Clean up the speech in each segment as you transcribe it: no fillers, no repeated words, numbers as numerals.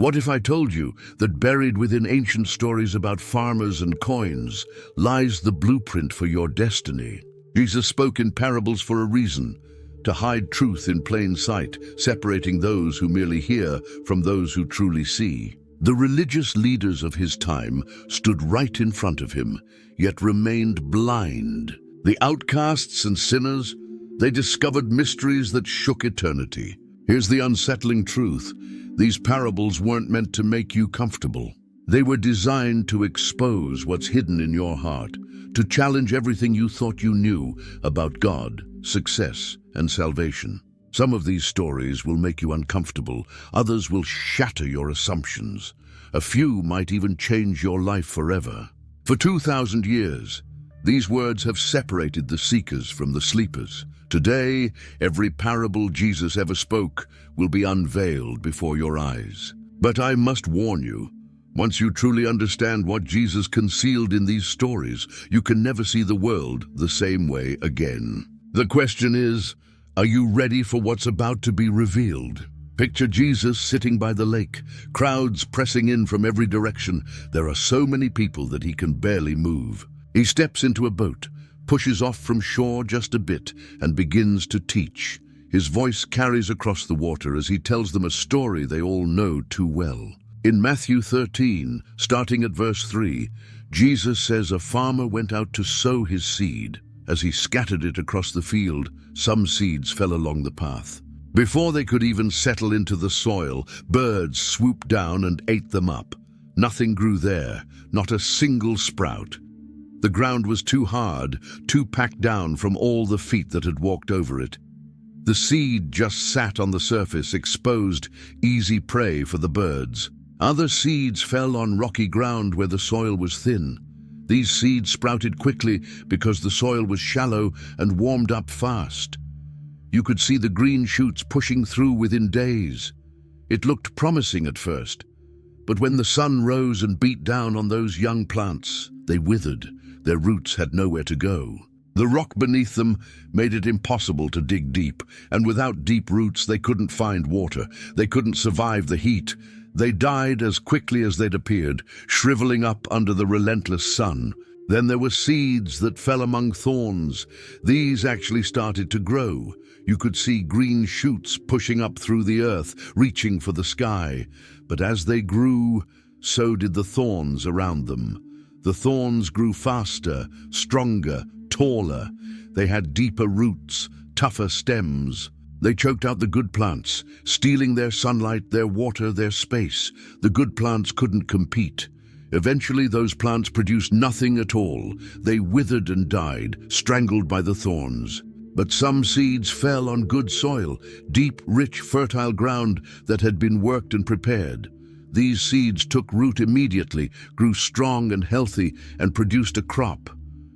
What if I told you that buried within ancient stories about farmers and coins lies the blueprint for your destiny? Jesus spoke in parables for a reason, to hide truth in plain sight, separating those who merely hear from those who truly see. The religious leaders of his time stood right in front of him, yet remained blind. The outcasts and sinners, they discovered mysteries that shook eternity. Here's the unsettling truth. These parables weren't meant to make you comfortable. They were designed to expose what's hidden in your heart, to challenge everything you thought you knew about God, success, and salvation. Some of these stories will make you uncomfortable. Others will shatter your assumptions. A few might even change your life forever. For 2,000 years, these words have separated the seekers from the sleepers. Today, every parable Jesus ever spoke will be unveiled before your eyes. But I must warn you, once you truly understand what Jesus concealed in these stories, you can never see the world the same way again. The question is, are you ready for what's about to be revealed? Picture Jesus sitting by the lake, crowds pressing in from every direction. There are so many people that he can barely move. He steps into a boat, pushes off from shore just a bit, and begins to teach. His voice carries across the water as he tells them a story they all know too well. In Matthew 13, starting at verse 3, Jesus says a farmer went out to sow his seed. As he scattered it across the field, some seeds fell along the path. Before they could even settle into the soil, birds swooped down and ate them up. Nothing grew there, not a single sprout. The ground was too hard, too packed down from all the feet that had walked over it. The seed just sat on the surface, exposed, easy prey for the birds. Other seeds fell on rocky ground where the soil was thin. These seeds sprouted quickly because the soil was shallow and warmed up fast. You could see the green shoots pushing through within days. It looked promising at first, but when the sun rose and beat down on those young plants, they withered. Their roots had nowhere to go. The rock beneath them made it impossible to dig deep, and without deep roots they couldn't find water. They couldn't survive the heat. They died as quickly as they'd appeared, shriveling up under the relentless sun. Then there were seeds that fell among thorns. These actually started to grow. You could see green shoots pushing up through the earth, reaching for the sky. But as they grew, so did the thorns around them. The thorns grew faster, stronger, taller. They had deeper roots, tougher stems. They choked out the good plants, stealing their sunlight, their water, their space. The good plants couldn't compete. Eventually, those plants produced nothing at all. They withered and died, strangled by the thorns. But some seeds fell on good soil, deep, rich, fertile ground that had been worked and prepared. These seeds took root immediately, grew strong and healthy, and produced a crop.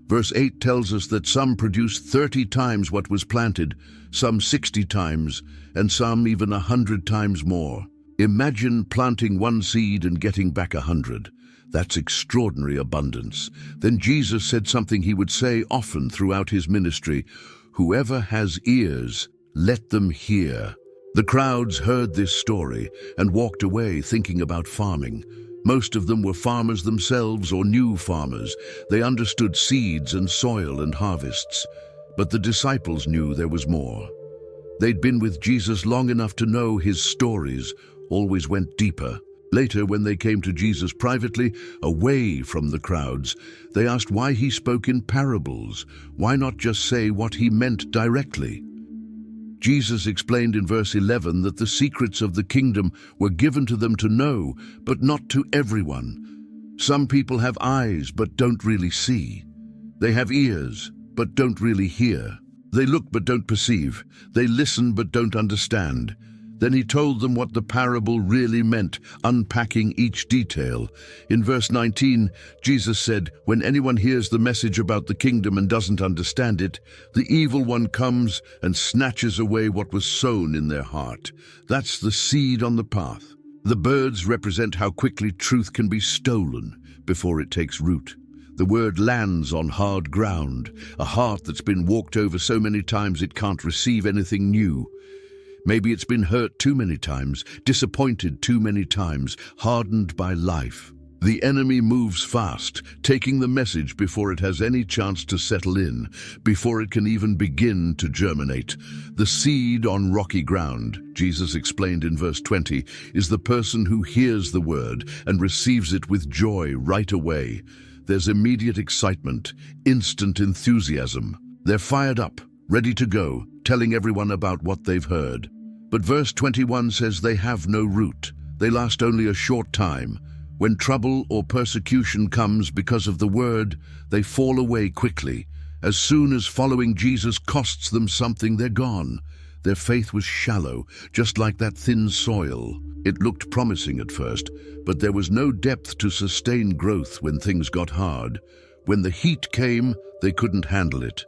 Verse 8 tells us that some produced 30 times what was planted, some 60 times, and some even 100 times more. Imagine planting one seed and getting back 100. That's extraordinary abundance. Then Jesus said something he would say often throughout his ministry: "Whoever has ears, let them hear." The crowds heard this story and walked away thinking about farming. Most of them were farmers themselves or new farmers. They understood seeds and soil and harvests. But the disciples knew there was more. They'd been with Jesus long enough to know his stories always went deeper. Later, when they came to Jesus privately, away from the crowds, they asked why he spoke in parables. Why not just say what he meant directly? Jesus explained in verse 11 that the secrets of the kingdom were given to them to know, but not to everyone. Some people have eyes but don't really see. They have ears but don't really hear. They look but don't perceive. They listen but don't understand. Then he told them what the parable really meant, unpacking each detail. In verse 19, Jesus said, "When anyone hears the message about the kingdom and doesn't understand it, the evil one comes and snatches away what was sown in their heart." That's the seed on the path. The birds represent how quickly truth can be stolen before it takes root. The word lands on hard ground, a heart that's been walked over so many times it can't receive anything new. Maybe it's been hurt too many times, disappointed too many times, hardened by life. The enemy moves fast, taking the message before it has any chance to settle in, before it can even begin to germinate. The seed on rocky ground, Jesus explained in verse 20, is the person who hears the word and receives it with joy right away. There's immediate excitement, instant enthusiasm. They're fired up, ready to go, telling everyone about what they've heard. But verse 21 says they have no root. They last only a short time. When trouble or persecution comes because of the word, they fall away quickly. As soon as following Jesus costs them something, they're gone. Their faith was shallow, just like that thin soil. It looked promising at first, but there was no depth to sustain growth when things got hard. When the heat came, they couldn't handle it.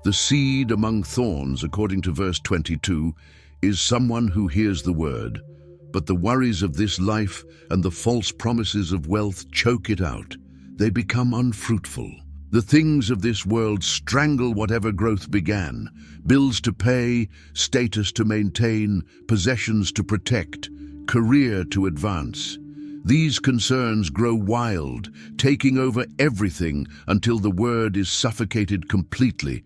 The seed among thorns, according to verse 22, is someone who hears the word. But the worries of this life and the false promises of wealth choke it out. They become unfruitful. The things of this world strangle whatever growth began. Bills to pay, status to maintain, possessions to protect, career to advance. These concerns grow wild, taking over everything until the word is suffocated completely.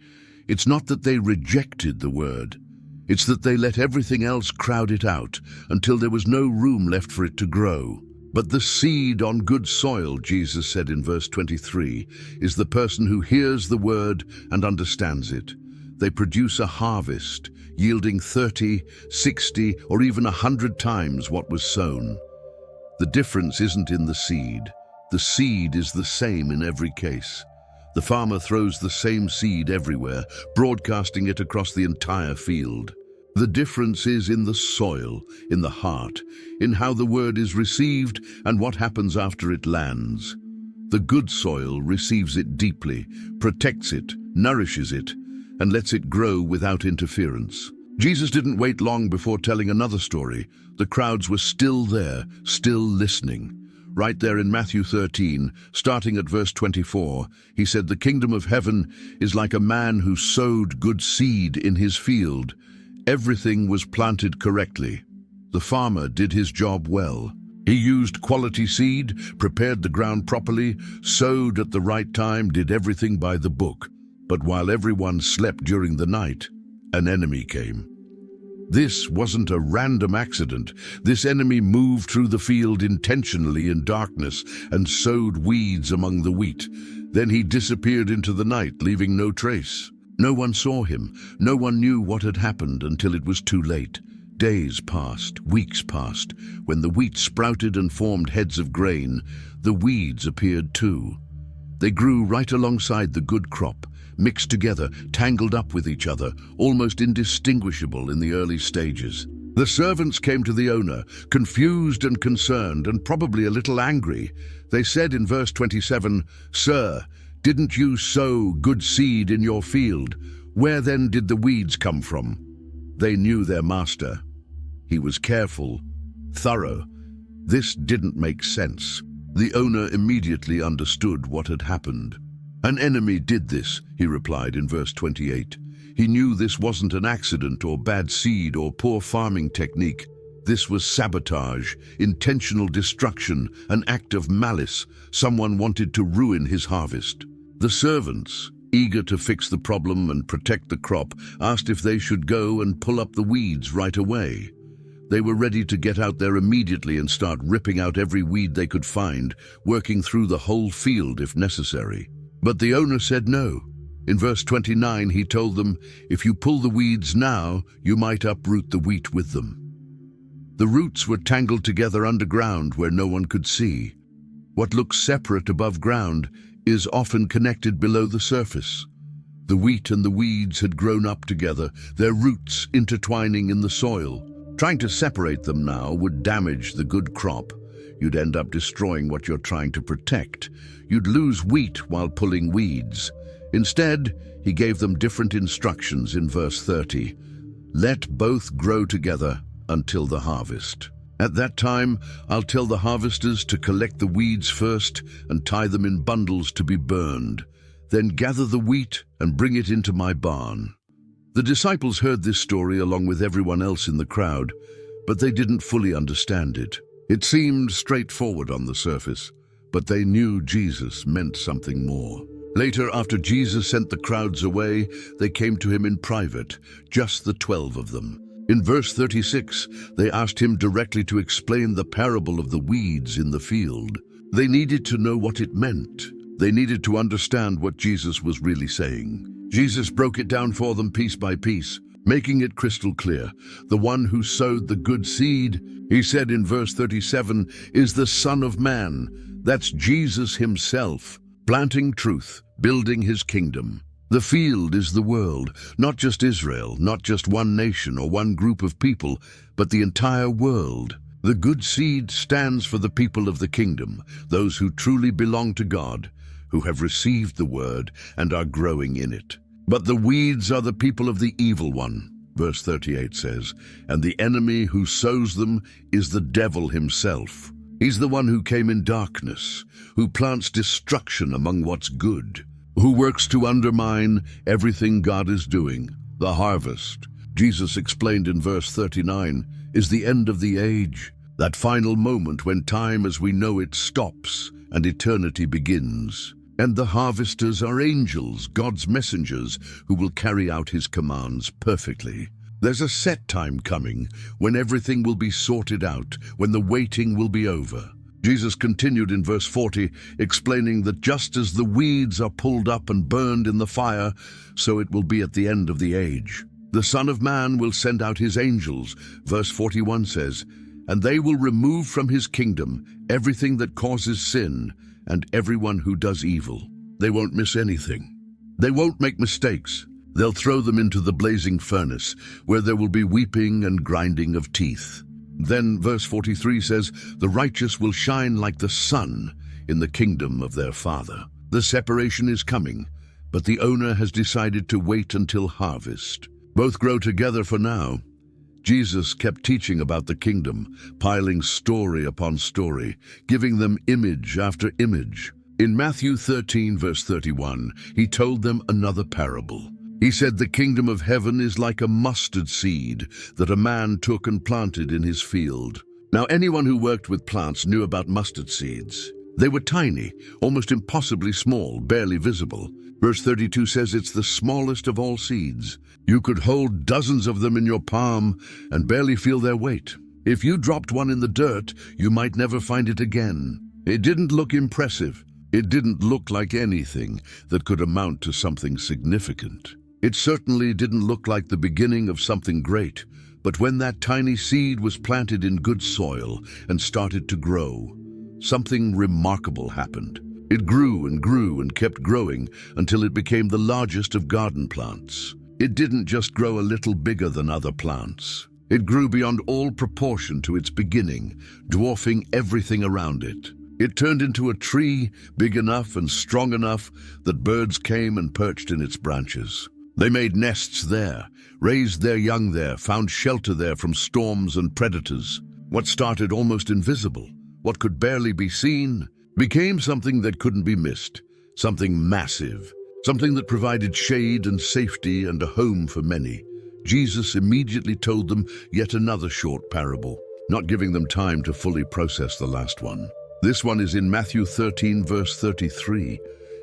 It's not that they rejected the word. It's that they let everything else crowd it out until there was no room left for it to grow. But the seed on good soil, Jesus said in verse 23, is the person who hears the word and understands it. They produce a harvest, yielding 30, 60, or even 100 times what was sown. The difference isn't in the seed. The seed is the same in every case. The farmer throws the same seed everywhere, broadcasting it across the entire field. The difference is in the soil, in the heart, in how the word is received and what happens after it lands. The good soil receives it deeply, protects it, nourishes it, and lets it grow without interference. Jesus didn't wait long before telling another story. The crowds were still there, still listening. Right there in Matthew 13, starting at verse 24, he said, "The kingdom of heaven is like a man who sowed good seed in his field. Everything was planted correctly. The farmer did his job well. He used quality seed, prepared the ground properly, sowed at the right time, did everything by the book. But while everyone slept during the night, an enemy came." This wasn't a random accident. This enemy moved through the field intentionally in darkness and sowed weeds among the wheat. Then he disappeared into the night, leaving no trace. No one saw him. No one knew what had happened until it was too late. Days passed, weeks passed. When the wheat sprouted and formed heads of grain, the weeds appeared too. They grew right alongside the good crop, mixed together, tangled up with each other, almost indistinguishable in the early stages. The servants came to the owner, confused and concerned, and probably a little angry. They said in verse 27, "Sir, didn't you sow good seed in your field? Where then did the weeds come from?" They knew their master. He was careful, thorough. This didn't make sense. The owner immediately understood what had happened. "An enemy did this," he replied in verse 28. He knew this wasn't an accident or bad seed or poor farming technique. This was sabotage, intentional destruction, an act of malice. Someone wanted to ruin his harvest. The servants, eager to fix the problem and protect the crop, asked if they should go and pull up the weeds right away. They were ready to get out there immediately and start ripping out every weed they could find, working through the whole field if necessary. But the owner said no. In verse 29, he told them, "If you pull the weeds now, you might uproot the wheat with them." The roots were tangled together underground where no one could see. What looks separate above ground is often connected below the surface. The wheat and the weeds had grown up together, their roots intertwining in the soil. Trying to separate them now would damage the good crop. You'd end up destroying what you're trying to protect. You'd lose wheat while pulling weeds. Instead, he gave them different instructions in verse 30. "Let both grow together until the harvest. At that time, I'll tell the harvesters to collect the weeds first and tie them in bundles to be burned. Then gather the wheat and bring it into my barn." The disciples heard this story along with everyone else in the crowd, but they didn't fully understand it. It seemed straightforward on the surface, but they knew Jesus meant something more. Later, after Jesus sent the crowds away, they came to him in private, just the 12 of them. In verse 36, they asked him directly to explain the parable of the weeds in the field. They needed to know what it meant. They needed to understand what Jesus was really saying. Jesus broke it down for them piece by piece, making it crystal clear. The one who sowed the good seed, he said in verse 37, is the Son of Man. That's Jesus himself, planting truth, building his kingdom. The field is the world, not just Israel, not just one nation or one group of people, but the entire world. The good seed stands for the people of the kingdom, those who truly belong to God, who have received the word and are growing in it. But the weeds are the people of the evil one, verse 38 says, and the enemy who sows them is the devil himself. He's the one who came in darkness, who plants destruction among what's good, who works to undermine everything God is doing. The harvest, Jesus explained in verse 39, is the end of the age, that final moment when time as we know it stops and eternity begins. And the harvesters are angels, God's messengers, who will carry out his commands perfectly. There's a set time coming when everything will be sorted out, when the waiting will be over. Jesus continued in verse 40, explaining that just as the weeds are pulled up and burned in the fire, so it will be at the end of the age. The Son of Man will send out his angels, verse 41 says, and they will remove from his kingdom everything that causes sin, and everyone who does evil. They won't miss anything. They won't make mistakes. They'll throw them into the blazing furnace, where there will be weeping and grinding of teeth. Then verse 43 says, the righteous will shine like the sun in the kingdom of their Father. The separation is coming, but the owner has decided to wait until harvest. Both grow together for now. Jesus kept teaching about the kingdom, piling story upon story, giving them image after image. In Matthew 13, verse 31, he told them another parable. He said, the kingdom of heaven is like a mustard seed that a man took and planted in his field. Now, anyone who worked with plants knew about mustard seeds. They were tiny, almost impossibly small, barely visible. Verse 32 says it's the smallest of all seeds. You could hold dozens of them in your palm and barely feel their weight. If you dropped one in the dirt, you might never find it again. It didn't look impressive. It didn't look like anything that could amount to something significant. It certainly didn't look like the beginning of something great. But when that tiny seed was planted in good soil and started to grow, something remarkable happened. It grew and kept growing until it became the largest of garden plants. It didn't just grow a little bigger than other plants. It grew beyond all proportion to its beginning, dwarfing everything around it. It turned into a tree big enough and strong enough that birds came and perched in its branches. They made nests there, raised their young there, found shelter there from storms and predators. What started almost invisible, what could barely be seen, became something that couldn't be missed, something massive, something that provided shade and safety and a home for many. Jesus immediately told them yet another short parable, not giving them time to fully process the last one. This one is in Matthew 13, verse 33.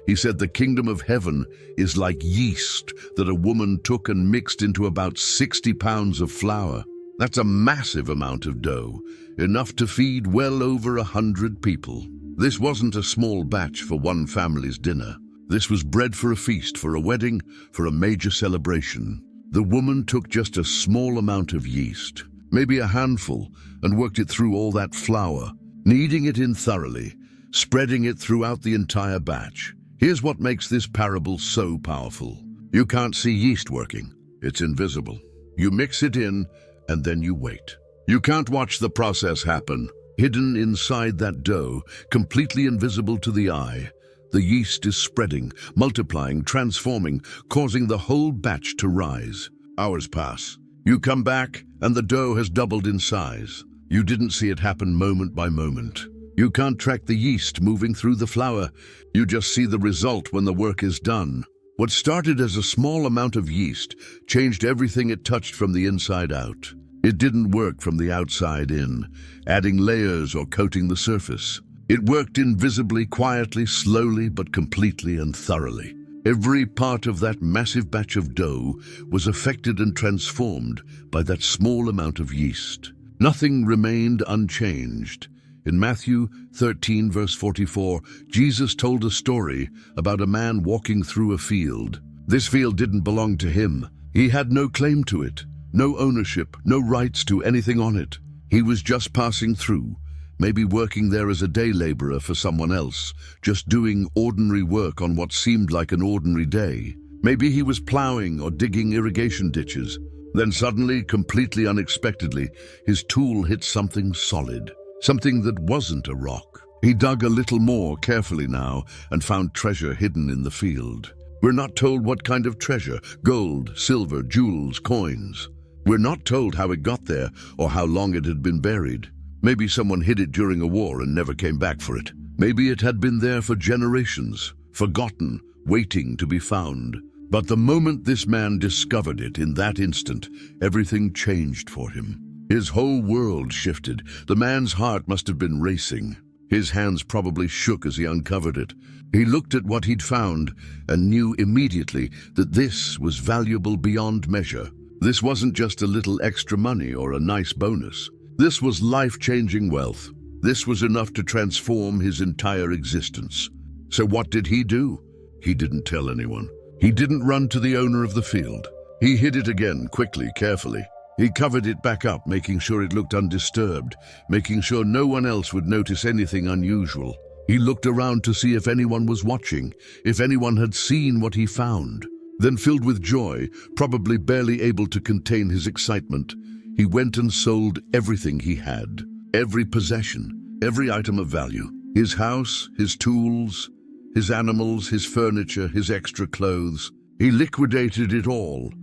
He said, the kingdom of heaven is like yeast that a woman took and mixed into about 60 pounds of flour. That's a massive amount of dough, enough to feed well over 100 people. This wasn't a small batch for one family's dinner. This was bread for a feast, for a wedding, for a major celebration. The woman took just a small amount of yeast, maybe a handful, and worked it through all that flour, kneading it in thoroughly, spreading it throughout the entire batch. Here's what makes this parable so powerful. You can't see yeast working. It's invisible. You mix it in, and then you wait. You can't watch the process happen. Hidden inside that dough, completely invisible to the eye, the yeast is spreading, multiplying, transforming, causing the whole batch to rise. Hours pass. You come back, and the dough has doubled in size. You didn't see it happen moment by moment. You can't track the yeast moving through the flour. You just see the result when the work is done. What started as a small amount of yeast changed everything it touched from the inside out. It didn't work from the outside in, adding layers or coating the surface. It worked invisibly, quietly, slowly, but completely and thoroughly. Every part of that massive batch of dough was affected and transformed by that small amount of yeast. Nothing remained unchanged. In Matthew 13, verse 44, Jesus told a story about a man walking through a field. This field didn't belong to him. He had no claim to it, no ownership, no rights to anything on it. He was just passing through, maybe working there as a day laborer for someone else, just doing ordinary work on what seemed like an ordinary day. Maybe he was plowing or digging irrigation ditches. Then suddenly, completely unexpectedly, his tool hit something solid, something that wasn't a rock. He dug a little more carefully now and found treasure hidden in the field. We're not told what kind of treasure: gold, silver, jewels, coins. We're not told how it got there or how long it had been buried. Maybe someone hid it during a war and never came back for it. Maybe it had been there for generations, forgotten, waiting to be found. But the moment this man discovered it, in that instant, everything changed for him. His whole world shifted. The man's heart must have been racing. His hands probably shook as he uncovered it. He looked at what he'd found and knew immediately that this was valuable beyond measure. This wasn't just a little extra money or a nice bonus. This was life-changing wealth. This was enough to transform his entire existence. So what did he do? He didn't tell anyone. He didn't run to the owner of the field. He hid it again, quickly, carefully. He covered it back up, making sure it looked undisturbed, making sure no one else would notice anything unusual. He looked around to see if anyone was watching, if anyone had seen what he found. Then, filled with joy, probably barely able to contain his excitement, he went and sold everything he had, every possession, every item of value. His house, his tools, his animals, his furniture, his extra clothes. He liquidated it all,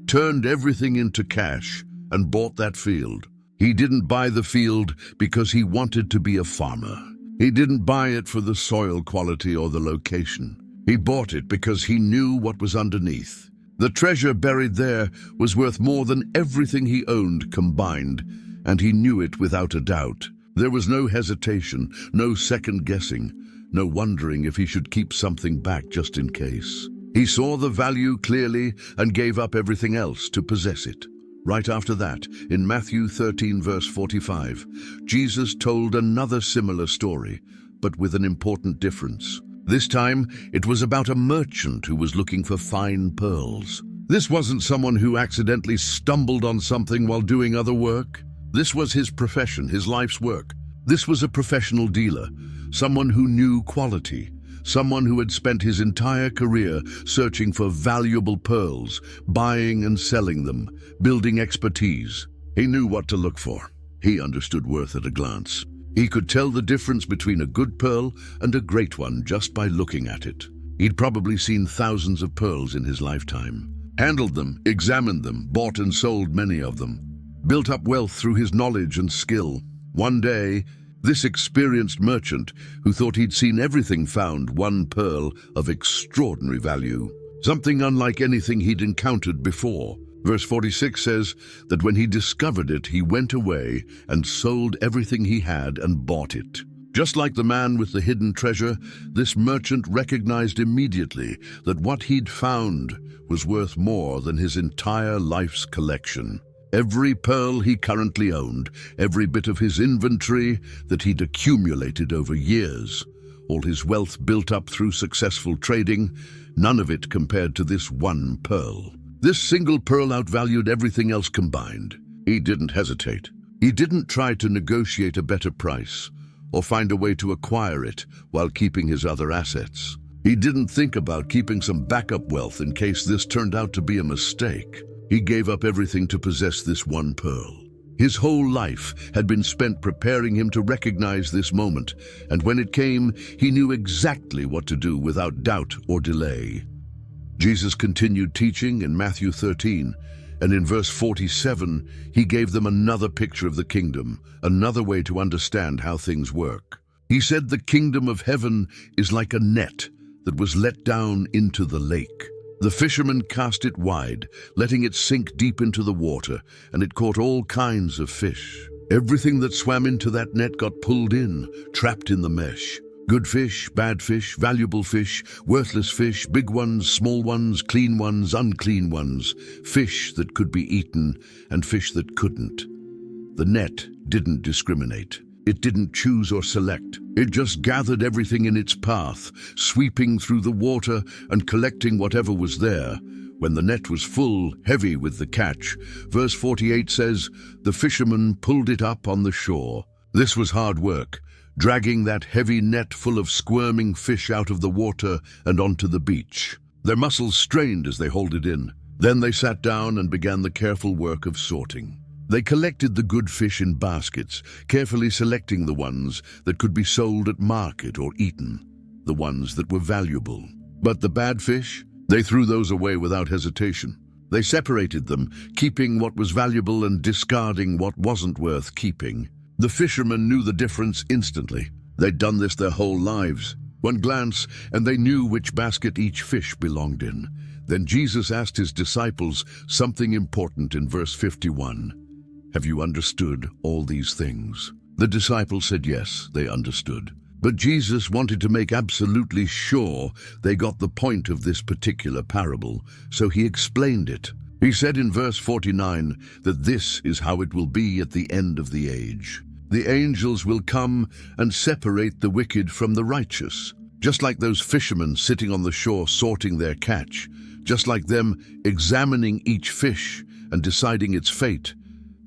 turned everything into cash, and bought that field. He didn't buy the field because he wanted to be a farmer. He didn't buy it for the soil quality or the location. He bought it because he knew what was underneath. The treasure buried there was worth more than everything he owned combined, and he knew it without a doubt. There was no hesitation, no second guessing, no wondering if he should keep something back just in case. He saw the value clearly and gave up everything else to possess it. Right after that, in Matthew 13, verse 45, Jesus told another similar story, but with an important difference. This time, it was about a merchant who was looking for fine pearls. This wasn't someone who accidentally stumbled on something while doing other work. This was his profession, his life's work. This was a professional dealer, someone who knew quality, someone who had spent his entire career searching for valuable pearls, buying and selling them, building expertise. He knew what to look for. He understood worth at a glance. He could tell the difference between a good pearl and a great one just by looking at it. He'd probably seen thousands of pearls in his lifetime, handled them, examined them, bought and sold many of them, built up wealth through his knowledge and skill. One day, this experienced merchant, who thought he'd seen everything, found one pearl of extraordinary value, something unlike anything he'd encountered before. Verse 46 says that when he discovered it, he went away and sold everything he had and bought it. Just like the man with the hidden treasure, this merchant recognized immediately that what he'd found was worth more than his entire life's collection. Every pearl he currently owned, every bit of his inventory that he'd accumulated over years, all his wealth built up through successful trading, none of it compared to this one pearl. This single pearl outvalued everything else combined. He didn't hesitate. He didn't try to negotiate a better price or find a way to acquire it while keeping his other assets. He didn't think about keeping some backup wealth in case this turned out to be a mistake. He gave up everything to possess this one pearl. His whole life had been spent preparing him to recognize this moment, and when it came, he knew exactly what to do without doubt or delay. Jesus continued teaching in Matthew 13, and in verse 47, he gave them another picture of the kingdom, another way to understand how things work. He said the kingdom of heaven is like a net that was let down into the lake. The fishermen cast it wide, letting it sink deep into the water, and it caught all kinds of fish. Everything that swam into that net got pulled in, trapped in the mesh. Good fish, bad fish, valuable fish, worthless fish, big ones, small ones, clean ones, unclean ones, fish that could be eaten and fish that couldn't. The net didn't discriminate. It didn't choose or select. It just gathered everything in its path, sweeping through the water and collecting whatever was there. When the net was full, heavy with the catch, verse 48 says, the fishermen pulled it up on the shore. This was hard work, dragging that heavy net full of squirming fish out of the water and onto the beach. Their muscles strained as they hauled it in. Then they sat down and began the careful work of sorting. They collected the good fish in baskets, carefully selecting the ones that could be sold at market or eaten, the ones that were valuable. But the bad fish, they threw those away without hesitation. They separated them, keeping what was valuable and discarding what wasn't worth keeping. The fishermen knew the difference instantly. They'd done this their whole lives. One glance, and they knew which basket each fish belonged in. Then Jesus asked his disciples something important in verse 51. Have you understood all these things? The disciples said yes, they understood. But Jesus wanted to make absolutely sure they got the point of this particular parable, so he explained it. He said in verse 49 that this is how it will be at the end of the age. The angels will come and separate the wicked from the righteous, just like those fishermen sitting on the shore sorting their catch, just like them examining each fish and deciding its fate.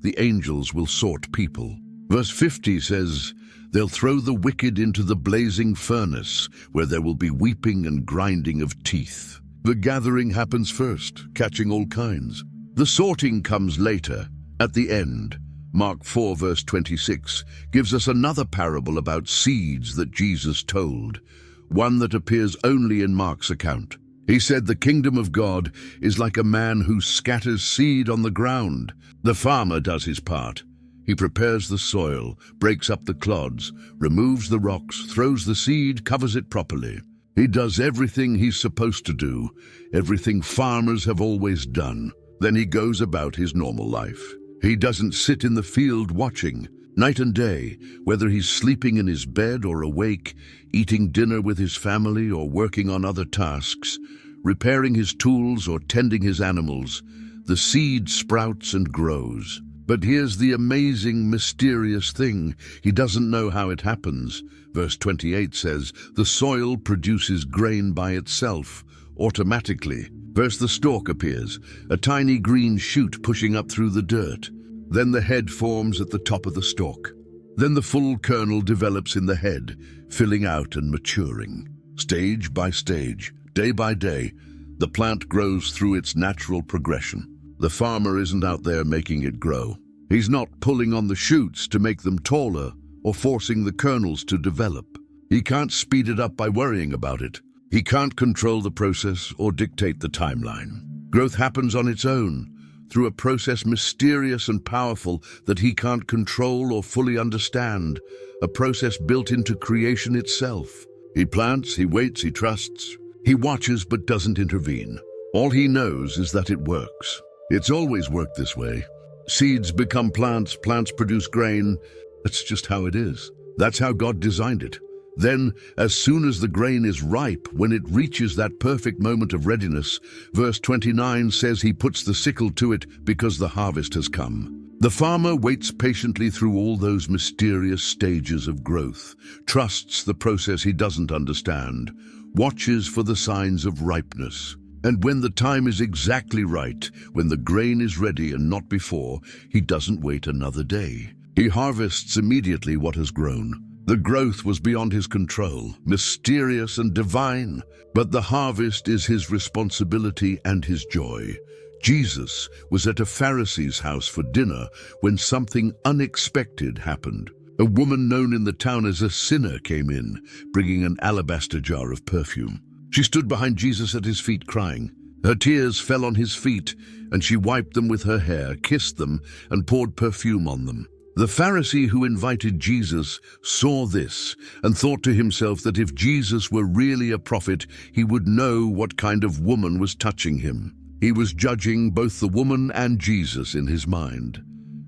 The angels will sort people. Verse 50 says, they'll throw the wicked into the blazing furnace, where there will be weeping and grinding of teeth. The gathering happens first, catching all kinds. The sorting comes later, at the end. Mark 4 verse 26 gives us another parable about seeds that Jesus told, one that appears only in Mark's account. He said the kingdom of God is like a man who scatters seed on the ground. The farmer does his part. He prepares the soil, breaks up the clods, removes the rocks, throws the seed, covers it properly. He does everything he's supposed to do, everything farmers have always done. Then he goes about his normal life. He doesn't sit in the field watching, night and day, whether he's sleeping in his bed or awake, eating dinner with his family or working on other tasks, repairing his tools or tending his animals. The seed sprouts and grows. But here's the amazing, mysterious thing. He doesn't know how it happens. Verse 28 says, the soil produces grain by itself, automatically. First the stalk appears, a tiny green shoot pushing up through the dirt. Then the head forms at the top of the stalk. Then the full kernel develops in the head, filling out and maturing. Stage by stage, day by day, the plant grows through its natural progression. The farmer isn't out there making it grow. He's not pulling on the shoots to make them taller or forcing the kernels to develop. He can't speed it up by worrying about it. He can't control the process or dictate the timeline. Growth happens on its own, through a process mysterious and powerful that he can't control or fully understand, a process built into creation itself. He plants, he waits, he trusts. He watches but doesn't intervene. All he knows is that it works. It's always worked this way. Seeds become plants, plants produce grain. That's just how it is. That's how God designed it. Then, as soon as the grain is ripe, when it reaches that perfect moment of readiness, verse 29 says he puts the sickle to it because the harvest has come. The farmer waits patiently through all those mysterious stages of growth, trusts the process he doesn't understand, watches for the signs of ripeness. And when the time is exactly right, when the grain is ready and not before, he doesn't wait another day. He harvests immediately what has grown. The growth was beyond his control, mysterious and divine, but the harvest is his responsibility and his joy. Jesus was at a Pharisee's house for dinner when something unexpected happened. A woman known in the town as a sinner came in, bringing an alabaster jar of perfume. She stood behind Jesus at his feet crying. Her tears fell on his feet, and she wiped them with her hair, kissed them, and poured perfume on them. The Pharisee who invited Jesus saw this and thought to himself that if Jesus were really a prophet, he would know what kind of woman was touching him. He was judging both the woman and Jesus in his mind.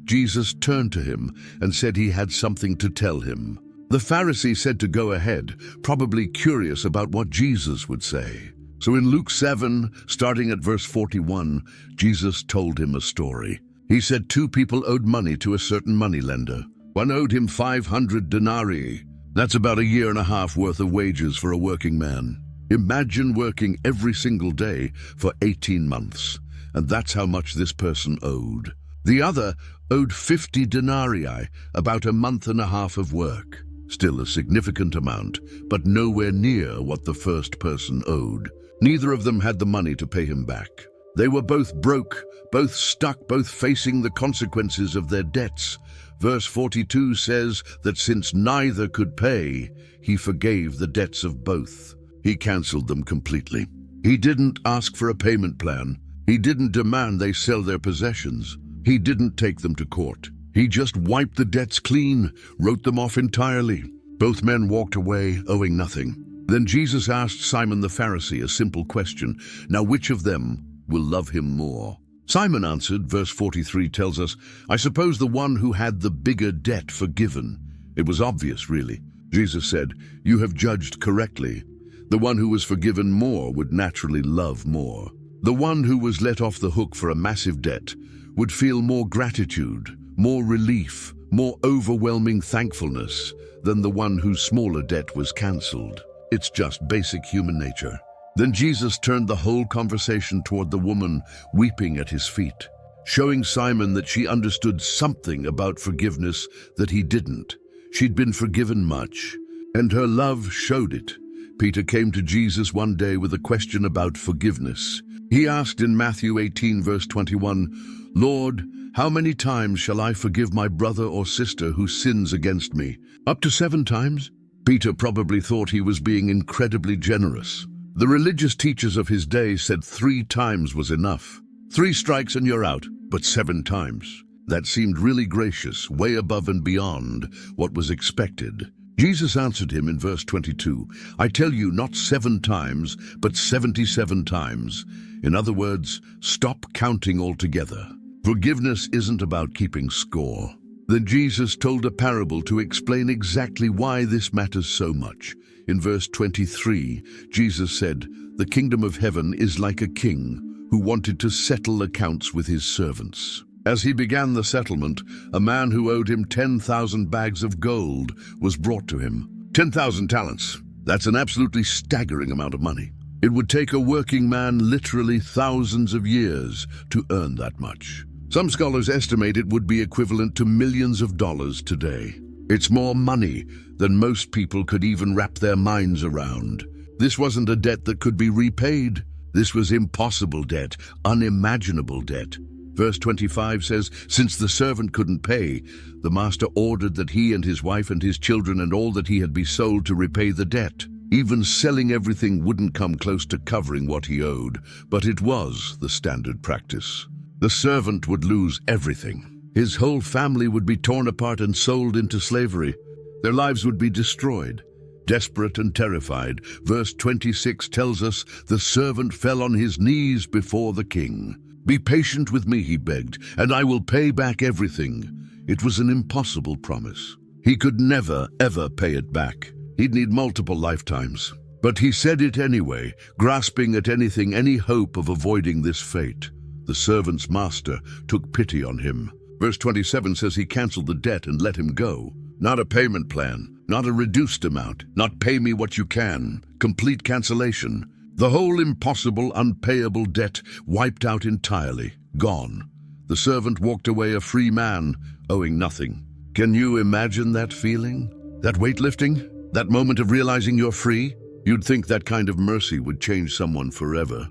Jesus turned to him and said he had something to tell him. The Pharisee said to go ahead, probably curious about what Jesus would say. So in Luke 7, starting at verse 41, Jesus told him a story. He said 2 people owed money to a certain moneylender. One owed him 500 denarii. That's about 1.5 years worth of wages for a working man. Imagine working every single day for 18 months, and that's how much this person owed. The other owed 50 denarii, about 1.5 months of work. Still a significant amount, but nowhere near what the first person owed. Neither of them had the money to pay him back. They were both broke, both stuck, both facing the consequences of their debts. Verse 42 says that since neither could pay, he forgave the debts of both. He cancelled them completely. He didn't ask for a payment plan. He didn't demand they sell their possessions. He didn't take them to court. He just wiped the debts clean, wrote them off entirely. Both men walked away, owing nothing. Then Jesus asked Simon the Pharisee a simple question. Now which of them will love him more? Simon answered, verse 43 tells us, I suppose the one who had the bigger debt forgiven. It was obvious, really. Jesus said, you have judged correctly. The one who was forgiven more would naturally love more. The one who was let off the hook for a massive debt would feel more gratitude, more relief, more overwhelming thankfulness than the one whose smaller debt was cancelled. It's just basic human nature. Then Jesus turned the whole conversation toward the woman weeping at his feet, showing Simon that she understood something about forgiveness that he didn't. She'd been forgiven much, and her love showed it. Peter came to Jesus one day with a question about forgiveness. He asked in Matthew 18, verse 21, Lord, how many times shall I forgive my brother or sister who sins against me? Up to 7 times? Peter probably thought he was being incredibly generous. The religious teachers of his day said 3 times was enough. 3 strikes and you're out, but 7 times. That seemed really gracious, way above and beyond what was expected. Jesus answered him in verse 22, I tell you, not 7 times, but 77 times. In other words, stop counting altogether. Forgiveness isn't about keeping score. Then Jesus told a parable to explain exactly why this matters so much. In verse 23, Jesus said, the kingdom of heaven is like a king who wanted to settle accounts with his servants. As he began the settlement, a man who owed him 10,000 bags of gold was brought to him. 10,000 talents. That's an absolutely staggering amount of money. It would take a working man literally thousands of years to earn that much. Some scholars estimate it would be equivalent to millions of dollars today. It's more money than most people could even wrap their minds around. This wasn't a debt that could be repaid. This was impossible debt, unimaginable debt. Verse 25 says, since the servant couldn't pay, the master ordered that he and his wife and his children and all that he had be sold to repay the debt. Even selling everything wouldn't come close to covering what he owed, but it was the standard practice. The servant would lose everything. His whole family would be torn apart and sold into slavery. Their lives would be destroyed. Desperate and terrified, verse 26 tells us the servant fell on his knees before the king. Be patient with me, he begged, and I will pay back everything. It was an impossible promise. He could never, ever pay it back. He'd need multiple lifetimes. But he said it anyway, grasping at anything, any hope of avoiding this fate. The servant's master took pity on him. Verse 27 says he canceled the debt and let him go. Not a payment plan, not a reduced amount, not pay me what you can. Complete cancellation. The whole impossible, unpayable debt wiped out entirely, gone. The servant walked away a free man, owing nothing. Can you imagine that feeling? That weightlifting? That moment of realizing you're free? You'd think that kind of mercy would change someone forever.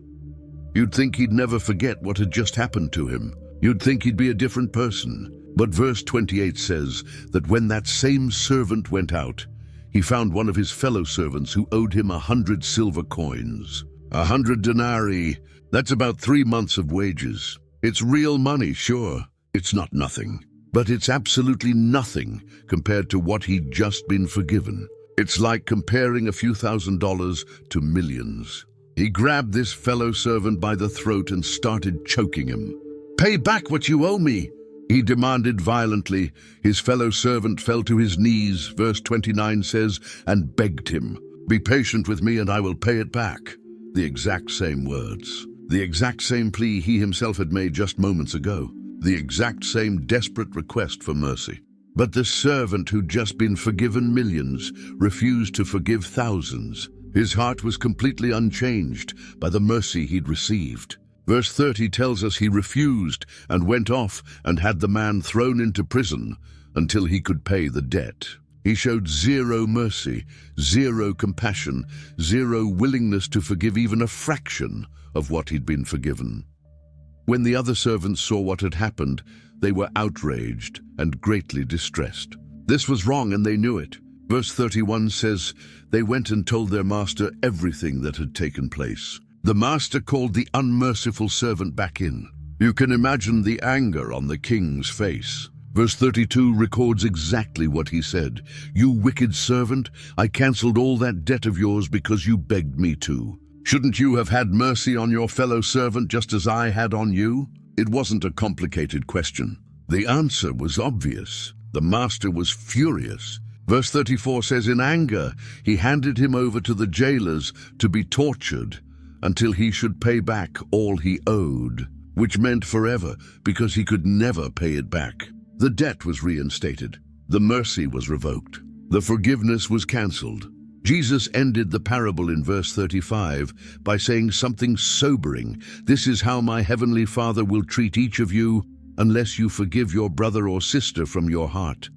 You'd think he'd never forget what had just happened to him. You'd think he'd be a different person. But verse 28 says that when that same servant went out, he found one of his fellow servants who owed him 100 silver coins. 100 denarii, that's about 3 months of wages. It's real money, sure. It's not nothing. but it's absolutely nothing compared to what he'd just been forgiven. It's like comparing a few $1,000s to millions. He grabbed this fellow servant by the throat and started choking him. "Pay back what you owe me," he demanded violently. His fellow servant fell to his knees, verse 29 says, and begged him, "Be patient with me and I will pay it back." The exact same words. The exact same plea he himself had made just moments ago. The exact same desperate request for mercy. But the servant who'd just been forgiven millions refused to forgive thousands. His heart was completely unchanged by the mercy he'd received. Verse 30 tells us he refused and went off and had the man thrown into prison until he could pay the debt. He showed zero mercy, zero compassion, zero willingness to forgive even a fraction of what he'd been forgiven. When the other servants saw what had happened, they were outraged and greatly distressed. This was wrong and they knew it. Verse 31 says, they went and told their master everything that had taken place. The master called the unmerciful servant back in. You can imagine the anger on the king's face. Verse 32 records exactly what he said. "You wicked servant, I cancelled all that debt of yours because you begged me to. Shouldn't you have had mercy on your fellow servant just as I had on you?" It wasn't a complicated question. The answer was obvious. The master was furious. Verse 34 says, in anger, he handed him over to the jailers to be tortured until he should pay back all he owed, which meant forever because he could never pay it back. The debt was reinstated. The mercy was revoked. The forgiveness was cancelled. Jesus ended the parable in verse 35 by saying something sobering. "This is how my heavenly Father will treat each of you unless you forgive your brother or sister from your heart."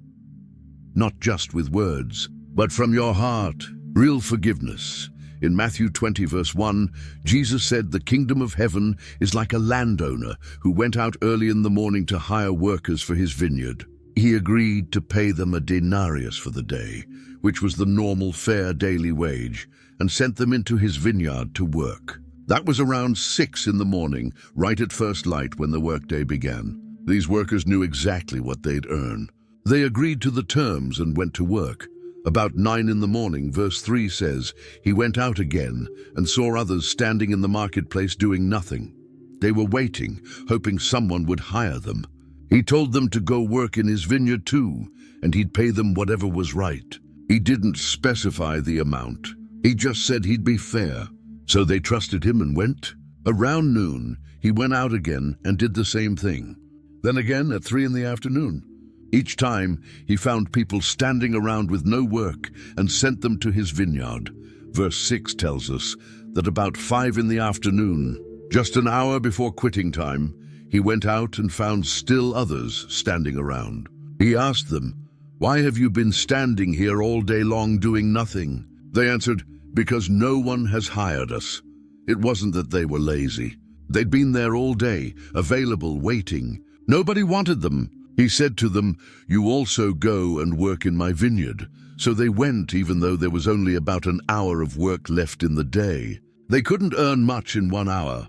Not just with words, but from your heart. Real forgiveness. In Matthew 20 verse 1, Jesus said the kingdom of heaven is like a landowner who went out early in the morning to hire workers for his vineyard. He agreed to pay them a denarius for the day, which was the normal fair daily wage, and sent them into his vineyard to work. That was around 6 in the morning, right at first light when the workday began. These workers knew exactly what they'd earn. They agreed to the terms and went to work. About 9 in the morning, verse 3 says, he went out again and saw others standing in the marketplace doing nothing. They were waiting, hoping someone would hire them. He told them to go work in his vineyard too, and he'd pay them whatever was right. He didn't specify the amount. He just said he'd be fair. So they trusted him and went. Around noon, he went out again and did the same thing. Then again at 3 in the afternoon. Each time, he found people standing around with no work and sent them to his vineyard. Verse 6 tells us that about 5 in the afternoon, just an hour before quitting time, he went out and found still others standing around. He asked them, "Why have you been standing here all day long doing nothing?" They answered, "Because no one has hired us." It wasn't that they were lazy. They'd been there all day, available, waiting. Nobody wanted them. He said to them, "You also go and work in my vineyard." So they went, even though there was only about an hour of work left in the day. They couldn't earn much in 1 hour,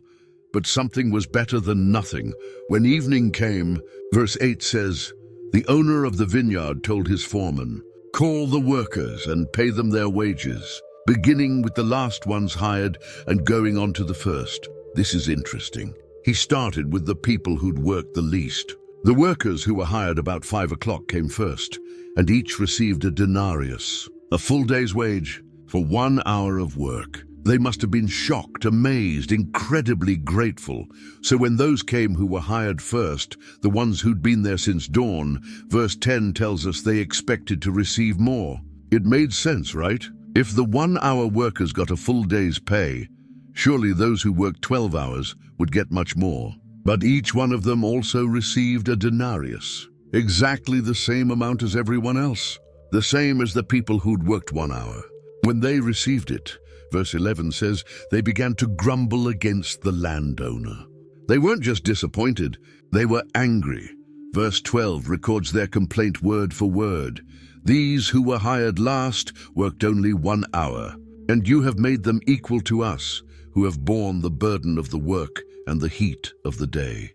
but something was better than nothing. When evening came, verse 8 says, the owner of the vineyard told his foreman, "Call the workers and pay them their wages, beginning with the last ones hired and going on to the first." This is interesting. He started with the people who'd worked the least. The workers who were hired about 5 o'clock came first, and each received a denarius, a full day's wage, for 1 hour of work. They must have been shocked, amazed, incredibly grateful. So when those came who were hired first, the ones who'd been there since dawn, verse 10 tells us they expected to receive more. It made sense, right? If the 1-hour workers got a full day's pay, surely those who worked 12 hours would get much more. But each one of them also received a denarius, exactly the same amount as everyone else, the same as the people who'd worked 1 hour. When they received it, verse 11 says, they began to grumble against the landowner. They weren't just disappointed, they were angry. Verse 12 records their complaint word for word. "These who were hired last worked only 1 hour, and you have made them equal to us, who have borne the burden of the work and the heat of the day."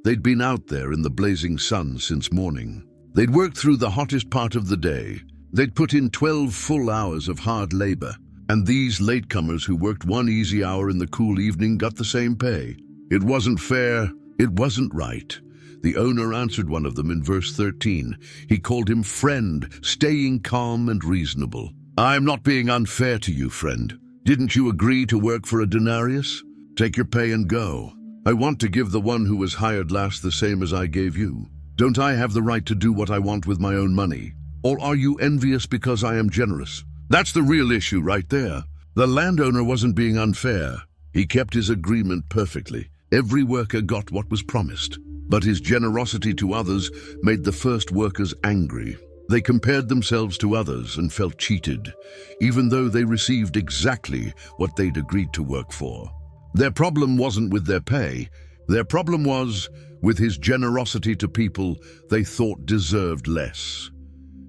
They'd been out there in the blazing sun since morning. They'd worked through the hottest part of the day. They'd put in 12 full hours of hard labor. And these latecomers who worked one easy hour in the cool evening got the same pay. It wasn't fair. It wasn't right. The owner answered one of them in verse 13. He called him friend, staying calm and reasonable. I'm not being unfair to you, friend. Didn't you agree to work for a denarius? Take your pay and go. I want to give the one who was hired last the same as I gave you. Don't I have the right to do what I want with my own money? Or are you envious because I am generous? That's the real issue right there. The landowner wasn't being unfair. He kept his agreement perfectly. Every worker got what was promised. But his generosity to others made the first workers angry. They compared themselves to others and felt cheated, even though they received exactly what they'd agreed to work for. Their problem wasn't with their pay. Their problem was with his generosity to people they thought deserved less.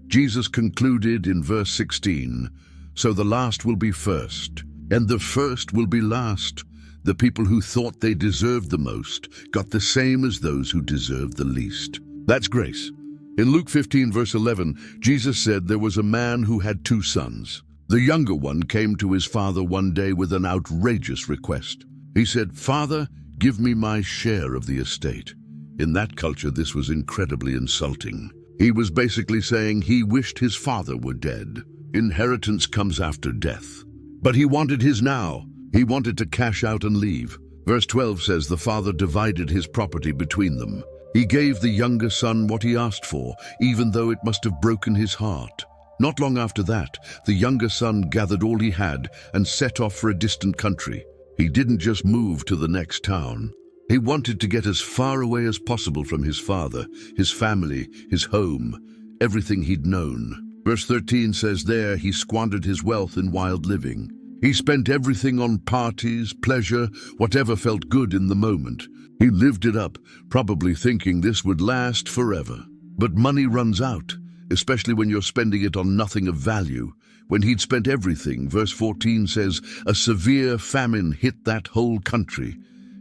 Jesus concluded in verse 16, "So the last will be first, and the first will be last." The people who thought they deserved the most got the same as those who deserved the least. That's grace. In Luke 15, verse 11, Jesus said there was a man who had 2 sons. The younger one came to his father one day with an outrageous request. He said, "Father, give me my share of the estate." In that culture, this was incredibly insulting. He was basically saying he wished his father were dead. Inheritance comes after death. But he wanted his now. He wanted to cash out and leave. Verse 12 says the father divided his property between them. He gave the younger son what he asked for, even though it must have broken his heart. Not long after that, the younger son gathered all he had and set off for a distant country. He didn't just move to the next town. He wanted to get as far away as possible from his father, his family, his home, everything he'd known. Verse 13 says there he squandered his wealth in wild living. He spent everything on parties, pleasure, whatever felt good in the moment. He lived it up, probably thinking this would last forever. But money runs out, especially when you're spending it on nothing of value. When he'd spent everything, verse 14 says, a severe famine hit that whole country,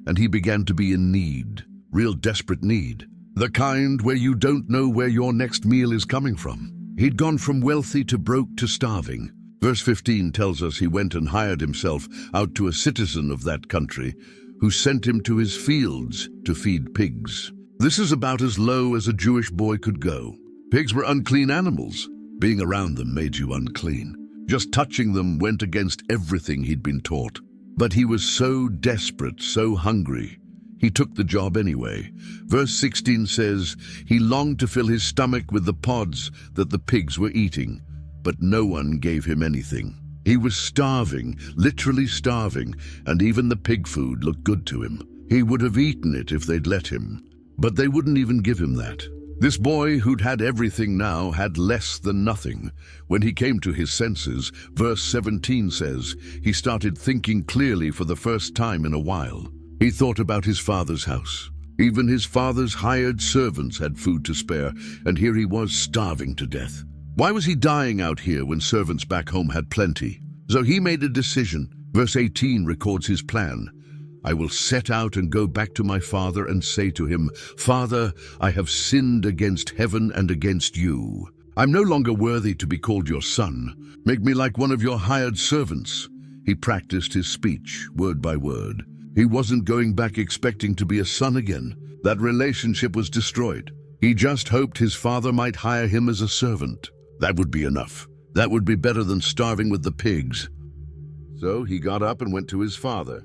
and he began to be in need, real desperate need. The kind where you don't know where your next meal is coming from. He'd gone from wealthy to broke to starving. Verse 15 tells us he went and hired himself out to a citizen of that country who sent him to his fields to feed pigs. This is about as low as a Jewish boy could go. Pigs were unclean animals. Being around them made you unclean. Just touching them went against everything he'd been taught. But he was so desperate, so hungry, he took the job anyway. Verse 16 says, he longed to fill his stomach with the pods that the pigs were eating, but no one gave him anything. He was starving, literally starving, and even the pig food looked good to him. He would have eaten it if they'd let him, but they wouldn't even give him that. This boy who'd had everything now had less than nothing. When he came to his senses, verse 17 says, he started thinking clearly for the first time in a while. He thought about his father's house. Even his father's hired servants had food to spare, and here he was starving to death. Why was he dying out here when servants back home had plenty? So he made a decision. Verse 18 records his plan. I will set out and go back to my father and say to him, Father, I have sinned against heaven and against you. I'm no longer worthy to be called your son. Make me like one of your hired servants. He practiced his speech, word by word. He wasn't going back expecting to be a son again. That relationship was destroyed. He just hoped his father might hire him as a servant. That would be enough. That would be better than starving with the pigs. So he got up and went to his father.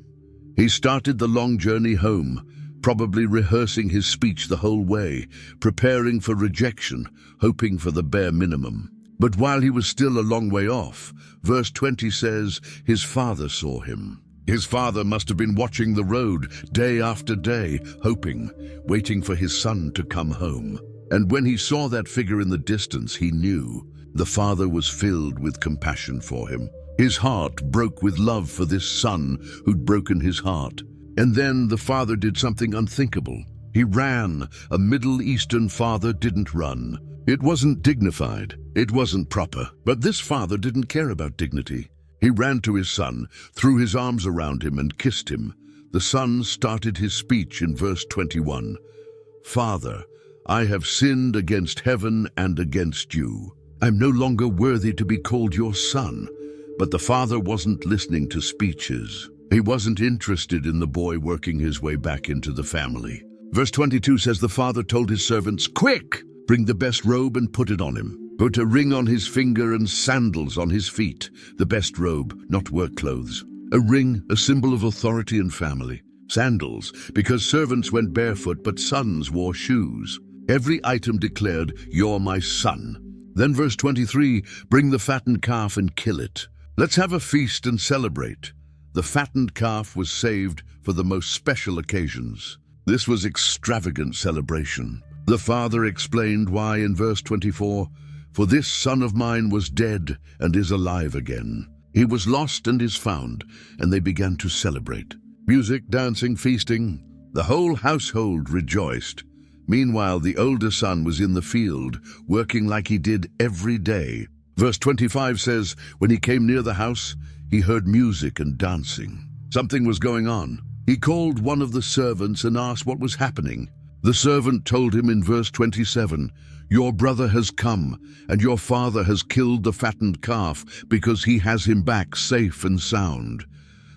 He started the long journey home, probably rehearsing his speech the whole way, preparing for rejection, hoping for the bare minimum. But while he was still a long way off, verse 20 says, his father saw him. His father must have been watching the road day after day, hoping, waiting for his son to come home. And when he saw that figure in the distance, he knew the father was filled with compassion for him. His heart broke with love for this son who'd broken his heart. And then the father did something unthinkable. He ran. A Middle Eastern father didn't run. It wasn't dignified. It wasn't proper. But this father didn't care about dignity. He ran to his son, threw his arms around him and kissed him. The son started his speech in verse 21. "Father, I have sinned against heaven and against you. I'm no longer worthy to be called your son." But the father wasn't listening to speeches. He wasn't interested in the boy working his way back into the family. Verse 22 says the father told his servants, "Quick, bring the best robe and put it on him. Put a ring on his finger and sandals on his feet." The best robe, not work clothes. A ring, a symbol of authority and family. Sandals, because servants went barefoot but sons wore shoes. Every item declared, "You're my son." Then verse 23, "Bring the fattened calf and kill it. Let's have a feast and celebrate." The fattened calf was saved for the most special occasions. This was extravagant celebration. The father explained why in verse 24, "For this son of mine was dead and is alive again. He was lost and is found," and they began to celebrate. Music, dancing, feasting. The whole household rejoiced. Meanwhile, the older son was in the field, working like he did every day. Verse 25 says, when he came near the house, he heard music and dancing. Something was going on. He called one of the servants and asked what was happening. The servant told him in verse 27, "Your brother has come, and your father has killed the fattened calf because he has him back safe and sound."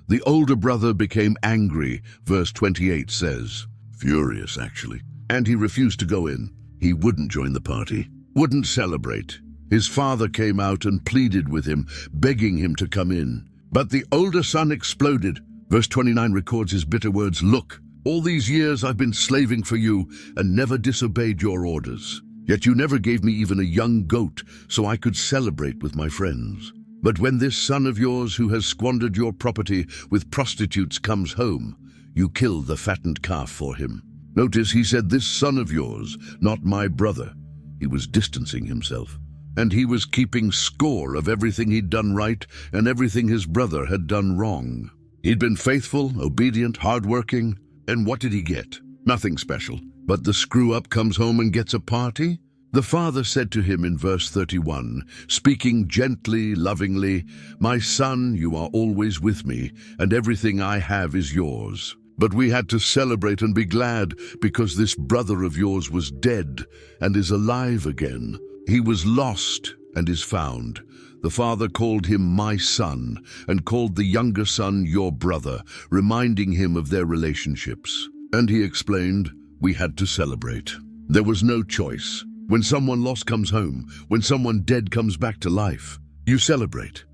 The older brother became angry, verse 28 says. Furious, actually. And he refused to go in. He wouldn't join the party, wouldn't celebrate. His father came out and pleaded with him, begging him to come in. But the older son exploded. Verse 29 records his bitter words, "Look, all these years I've been slaving for you and never disobeyed your orders. Yet you never gave me even a young goat so I could celebrate with my friends. But when this son of yours who has squandered your property with prostitutes comes home, you kill the fattened calf for him." Notice he said, "This son of yours, not my brother." He was distancing himself. And he was keeping score of everything he'd done right and everything his brother had done wrong. He'd been faithful, obedient, hardworking, and what did he get? Nothing special. But the screw-up comes home and gets a party? The father said to him in verse 31, speaking gently, lovingly, "My son, you are always with me, and everything I have is yours. But we had to celebrate and be glad because this brother of yours was dead and is alive again. He was lost and is found." The father called him "my son" and called the younger son "your brother," reminding him of their relationships. And he explained, we had to celebrate. There was no choice. When someone lost comes home, when someone dead comes back to life, you celebrate.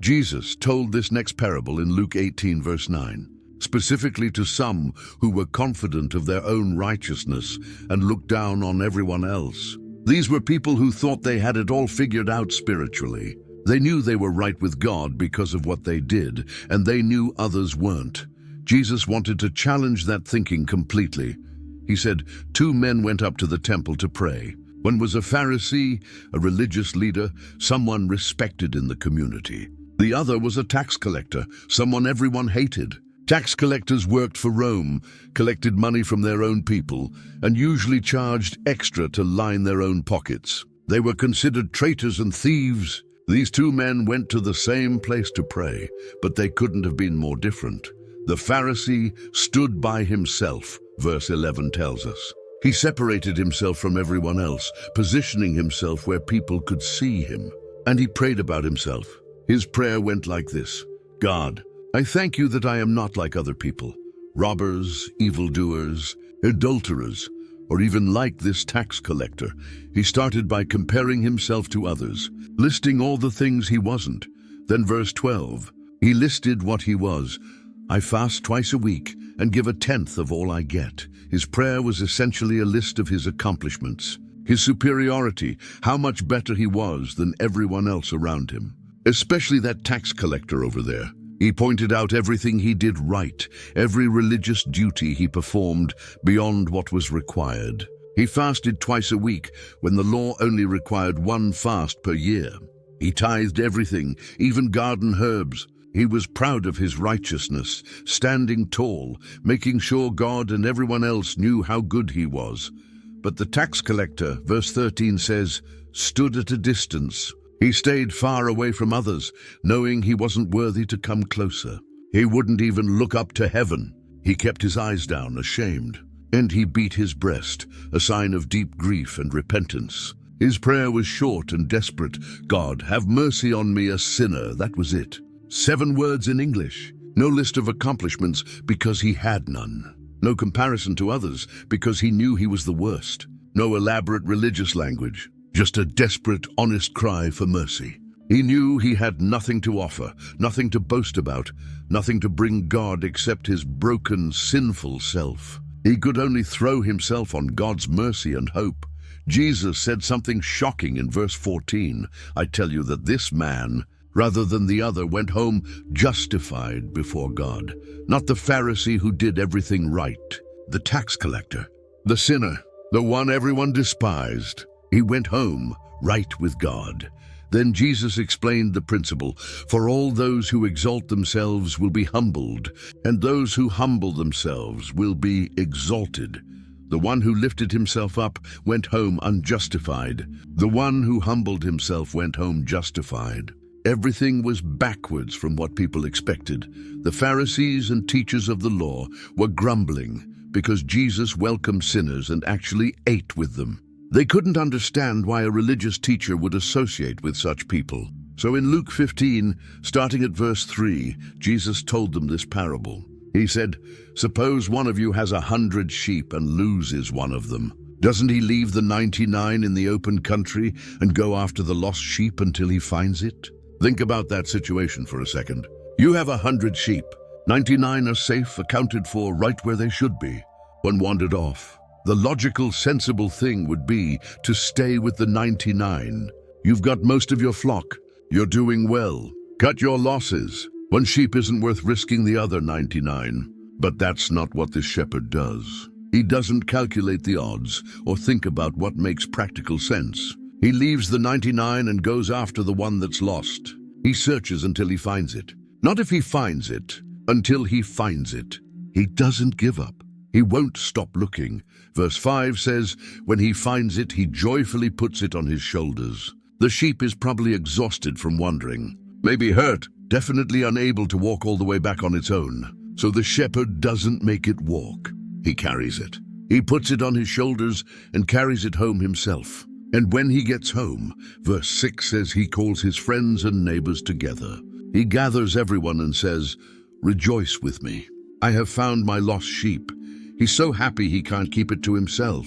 Jesus told this next parable in Luke 18 verse 9, specifically to some who were confident of their own righteousness and looked down on everyone else. These were people who thought they had it all figured out spiritually. They knew they were right with God because of what they did, and they knew others weren't. Jesus wanted to challenge that thinking completely. He said, 2 men went up to the temple to pray. One was a Pharisee, a religious leader, someone respected in the community. The other was a tax collector, someone everyone hated. Tax collectors worked for Rome, collected money from their own people, and usually charged extra to line their own pockets. They were considered traitors and thieves. These 2 men went to the same place to pray, but they couldn't have been more different. The Pharisee stood by himself, verse 11 tells us. He separated himself from everyone else, positioning himself where people could see him. And he prayed about himself. His prayer went like this: God, I thank you that I am not like other people, robbers, evildoers, adulterers, or even like this tax collector. He started by comparing himself to others, listing all the things he wasn't. Then verse 12, he listed what he was. I fast twice a week and give 1/10 of all I get. His prayer was essentially a list of his accomplishments, his superiority, how much better he was than everyone else around him, especially that tax collector over there. He pointed out everything he did right, every religious duty he performed beyond what was required. He fasted twice a week when the law only required 1 fast per year. He tithed everything, even garden herbs. He was proud of his righteousness, standing tall, making sure God and everyone else knew how good he was. But the tax collector, verse 13 says, stood at a distance. He stayed far away from others, knowing he wasn't worthy to come closer. He wouldn't even look up to heaven. He kept his eyes down, ashamed. and he beat his breast, a sign of deep grief and repentance. His prayer was short and desperate. God, have mercy on me, a sinner. That was it. 7 words in English. No list of accomplishments because he had none. No comparison to others because he knew he was the worst. No elaborate religious language. Just a desperate, honest cry for mercy. He knew he had nothing to offer, nothing to boast about, nothing to bring God except his broken, sinful self. He could only throw himself on God's mercy and hope. Jesus said something shocking in verse 14. I tell you that this man, rather than the other, went home justified before God. Not the Pharisee who did everything right, the tax collector, the sinner, the one everyone despised. He went home right with God. Then Jesus explained the principle. For all those who exalt themselves will be humbled, and those who humble themselves will be exalted. The one who lifted himself up went home unjustified. The one who humbled himself went home justified. Everything was backwards from what people expected. The Pharisees and teachers of the law were grumbling because Jesus welcomed sinners and actually ate with them. They couldn't understand why a religious teacher would associate with such people. So in Luke 15, starting at verse 3, Jesus told them this parable. He said, suppose one of you has 100 sheep and loses one of them. Doesn't he leave the 99 in the open country and go after the lost sheep until he finds it? Think about that situation for a second. You have 100 sheep. 99 are safe, accounted for, right where they should be. One wandered off. The logical, sensible thing would be to stay with the 99. You've got most of your flock. You're doing well. Cut your losses. One sheep isn't worth risking the other 99. But that's not what this shepherd does. He doesn't calculate the odds or think about what makes practical sense. He leaves the 99 and goes after the one that's lost. He searches until he finds it. Not if he finds it, until he finds it. He doesn't give up. He won't stop looking. Verse 5 says, when he finds it, he joyfully puts it on his shoulders. The sheep is probably exhausted from wandering, maybe hurt, definitely unable to walk all the way back on its own. So the shepherd doesn't make it walk. He carries it. He puts it on his shoulders and carries it home himself. And when he gets home, verse 6 says he calls his friends and neighbors together. He gathers everyone and says, rejoice with me. I have found my lost sheep. He's so happy he can't keep it to himself.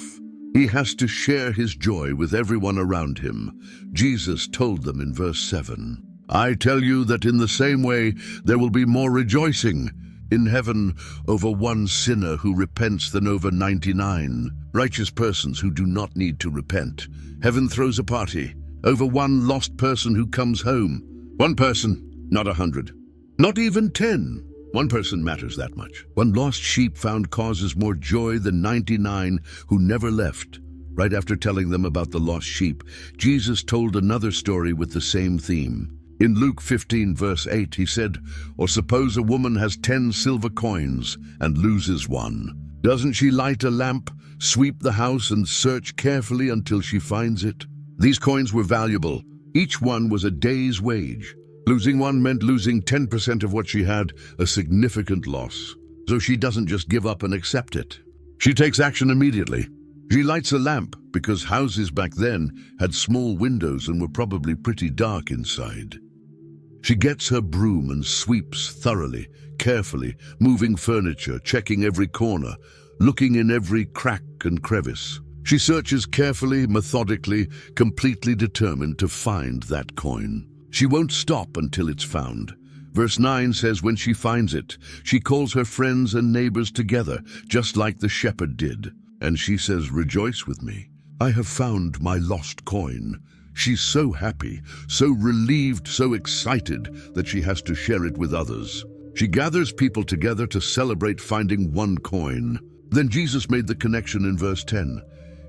He has to share his joy with everyone around him. Jesus told them in verse 7, I tell you that in the same way there will be more rejoicing in heaven over one sinner who repents than over 99 righteous persons who do not need to repent. Heaven throws a party over one lost person who comes home. One person, not 100, not even 10. One person matters that much. One lost sheep found causes more joy than 99 who never left. Right after telling them about the lost sheep, Jesus told another story with the same theme. In Luke 15, verse 8, he said, or suppose a woman has 10 silver coins and loses one. Doesn't she light a lamp, sweep the house, and search carefully until she finds it? These coins were valuable. Each one was a day's wage. Losing one meant losing 10% of what she had, a significant loss. So she doesn't just give up and accept it. She takes action immediately. She lights a lamp because houses back then had small windows and were probably pretty dark inside. She gets her broom and sweeps thoroughly, carefully, moving furniture, checking every corner, looking in every crack and crevice. She searches carefully, methodically, completely determined to find that coin. She won't stop until it's found. Verse 9 says when she finds it, she calls her friends and neighbors together, just like the shepherd did. And she says, rejoice with me. I have found my lost coin. She's so happy, so relieved, so excited that she has to share it with others. She gathers people together to celebrate finding one coin. Then Jesus made the connection in verse 10.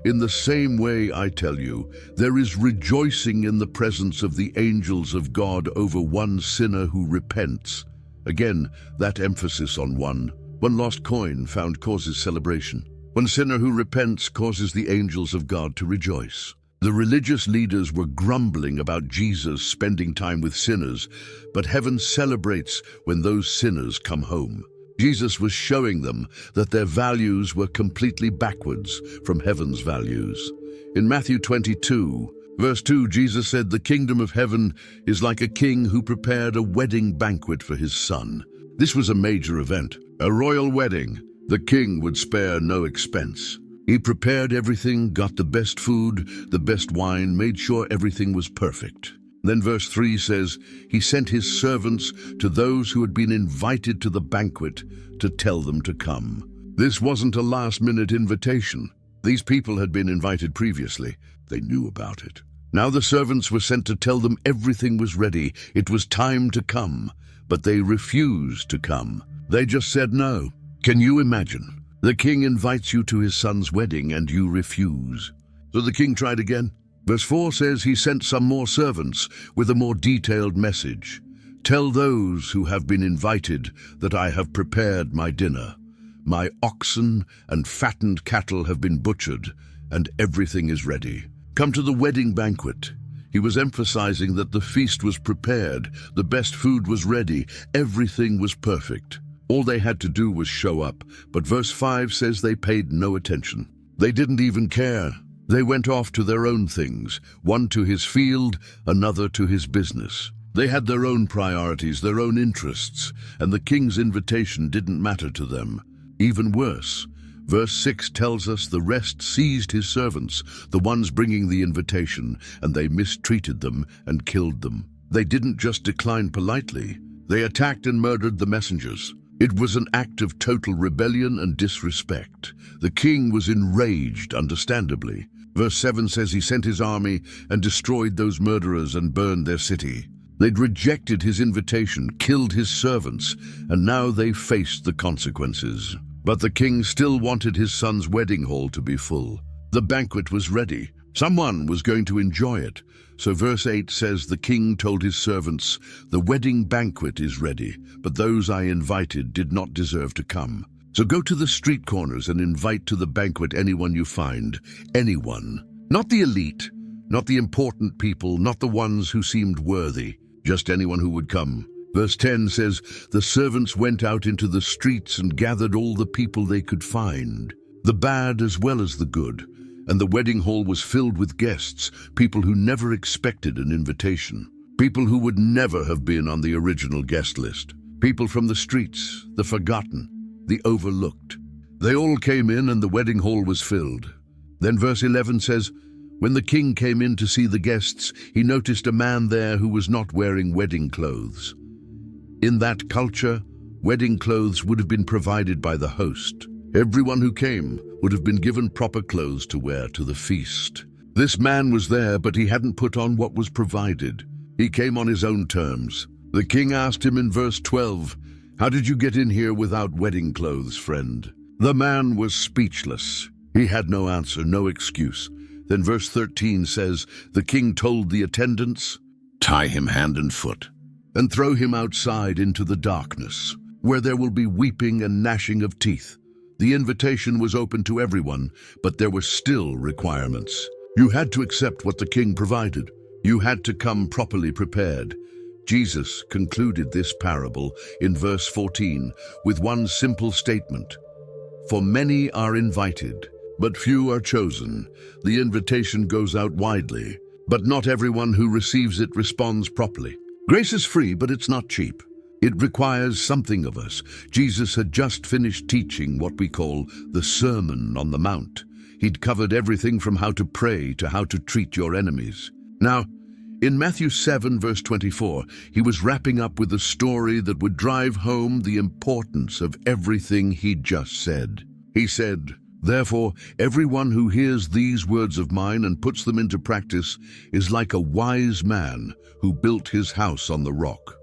In the same way, I tell you, there is rejoicing in the presence of the angels of God over one sinner who repents. Again, that emphasis on one. One lost coin found causes celebration. One sinner who repents causes the angels of God to rejoice. The religious leaders were grumbling about Jesus spending time with sinners, but heaven celebrates when those sinners come home. Jesus was showing them that their values were completely backwards from heaven's values. In Matthew 22, verse 2, Jesus said, "The kingdom of heaven is like a king who prepared a wedding banquet for his son." This was a major event, a royal wedding. The king would spare no expense. He prepared everything, got the best food, the best wine, made sure everything was perfect. Then verse 3 says, he sent his servants to those who had been invited to the banquet to tell them to come. This wasn't a last-minute invitation. These people had been invited previously. They knew about it. Now the servants were sent to tell them everything was ready. It was time to come, but they refused to come. They just said no. Can you imagine? The king invites you to his son's wedding and you refuse. So the king tried again. Verse 4 says he sent some more servants with a more detailed message. "Tell those who have been invited that I have prepared my dinner. My oxen and fattened cattle have been butchered, and everything is ready. Come to the wedding banquet." He was emphasizing that the feast was prepared, the best food was ready, everything was perfect. All they had to do was show up, but verse 5 says they paid no attention. They didn't even care. They went off to their own things, one to his field, another to his business. They had their own priorities, their own interests, and the king's invitation didn't matter to them. Even worse, verse 6 tells us the rest seized his servants, the ones bringing the invitation, and they mistreated them and killed them. They didn't just decline politely, they attacked and murdered the messengers. It was an act of total rebellion and disrespect. The king was enraged, understandably. Verse 7 says he sent his army and destroyed those murderers and burned their city. They'd rejected his invitation, killed his servants, and now they faced the consequences. But the king still wanted his son's wedding hall to be full. The banquet was ready. Someone was going to enjoy it. So verse 8 says the king told his servants, "The wedding banquet is ready, but those I invited did not deserve to come. So go to the street corners and invite to the banquet anyone you find." Anyone. Not the elite, not the important people, not the ones who seemed worthy, just anyone who would come. Verse 10 says, the servants went out into the streets and gathered all the people they could find, the bad as well as the good. And the wedding hall was filled with guests, people who never expected an invitation, people who would never have been on the original guest list, people from the streets, the forgotten, the overlooked. They all came in and the wedding hall was filled. Then verse 11 says, when the king came in to see the guests, he noticed a man there who was not wearing wedding clothes. In that culture, wedding clothes would have been provided by the host. Everyone who came would have been given proper clothes to wear to the feast. This man was there, but he hadn't put on what was provided. He came on his own terms. The king asked him in verse 12, "How did you get in here without wedding clothes, friend?" The man was speechless. He had no answer, no excuse. Then verse 13 says, the king told the attendants, "Tie him hand and foot, and throw him outside into the darkness, where there will be weeping and gnashing of teeth." The invitation was open to everyone, but there were still requirements. You had to accept what the king provided. You had to come properly prepared. Jesus concluded this parable in verse 14 with one simple statement. For many are invited, but few are chosen. The invitation goes out widely, but not everyone who receives it responds properly. Grace is free, but it's not cheap. It requires something of us. Jesus had just finished teaching what we call the Sermon on the Mount. He'd covered everything from how to pray to how to treat your enemies. Now, in Matthew 7, verse 24, he was wrapping up with a story that would drive home the importance of everything he'd just said. He said, "Therefore, everyone who hears these words of mine and puts them into practice is like a wise man who built his house on the rock."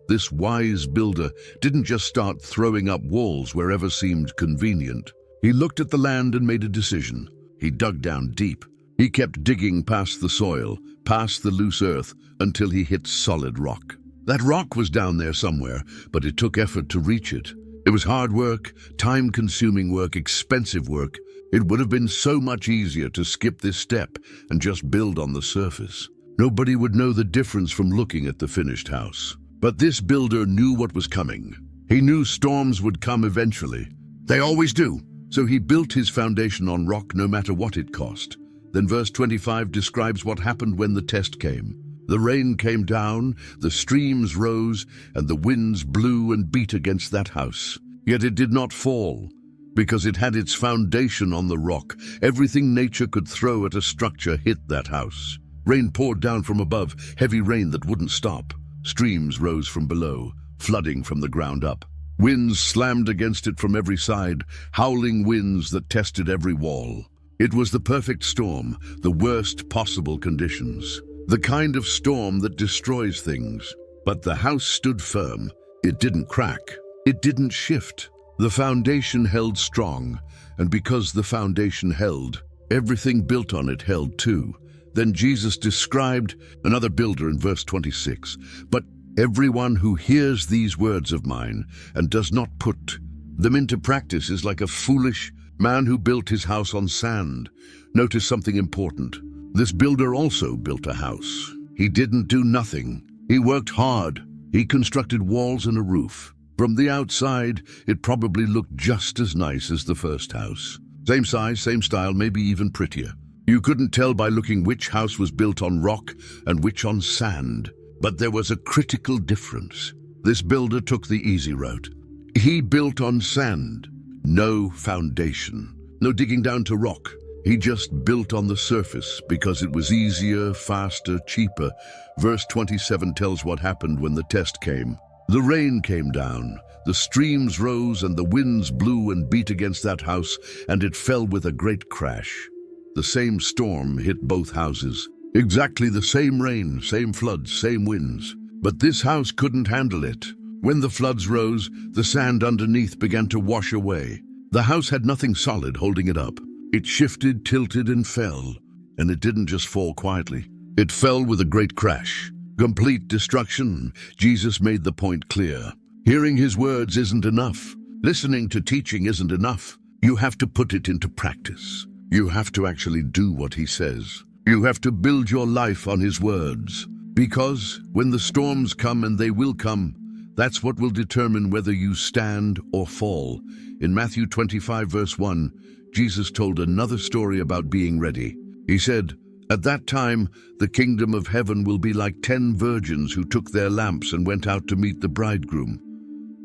This wise builder didn't just start throwing up walls wherever seemed convenient. He looked at the land and made a decision. He dug down deep. He kept digging past the soil, past the loose earth, until he hit solid rock. That rock was down there somewhere, but it took effort to reach it. It was hard work, time-consuming work, expensive work. It would have been so much easier to skip this step and just build on the surface. Nobody would know the difference from looking at the finished house. But this builder knew what was coming. He knew storms would come eventually. They always do. So he built his foundation on rock no matter what it cost. Then verse 25 describes what happened when the test came. The rain came down, the streams rose, and the winds blew and beat against that house. Yet it did not fall, because it had its foundation on the rock. Everything nature could throw at a structure hit that house. Rain poured down from above, heavy rain that wouldn't stop. Streams rose from below, flooding from the ground up. Winds slammed against it from every side, howling winds that tested every wall. It was the perfect storm, the worst possible conditions. The kind of storm that destroys things. But the house stood firm. It didn't crack. It didn't shift. The foundation held strong, and because the foundation held, everything built on it held too. Then Jesus described another builder in verse 26. But everyone who hears these words of mine and does not put them into practice is like a foolish man who built his house on sand. Notice something important. This builder also built a house. He didn't do nothing. He worked hard. He constructed walls and a roof. From the outside, it probably looked just as nice as the first house. Same size, same style, maybe even prettier. You couldn't tell by looking which house was built on rock and which on sand. But there was a critical difference. This builder took the easy route. He built on sand. No foundation. No digging down to rock. He just built on the surface because it was easier, faster, cheaper. Verse 27 tells what happened when the test came. The rain came down, the streams rose, and the winds blew and beat against that house, and it fell with a great crash. The same storm hit both houses. Exactly the same rain, same floods, same winds. But this house couldn't handle it. When the floods rose, the sand underneath began to wash away. The house had nothing solid holding it up. It shifted, tilted, and fell. And it didn't just fall quietly. It fell with a great crash. Complete destruction. Jesus made the point clear. Hearing his words isn't enough. Listening to teaching isn't enough. You have to put it into practice. You have to actually do what he says. You have to build your life on his words. Because when the storms come, and they will come, that's what will determine whether you stand or fall. In Matthew 25, verse 1, Jesus told another story about being ready. He said, "At that time, the kingdom of heaven will be like 10 virgins who took their lamps and went out to meet the bridegroom."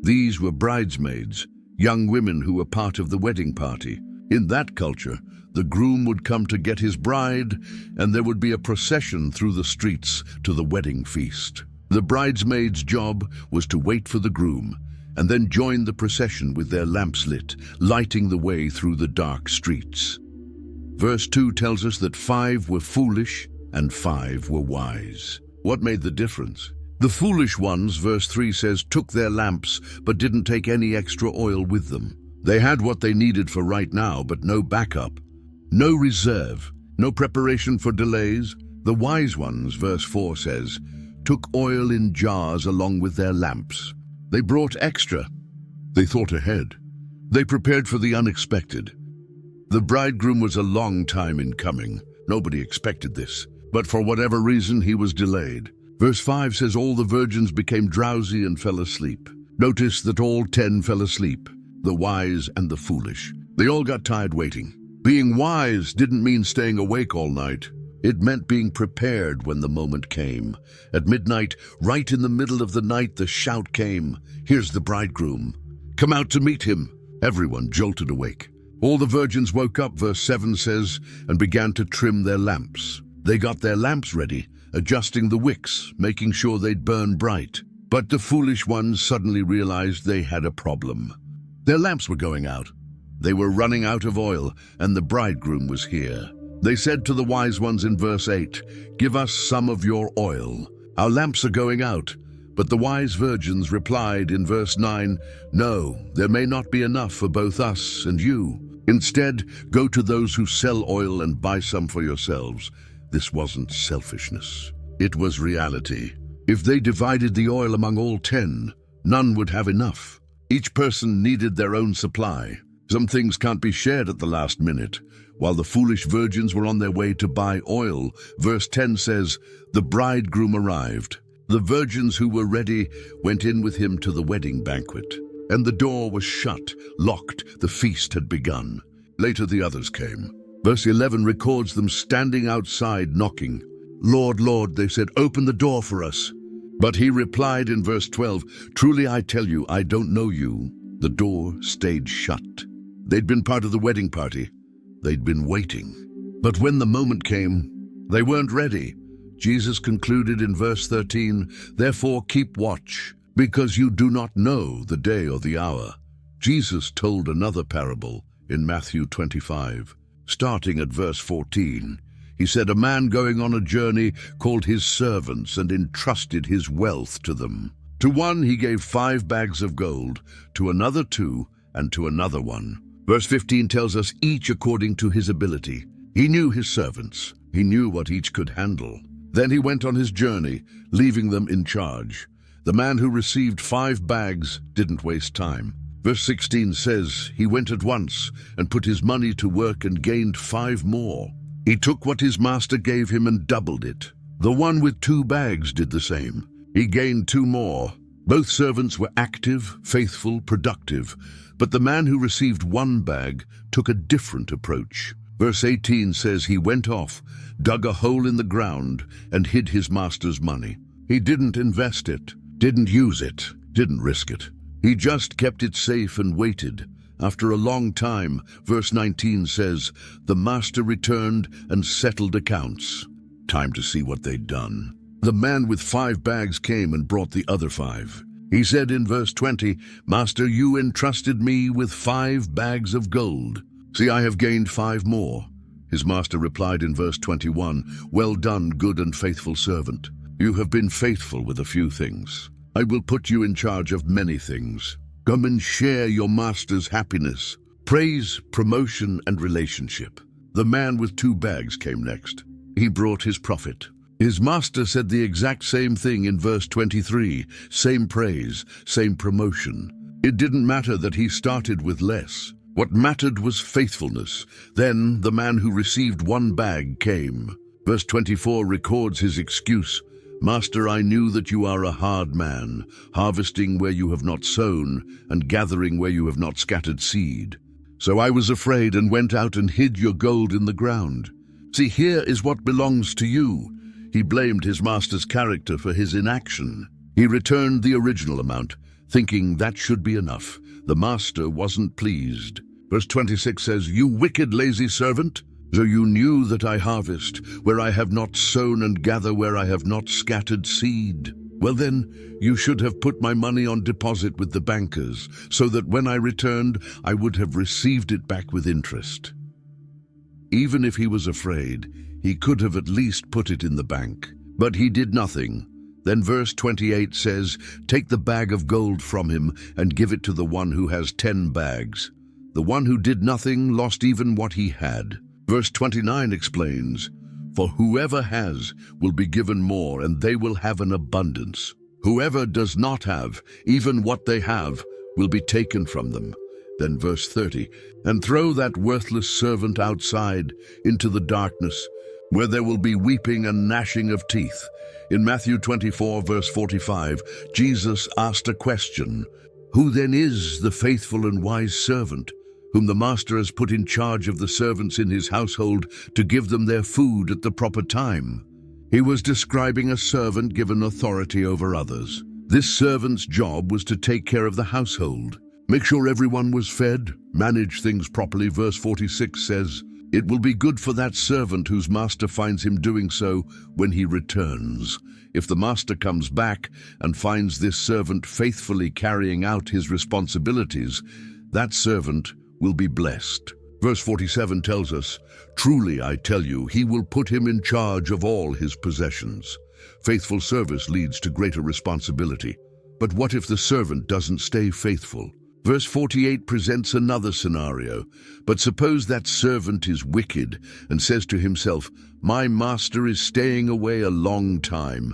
These were bridesmaids, young women who were part of the wedding party. In that culture, the groom would come to get his bride, and there would be a procession through the streets to the wedding feast. The bridesmaids' job was to wait for the groom, and then join the procession with their lamps lit, lighting the way through the dark streets. Verse 2 tells us that 5 were foolish and 5 were wise. What made the difference? The foolish ones, verse 3 says, took their lamps but didn't take any extra oil with them. They had what they needed for right now, but no backup, no reserve, no preparation for delays. The wise ones, verse 4 says, took oil in jars along with their lamps. They brought extra. They thought ahead. They prepared for the unexpected. The bridegroom was a long time in coming. Nobody expected this, but for whatever reason, he was delayed. Verse 5 says all the virgins became drowsy and fell asleep. Notice that all 10 fell asleep, the wise and the foolish. They all got tired waiting. Being wise didn't mean staying awake all night. It meant being prepared when the moment came. At midnight, right in the middle of the night, the shout came, "Here's the bridegroom. Come out to meet him." Everyone jolted awake. All the virgins woke up, verse 7 says, and began to trim their lamps. They got their lamps ready, adjusting the wicks, making sure they'd burn bright. But the foolish ones suddenly realized they had a problem. Their lamps were going out. They were running out of oil, and the bridegroom was here. They said to the wise ones in verse 8, "Give us some of your oil. Our lamps are going out." But the wise virgins replied in verse 9, "No, there may not be enough for both us and you. Instead, go to those who sell oil and buy some for yourselves." This wasn't selfishness. It was reality. If they divided the oil among all 10, none would have enough. Each person needed their own supply. Some things can't be shared at the last minute. While the foolish virgins were on their way to buy oil, verse 10 says, the bridegroom arrived. The virgins who were ready went in with him to the wedding banquet. And the door was shut, locked, the feast had begun. Later the others came. Verse 11 records them standing outside knocking. "Lord, Lord," they said, "open the door for us." But he replied in verse 12, "Truly I tell you, I don't know you." The door stayed shut. They'd been part of the wedding party. They'd been waiting. But when the moment came, they weren't ready. Jesus concluded in verse 13, "Therefore keep watch, because you do not know the day or the hour." Jesus told another parable in Matthew 25, starting at verse 14. He said, "A man going on a journey called his servants and entrusted his wealth to them. To one he gave 5 bags of gold, to another 2, and to another 1." Verse 15 tells us each according to his ability. He knew his servants. He knew what each could handle. Then he went on his journey, leaving them in charge. The man who received 5 bags didn't waste time. Verse 16 says, he went at once and put his money to work and gained 5 more. He took what his master gave him and doubled it. The one with 2 bags did the same. He gained 2 more. Both servants were active, faithful, productive, but the man who received 1 bag took a different approach. Verse 18 says he went off, dug a hole in the ground, and hid his master's money. He didn't invest it, didn't use it, didn't risk it. He just kept it safe and waited. After a long time, verse 19 says, the master returned and settled accounts. Time to see what they'd done. The man with 5 bags came and brought the other 5. He said in verse 20, "Master, you entrusted me with 5 bags of gold. See, I have gained 5 more." His master replied in verse 21, "Well done, good and faithful servant. You have been faithful with a few things. I will put you in charge of many things. Come and share your master's happiness." Praise, promotion, and relationship. The man with 2 bags came next. He brought his profit. His master said the exact same thing in verse 23, same praise, same promotion. It didn't matter that he started with less. What mattered was faithfulness. Then the man who received 1 bag came. Verse 24 records his excuse. "Master, I knew that you are a hard man, harvesting where you have not sown, and gathering where you have not scattered seed. So I was afraid and went out and hid your gold in the ground. See, here is what belongs to you." He blamed his master's character for his inaction. He returned the original amount, thinking that should be enough. The master wasn't pleased. Verse 26 says, "You wicked, lazy servant. So you knew that I harvest where I have not sown and gather where I have not scattered seed. Well then, you should have put my money on deposit with the bankers, so that when I returned, I would have received it back with interest." Even if he was afraid, he could have at least put it in the bank. But he did nothing. Then verse 28 says, "Take the bag of gold from him and give it to the one who has 10 bags. The one who did nothing lost even what he had." Verse 29 explains, "For whoever has will be given more, and they will have an abundance. Whoever does not have, even what they have, will be taken from them." Then verse 30, "And throw that worthless servant outside into the darkness, where there will be weeping and gnashing of teeth." In Matthew 24, verse 45, Jesus asked a question. "Who then is the faithful and wise servant, whom the master has put in charge of the servants in his household to give them their food at the proper time?" He was describing a servant given authority over others. This servant's job was to take care of the household, make sure everyone was fed, manage things properly. Verse 46 says, "It will be good for that servant whose master finds him doing so when he returns. If the master comes back and finds this servant faithfully carrying out his responsibilities, that servant will be blessed." Verse 47 tells us, "Truly I tell you, he will put him in charge of all his possessions." Faithful service leads to greater responsibility. But what if the servant doesn't stay faithful? Verse 48 presents another scenario. But suppose that servant is wicked and says to himself, "My master is staying away a long time."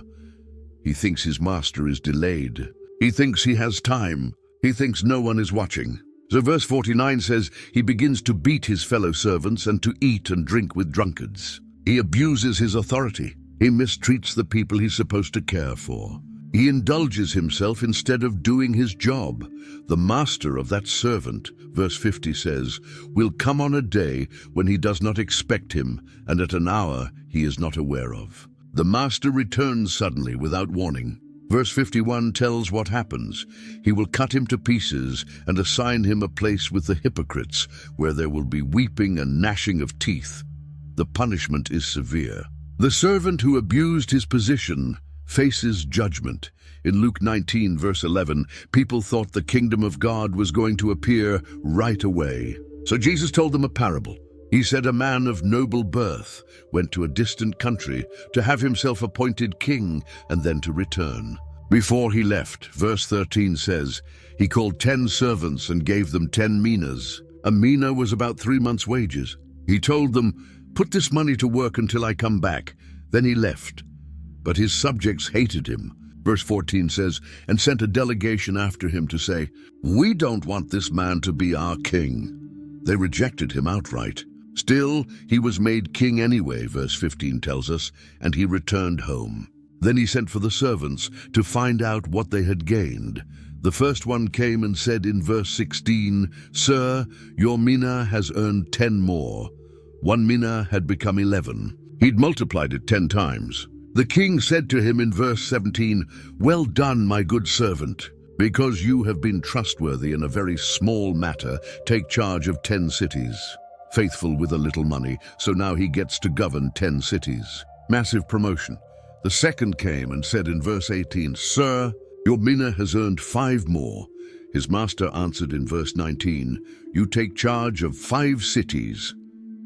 He thinks his master is delayed. He thinks he has time. He thinks no one is watching. So verse 49 says he begins to beat his fellow servants and to eat and drink with drunkards. He abuses his authority. He mistreats the people he's supposed to care for. He indulges himself instead of doing his job. The master of that servant, verse 50 says, will come on a day when he does not expect him, and at an hour he is not aware of. The master returns suddenly without warning. Verse 51 tells what happens. He will cut him to pieces and assign him a place with the hypocrites, where there will be weeping and gnashing of teeth. The punishment is severe. The servant who abused his position faces judgment. In Luke 19, verse 11, people thought the kingdom of God was going to appear right away. So Jesus told them a parable. He said a man of noble birth went to a distant country to have himself appointed king and then to return. Before he left, verse 13 says, he called 10 servants and gave them 10 minas. A mina was about 3 months' wages. He told them, put this money to work until I come back. Then he left. But his subjects hated him. Verse 14 says, and sent a delegation after him to say, we don't want this man to be our king. They rejected him outright. Still, he was made king anyway, verse 15 tells us, and he returned home. Then he sent for the servants to find out what they had gained. The first one came and said in verse 16, Sir, your mina has earned 10 more. 1 mina had become 11. He'd multiplied it 10 times. The king said to him in verse 17, well done, my good servant. Because you have been trustworthy in a very small matter, take charge of 10 cities. Faithful with a little money, so now he gets to govern 10 cities. Massive promotion. The second came and said in verse 18, Sir, your mina has earned 5 more. His master answered in verse 19, you take charge of 5 cities.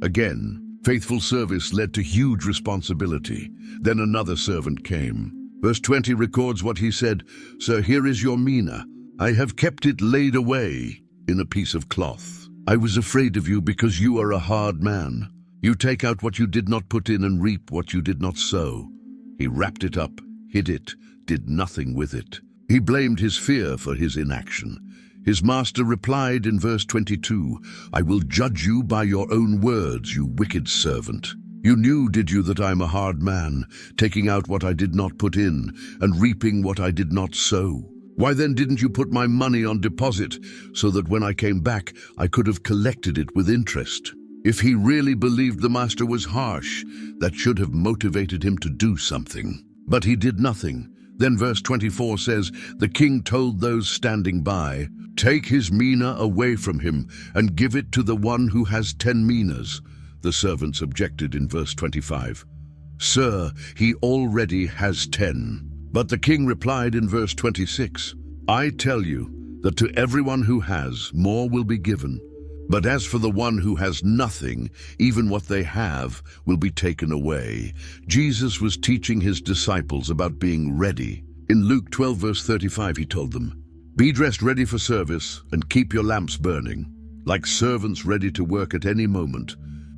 Again, faithful service led to huge responsibility. Then another servant came. Verse 20 records what he said, Sir, here is your mina. I have kept it laid away in a piece of cloth. I was afraid of you because you are a hard man. You take out what you did not put in and reap what you did not sow. He wrapped it up, hid it, did nothing with it. He blamed his fear for his inaction. His master replied in verse 22, I will judge you by your own words, you wicked servant. You knew, did you, that I am a hard man, taking out what I did not put in and reaping what I did not sow? Why then didn't you put my money on deposit so that when I came back I could have collected it with interest? If he really believed the master was harsh, that should have motivated him to do something. But he did nothing. Then verse 24 says, the king told those standing by, take his mina away from him and give it to the one who has 10 minas. The servants objected in verse 25, Sir, he already has 10. But the king replied in verse 26, I tell you that to everyone who has, more will be given. But as for the one who has nothing, even what they have will be taken away. Jesus was teaching his disciples about being ready. In Luke 12 verse 35 he told them, be dressed ready for service and keep your lamps burning, like servants ready to work at any moment,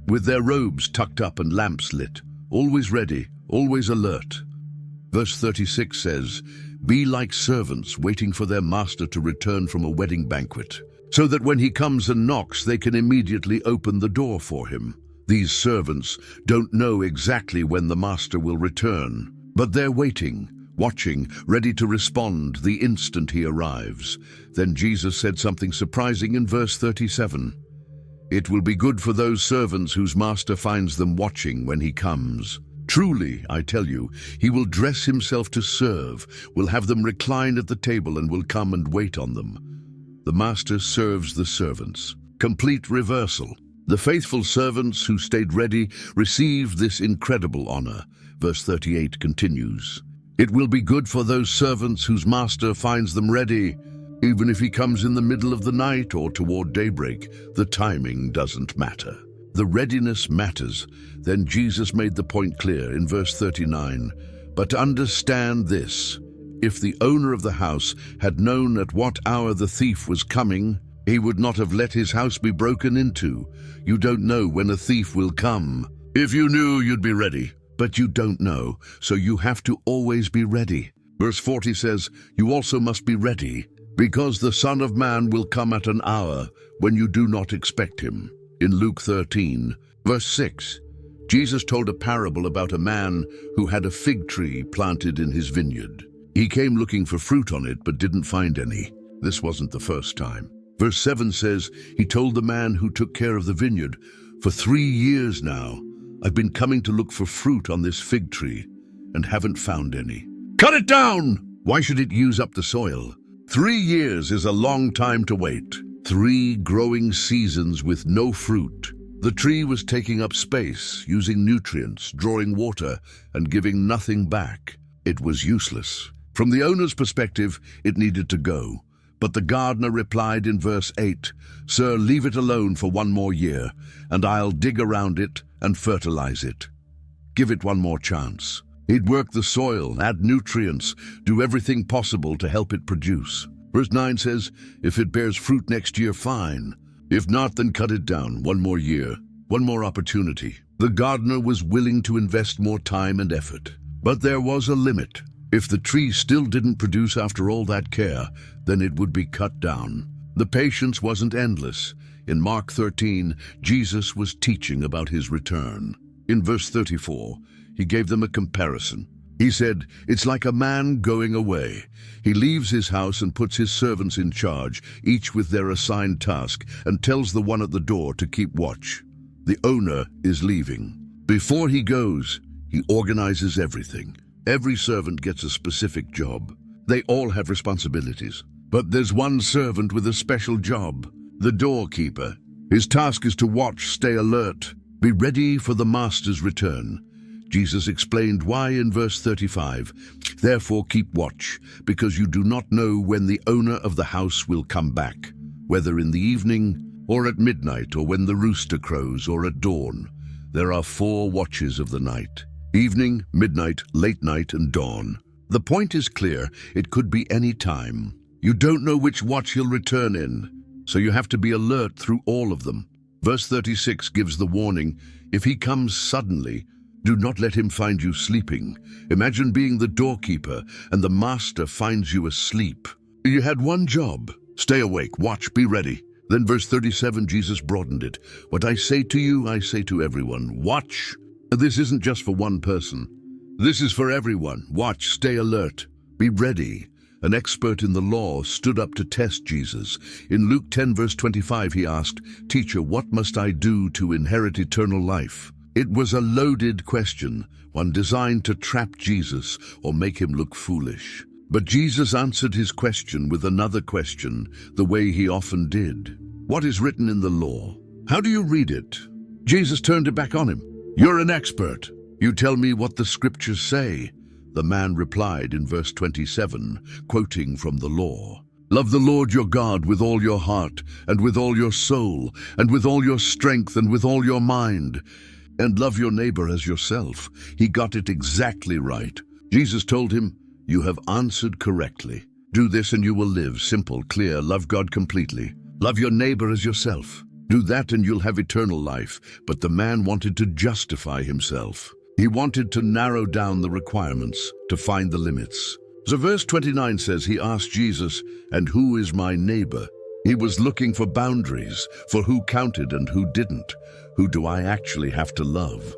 with their robes tucked up and lamps lit, always ready, always alert. Verse 36 says, be like servants waiting for their master to return from a wedding banquet, so that when he comes and knocks, they can immediately open the door for him. These servants don't know exactly when the master will return, but they're waiting, watching, ready to respond the instant he arrives. Then Jesus said something surprising in verse 37. It will be good for those servants whose master finds them watching when he comes. Truly, I tell you, he will dress himself to serve, will have them recline at the table and will come and wait on them. The master serves the servants. Complete reversal. The faithful servants who stayed ready received this incredible honor. Verse 38 continues, it will be good for those servants whose master finds them ready, even if he comes in the middle of the night or toward daybreak. The timing doesn't matter. The readiness matters. Then Jesus made the point clear in verse 39. But understand this, if the owner of the house had known at what hour the thief was coming, he would not have let his house be broken into. You don't know when a thief will come. If you knew, you'd be ready. But you don't know, so you have to always be ready. Verse 40 says, you also must be ready, because the Son of Man will come at an hour when you do not expect him. In Luke 13, verse 6, Jesus told a parable about a man who had a fig tree planted in his vineyard. He came looking for fruit on it but didn't find any. This wasn't the first time. Verse 7 says, he told the man who took care of the vineyard, "For 3 years now, I've been coming to look for fruit on this fig tree and haven't found any. Cut it down! Why should it use up the soil? 3 years is a long time to wait. 3 growing seasons with no fruit. The tree was taking up space, using nutrients, drawing water, and giving nothing back. It was useless. From the owner's perspective, it needed to go. But the gardener replied in verse 8, "Sir, leave it alone for 1 more year, and I'll dig around it and fertilize it. Give it 1 more chance." He'd work the soil, add nutrients, do everything possible to help it produce. Verse 9 says, if it bears fruit next year, fine. If not, then cut it down 1 more year, 1 more opportunity. The gardener was willing to invest more time and effort. But there was a limit. If the tree still didn't produce after all that care, then it would be cut down. The patience wasn't endless. In Mark 13, Jesus was teaching about his return. In verse 34, he gave them a comparison. He said, it's like a man going away. He leaves his house and puts his servants in charge, each with their assigned task, and tells the one at the door to keep watch. The owner is leaving. Before he goes, he organizes everything. Every servant gets a specific job. They all have responsibilities. But there's one servant with a special job, the doorkeeper. His task is to watch, stay alert, be ready for the master's return. Jesus explained why in verse 35, therefore keep watch, because you do not know when the owner of the house will come back, whether in the evening or at midnight or when the rooster crows or at dawn. There are 4 watches of the night: evening, midnight, late night, and dawn. The point is clear. It could be any time. You don't know which watch he'll return in, so you have to be alert through all of them. Verse 36 gives the warning, if he comes suddenly, do not let him find you sleeping. Imagine being the doorkeeper and the master finds you asleep. You had one job. Stay awake, watch, be ready. Then verse 37, Jesus broadened it. What I say to you, I say to everyone. Watch. This isn't just for one person. This is for everyone. Watch, stay alert, be ready. An expert in the law stood up to test Jesus. In Luke 10 verse 25 he asked, Teacher, what must I do to inherit eternal life? It was a loaded question, one designed to trap Jesus or make him look foolish. But Jesus answered his question with another question, the way he often did. What is written in the law? How do you read it? Jesus turned it back on him. You're an expert. You tell me what the scriptures say. The man replied in verse 27, quoting from the law. Love the Lord your God with all your heart, and with all your soul, and with all your strength, and with all your mind. And love your neighbor as yourself. He got it exactly right. Jesus told him, you have answered correctly. Do this and you will live. Simple, clear, love God completely. Love your neighbor as yourself. Do that and you'll have eternal life. But the man wanted to justify himself. He wanted to narrow down the requirements, to find the limits. So verse 29 says he asked Jesus, and who is my neighbor? He was looking for boundaries, for who counted and who didn't. Who do I actually have to love?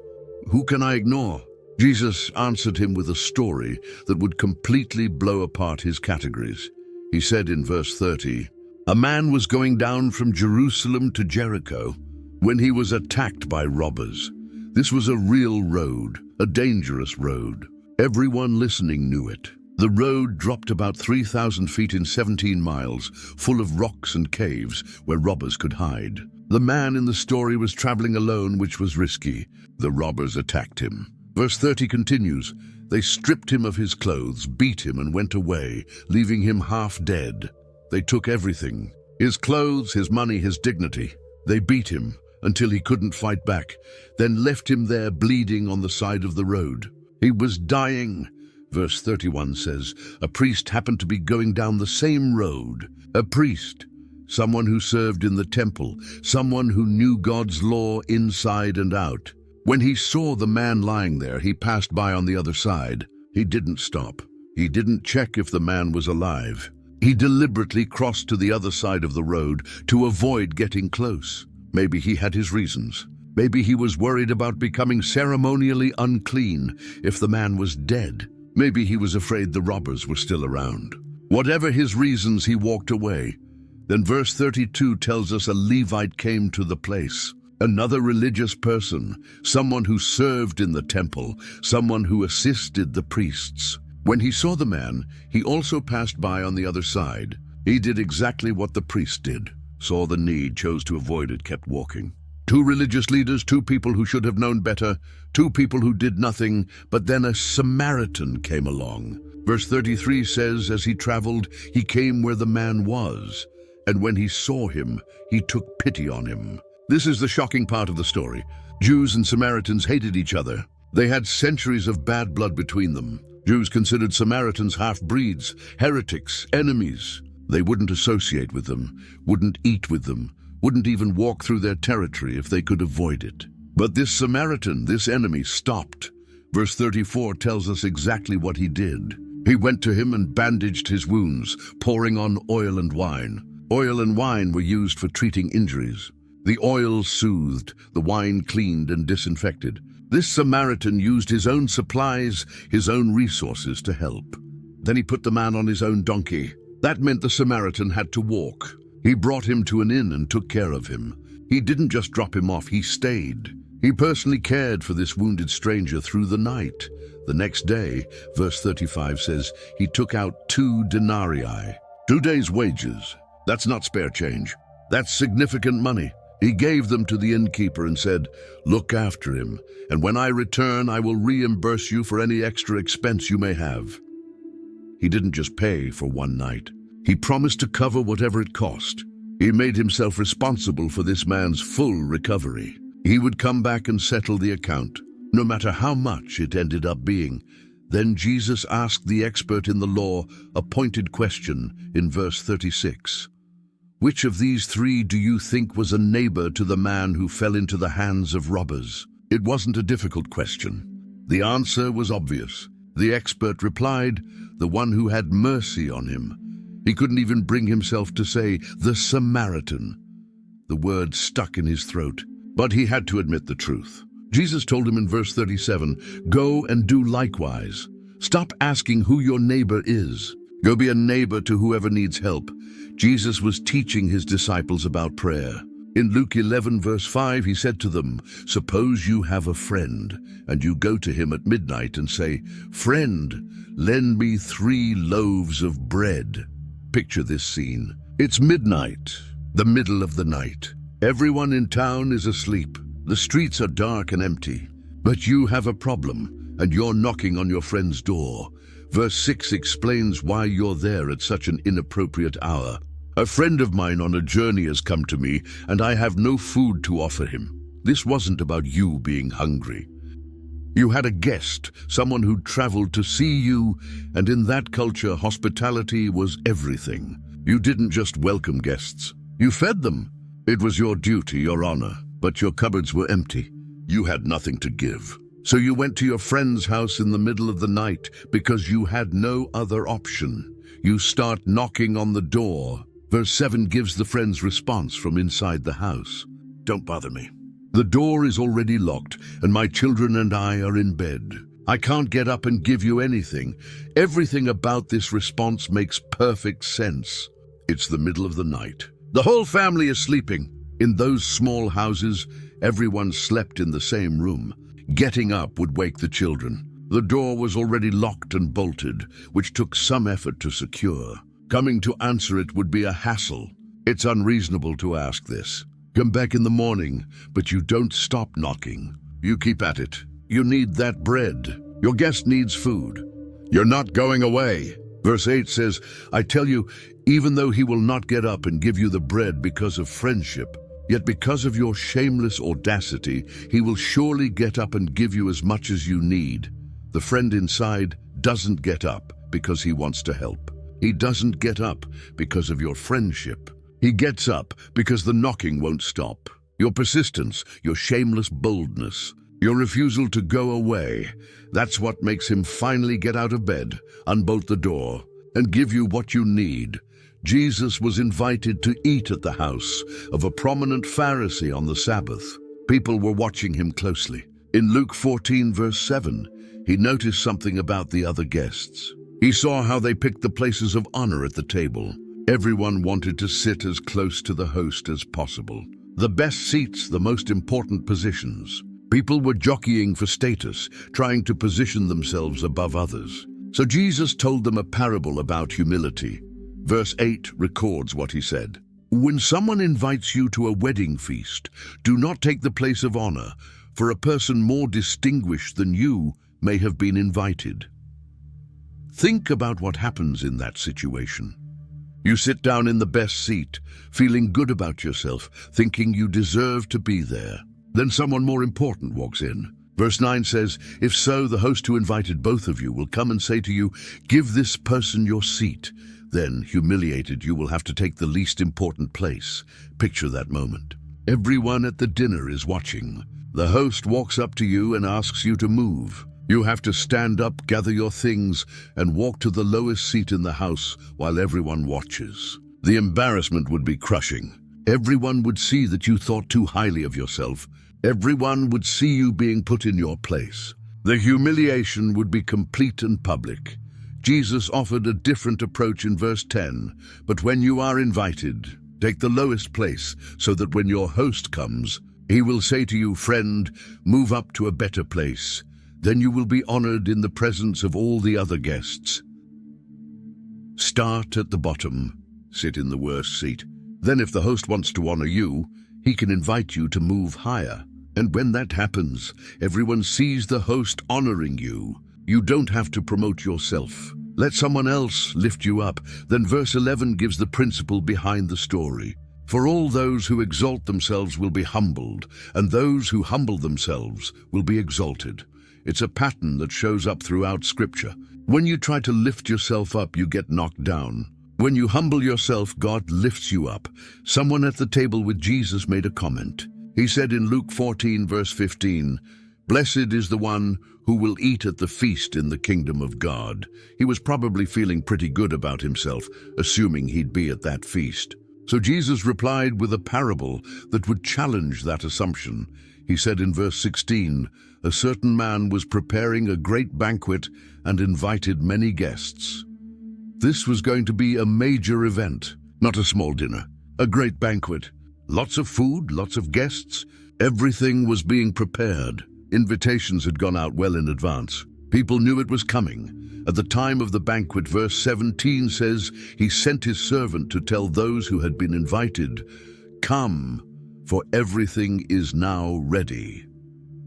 Who can I ignore? Jesus answered him with a story that would completely blow apart his categories. He said in verse 30, a man was going down from Jerusalem to Jericho when he was attacked by robbers. This was a real road, a dangerous road. Everyone listening knew it. The road dropped about 3,000 feet in 17 miles, full of rocks and caves where robbers could hide. The man in the story was traveling alone, which was risky. The robbers attacked him. Verse 30 continues, they stripped him of his clothes, beat him, and went away, leaving him half dead. They took everything, his clothes, his money, his dignity. They beat him until he couldn't fight back, then left him there bleeding on the side of the road. He was dying. Verse 31 says, a priest happened to be going down the same road. A priest, someone who served in the temple, someone who knew God's law inside and out. When he saw the man lying there, he passed by on the other side. He didn't stop. He didn't check if the man was alive. He deliberately crossed to the other side of the road to avoid getting close. Maybe he had his reasons. Maybe he was worried about becoming ceremonially unclean if the man was dead. Maybe he was afraid the robbers were still around. Whatever his reasons, he walked away. Then verse 32 tells us a Levite came to the place. Another religious person, someone who served in the temple, someone who assisted the priests. When he saw the man, he also passed by on the other side. He did exactly what the priest did. Saw the need, chose to avoid it, kept walking. Two religious leaders, two people who should have known better, two people who did nothing, but then a Samaritan came along. Verse 33 says, as he traveled, he came where the man was, and when he saw him, he took pity on him. This is the shocking part of the story. Jews and Samaritans hated each other. They had centuries of bad blood between them. Jews considered Samaritans half-breeds, heretics, enemies. They wouldn't associate with them, wouldn't eat with them, wouldn't even walk through their territory if they could avoid it. But this Samaritan, this enemy, stopped. Verse 34 tells us exactly what he did. He went to him and bandaged his wounds, pouring on oil and wine. Oil and wine were used for treating injuries. The oil soothed, the wine cleaned and disinfected. This Samaritan used his own supplies, his own resources to help. Then he put the man on his own donkey. That meant the Samaritan had to walk. He brought him to an inn and took care of him. He didn't just drop him off, he stayed. He personally cared for this wounded stranger through the night. The next day, verse 35 says, he took out 2 denarii, 2 days' wages. That's not spare change. That's significant money. He gave them to the innkeeper and said, look after him, and when I return, I will reimburse you for any extra expense you may have. He didn't just pay for one night. He promised to cover whatever it cost. He made himself responsible for this man's full recovery. He would come back and settle the account, no matter how much it ended up being. Then Jesus asked the expert in the law a pointed question in verse 36. Which of these 3 do you think was a neighbor to the man who fell into the hands of robbers? It wasn't a difficult question. The answer was obvious. The expert replied, the one who had mercy on him. He couldn't even bring himself to say, the Samaritan. The word stuck in his throat, but he had to admit the truth. Jesus told him in verse 37, go and do likewise. Stop asking who your neighbor is. Go be a neighbor to whoever needs help. Jesus was teaching his disciples about prayer. In Luke 11 verse 5, he said to them, suppose you have a friend, and you go to him at midnight and say, friend, lend me 3 loaves of bread. Picture this scene. It's midnight, the middle of the night. Everyone in town is asleep. The streets are dark and empty. But you have a problem, and you're knocking on your friend's door. Verse 6 explains why you're there at such an inappropriate hour. A friend of mine on a journey has come to me, and I have no food to offer him. This wasn't about you being hungry. You had a guest, someone who'd traveled to see you, and in that culture, hospitality was everything. You didn't just welcome guests. You fed them. It was your duty, your honor, but your cupboards were empty. You had nothing to give. So you went to your friend's house in the middle of the night because you had no other option. You start knocking on the door. Verse 7 gives the friend's response from inside the house. Don't bother me. The door is already locked, and my children and I are in bed. I can't get up and give you anything. Everything about this response makes perfect sense. It's the middle of the night. The whole family is sleeping. In those small houses, everyone slept in the same room. Getting up would wake the children. The door was already locked and bolted, which took some effort to secure. Coming to answer it would be a hassle. It's unreasonable to ask this. Come back in the morning, but you don't stop knocking. You keep at it. You need that bread. Your guest needs food. You're not going away. Verse 8 says, I tell you, even though he will not get up and give you the bread because of friendship, yet because of your shameless audacity, he will surely get up and give you as much as you need. The friend inside doesn't get up because he wants to help. He doesn't get up because of your friendship. He gets up because the knocking won't stop. Your persistence, your shameless boldness, your refusal to go away, that's what makes him finally get out of bed, unbolt the door, and give you what you need. Jesus was invited to eat at the house of a prominent Pharisee on the Sabbath. People were watching him closely. In Luke 14 verse 7, he noticed something about the other guests. He saw how they picked the places of honor at the table. Everyone wanted to sit as close to the host as possible. The best seats, the most important positions. People were jockeying for status, trying to position themselves above others. So Jesus told them a parable about humility. Verse 8 records what he said. When someone invites you to a wedding feast, do not take the place of honor, for a person more distinguished than you may have been invited. Think about what happens in that situation. You sit down in the best seat, feeling good about yourself, thinking you deserve to be there. Then someone more important walks in. Verse 9 says, if so, the host who invited both of you will come and say to you, give this person your seat. Then, humiliated, you will have to take the least important place. Picture that moment. Everyone at the dinner is watching. The host walks up to you and asks you to move. You have to stand up, gather your things, and walk to the lowest seat in the house while everyone watches. The embarrassment would be crushing. Everyone would see that you thought too highly of yourself. Everyone would see you being put in your place. The humiliation would be complete and public. Jesus offered a different approach in verse 10. But when you are invited, take the lowest place so that when your host comes, he will say to you, friend, move up to a better place. Then you will be honored in the presence of all the other guests. Start at the bottom. Sit in the worst seat. Then if the host wants to honor you, he can invite you to move higher. And when that happens, everyone sees the host honoring you. You don't have to promote yourself. Let someone else lift you up. Then verse 11 gives the principle behind the story. For all those who exalt themselves will be humbled, and those who humble themselves will be exalted. It's a pattern that shows up throughout Scripture. When you try to lift yourself up, you get knocked down. When you humble yourself, God lifts you up. Someone at the table with Jesus made a comment. He said in Luke 14, verse 15, blessed is the one who will eat at the feast in the kingdom of God. He was probably feeling pretty good about himself, assuming he'd be at that feast. So Jesus replied with a parable that would challenge that assumption. He said in verse 16, a certain man was preparing a great banquet and invited many guests. This was going to be a major event, not a small dinner, a great banquet. Lots of food, lots of guests. Everything was being prepared. Invitations had gone out well in advance. People knew it was coming. At the time of the banquet, verse 17 says, he sent his servant to tell those who had been invited, come, for everything is now ready.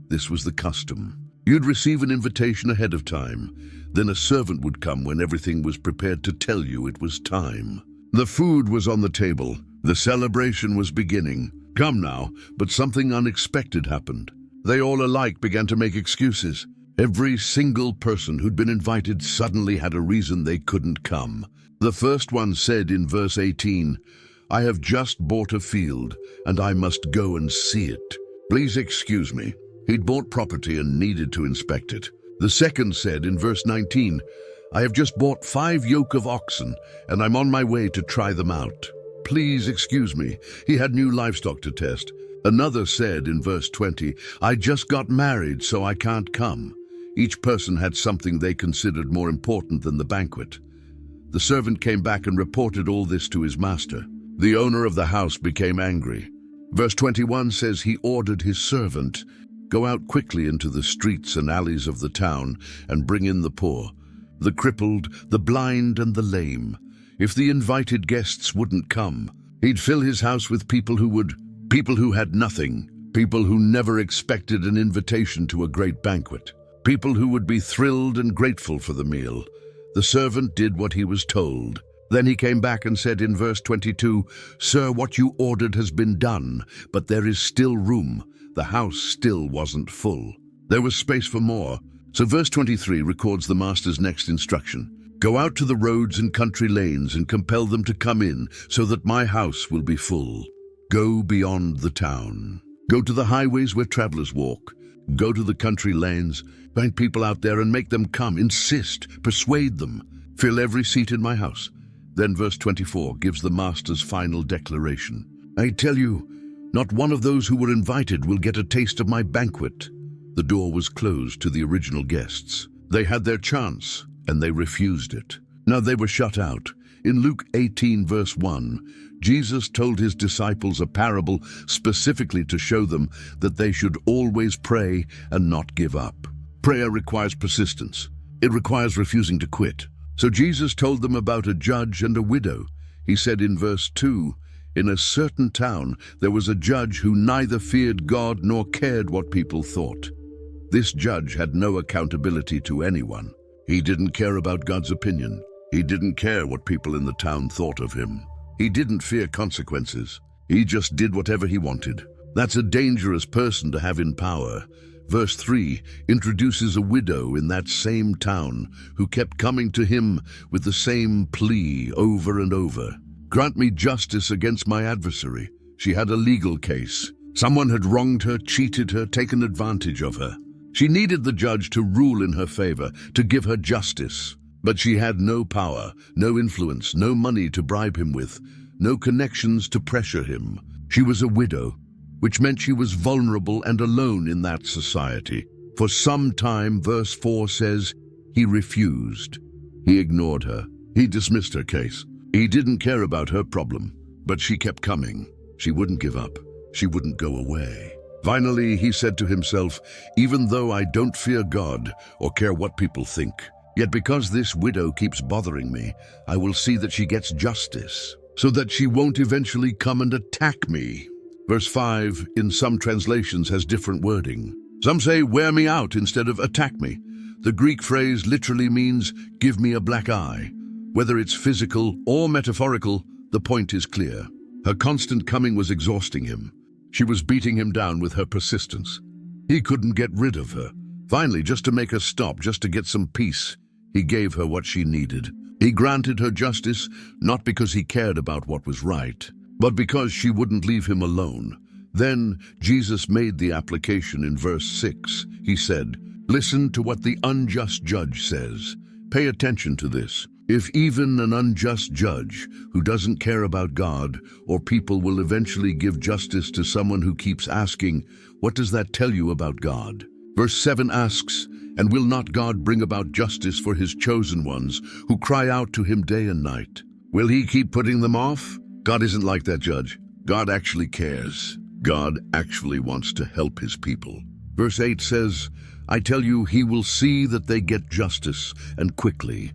This was the custom. You'd receive an invitation ahead of time. Then a servant would come when everything was prepared to tell you it was time. The food was on the table. The celebration was beginning. Come now, but something unexpected happened. They all alike began to make excuses. Every single person who'd been invited suddenly had a reason they couldn't come. The first one said in verse 18, I have just bought a field, and I must go and see it. Please excuse me. He'd bought property and needed to inspect it. The second said in verse 19, I have just bought 5 yoke of oxen, and I'm on my way to try them out. Please excuse me. He had new livestock to test. Another said in verse 20, I just got married, so I can't come. Each person had something they considered more important than the banquet. The servant came back and reported all this to his master. The owner of the house became angry. Verse 21 says he ordered his servant, go out quickly into the streets and alleys of the town and bring in the poor, the crippled, the blind, and the lame. If the invited guests wouldn't come, he'd fill his house with people who had nothing, people who never expected an invitation to a great banquet, people who would be thrilled and grateful for the meal. The servant did what he was told. Then he came back and said in verse 22, Sir, what you ordered has been done, but there is still room. The house still wasn't full. There was space for more. So verse 23 records the master's next instruction. Go out to the roads and country lanes and compel them to come in so that my house will be full. Go beyond the town. Go to the highways where travelers walk. Go to the country lanes. Find people out there and make them come. Insist. Persuade them. Fill every seat in my house. Then verse 24 gives the master's final declaration. I tell you, not one of those who were invited will get a taste of my banquet. The door was closed to the original guests. They had their chance, and they refused it. Now they were shut out. In Luke 18, verse 1, Jesus told his disciples a parable specifically to show them that they should always pray and not give up. Prayer requires persistence. It requires refusing to quit. So Jesus told them about a judge and a widow. He said in verse 2, "In a certain town there was a judge who neither feared God nor cared what people thought." This judge had no accountability to anyone. He didn't care about God's opinion. He didn't care what people in the town thought of him. He didn't fear consequences. He just did whatever he wanted. That's a dangerous person to have in power. Verse 3 introduces a widow in that same town who kept coming to him with the same plea over and over. "Grant me justice against my adversary." She had a legal case. Someone had wronged her, cheated her, taken advantage of her. She needed the judge to rule in her favor, to give her justice. But she had no power, no influence, no money to bribe him with, no connections to pressure him. She was a widow, which meant she was vulnerable and alone in that society. For some time, verse 4 says, he refused. He ignored her. He dismissed her case. He didn't care about her problem, but she kept coming. She wouldn't give up. She wouldn't go away. Finally, he said to himself, "Even though I don't fear God or care what people think, yet because this widow keeps bothering me, I will see that she gets justice, so that she won't eventually come and attack me." Verse 5 in some translations has different wording. Some say, "Wear me out" instead of "attack me." The Greek phrase literally means, "Give me a black eye." Whether it's physical or metaphorical, the point is clear. Her constant coming was exhausting him. She was beating him down with her persistence. He couldn't get rid of her. Finally, just to make her stop, just to get some peace, he gave her what she needed. He granted her justice, not because he cared about what was right, but because she wouldn't leave him alone. Then Jesus made the application in verse 6. He said, "Listen to what the unjust judge says. Pay attention to this. If even an unjust judge who doesn't care about God or people will eventually give justice to someone who keeps asking, what does that tell you about God?" Verse 7 asks, "And will not God bring about justice for his chosen ones who cry out to him day and night? Will he keep putting them off?" God isn't like that judge. God actually cares. God actually wants to help his people. Verse 8 says, "I tell you, he will see that they get justice, and quickly."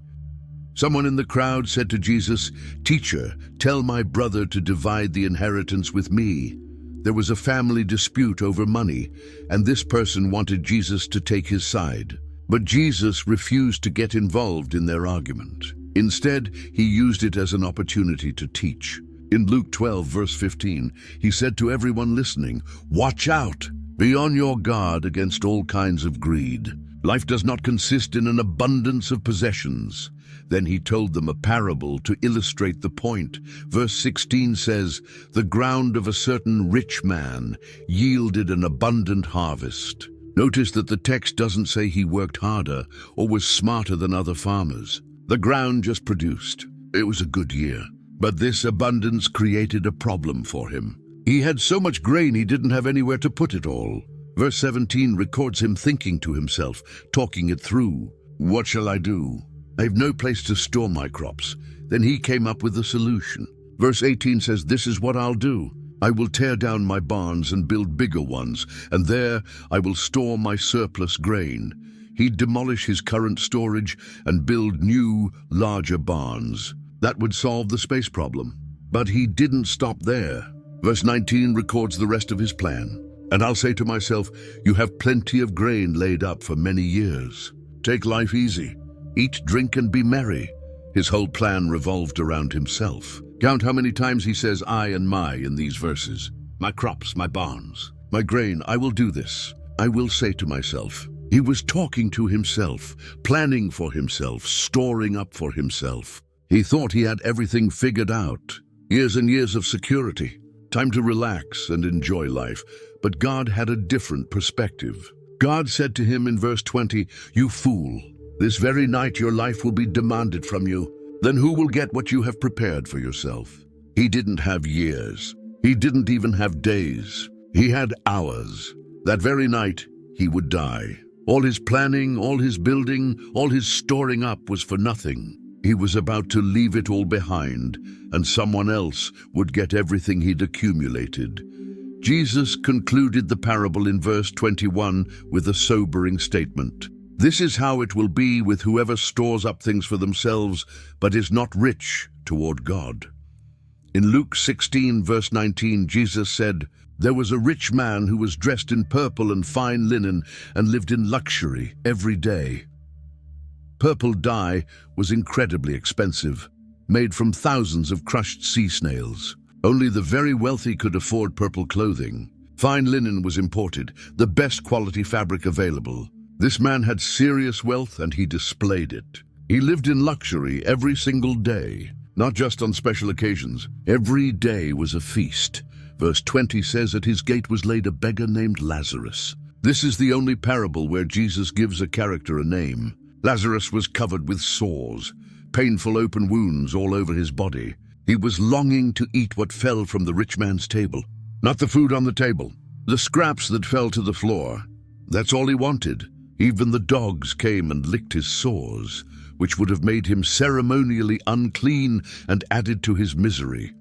Someone in the crowd said to Jesus, "Teacher, tell my brother to divide the inheritance with me." There was a family dispute over money, and this person wanted Jesus to take his side. But Jesus refused to get involved in their argument. Instead, he used it as an opportunity to teach. In Luke 12, verse 15, he said to everyone listening, "Watch out! Be on your guard against all kinds of greed. Life does not consist in an abundance of possessions." Then he told them a parable to illustrate the point. Verse 16 says, "The ground of a certain rich man yielded an abundant harvest." Notice that the text doesn't say he worked harder or was smarter than other farmers. The ground just produced. It was a good year. But this abundance created a problem for him. He had so much grain he didn't have anywhere to put it all. Verse 17 records him thinking to himself, talking it through. "What shall I do? I have no place to store my crops." Then he came up with a solution. Verse 18 says, "This is what I'll do. I will tear down my barns and build bigger ones, and there I will store my surplus grain." He'd demolish his current storage and build new, larger barns. That would solve the space problem. But he didn't stop there. Verse 19 records the rest of his plan. "And I'll say to myself, you have plenty of grain laid up for many years. Take life easy. Eat, drink, and be merry." His whole plan revolved around himself. Count how many times he says "I" and "my" in these verses. My crops, my barns, my grain, I will do this. I will say to myself. He was talking to himself, planning for himself, storing up for himself. He thought he had everything figured out. Years and years of security. Time to relax and enjoy life. But God had a different perspective. God said to him in verse 20, "You fool, this very night your life will be demanded from you. Then who will get what you have prepared for yourself?" He didn't have years. He didn't even have days. He had hours. That very night, he would die. All his planning, all his building, all his storing up was for nothing. He was about to leave it all behind, and someone else would get everything he'd accumulated. Jesus concluded the parable in verse 21 with a sobering statement. This is how it will be with whoever stores up things for themselves, but is not rich toward God. In Luke 16, verse 19, Jesus said, "There was a rich man who was dressed in purple and fine linen and lived in luxury every day." Purple dye was incredibly expensive, made from thousands of crushed sea snails. Only the very wealthy could afford purple clothing. Fine linen was imported, the best quality fabric available. This man had serious wealth and he displayed it. He lived in luxury every single day, not just on special occasions. Every day was a feast. Verse 20 says at his gate was laid a beggar named Lazarus. This is the only parable where Jesus gives a character a name. Lazarus was covered with sores, painful open wounds all over his body. He was longing to eat what fell from the rich man's table. Not the food on the table, the scraps that fell to the floor. That's all he wanted. Even the dogs came and licked his sores, which would have made him ceremonially unclean and added to his misery.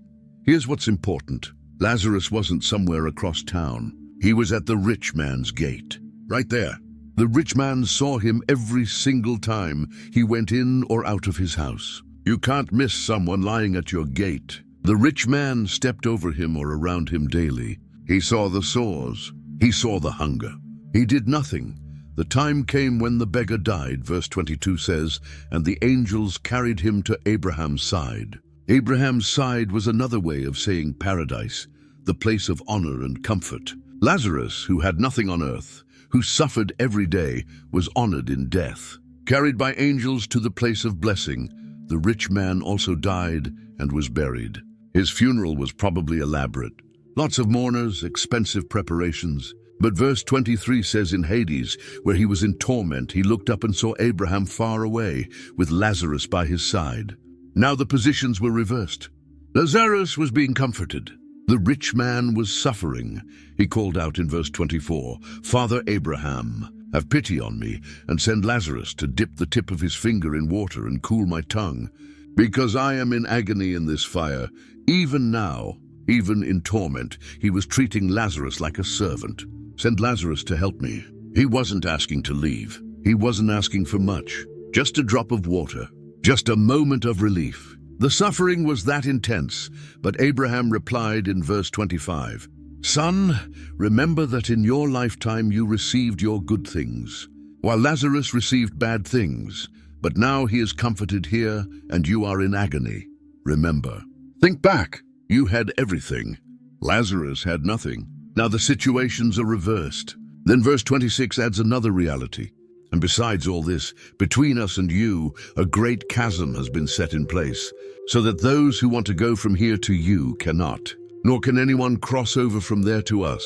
Here's what's important. Lazarus wasn't somewhere across town. He was at the rich man's gate, right there. The rich man saw him every single time he went in or out of his house. You can't miss someone lying at your gate. The rich man stepped over him or around him daily. He saw the sores. He saw the hunger. He did nothing. The time came when the beggar died, verse 22 says, and the angels carried him to Abraham's side. Abraham's side was another way of saying paradise, the place of honor and comfort. Lazarus, who had nothing on earth, who suffered every day, was honored in death. Carried by angels to the place of blessing, the rich man also died and was buried. His funeral was probably elaborate. Lots of mourners, expensive preparations. But verse 23 says in Hades, where he was in torment, he looked up and saw Abraham far away, with Lazarus by his side. Now the positions were reversed. Lazarus was being comforted. The rich man was suffering. He called out in verse 24, "Father Abraham, have pity on me, and send Lazarus to dip the tip of his finger in water and cool my tongue, because I am in agony in this fire." Even now, even in torment, he was treating Lazarus like a servant. "Send Lazarus to help me." He wasn't asking to leave. He wasn't asking for much. Just a drop of water. Just a moment of relief. The suffering was that intense, but Abraham replied in verse 25, "Son, remember that in your lifetime you received your good things, while Lazarus received bad things, but now he is comforted here and you are in agony. Remember." Think back. You had everything. Lazarus had nothing. Now the situations are reversed. Then verse 26 adds another reality. "And besides all this, between us and you, a great chasm has been set in place, so that those who want to go from here to you cannot, nor can anyone cross over from there to us."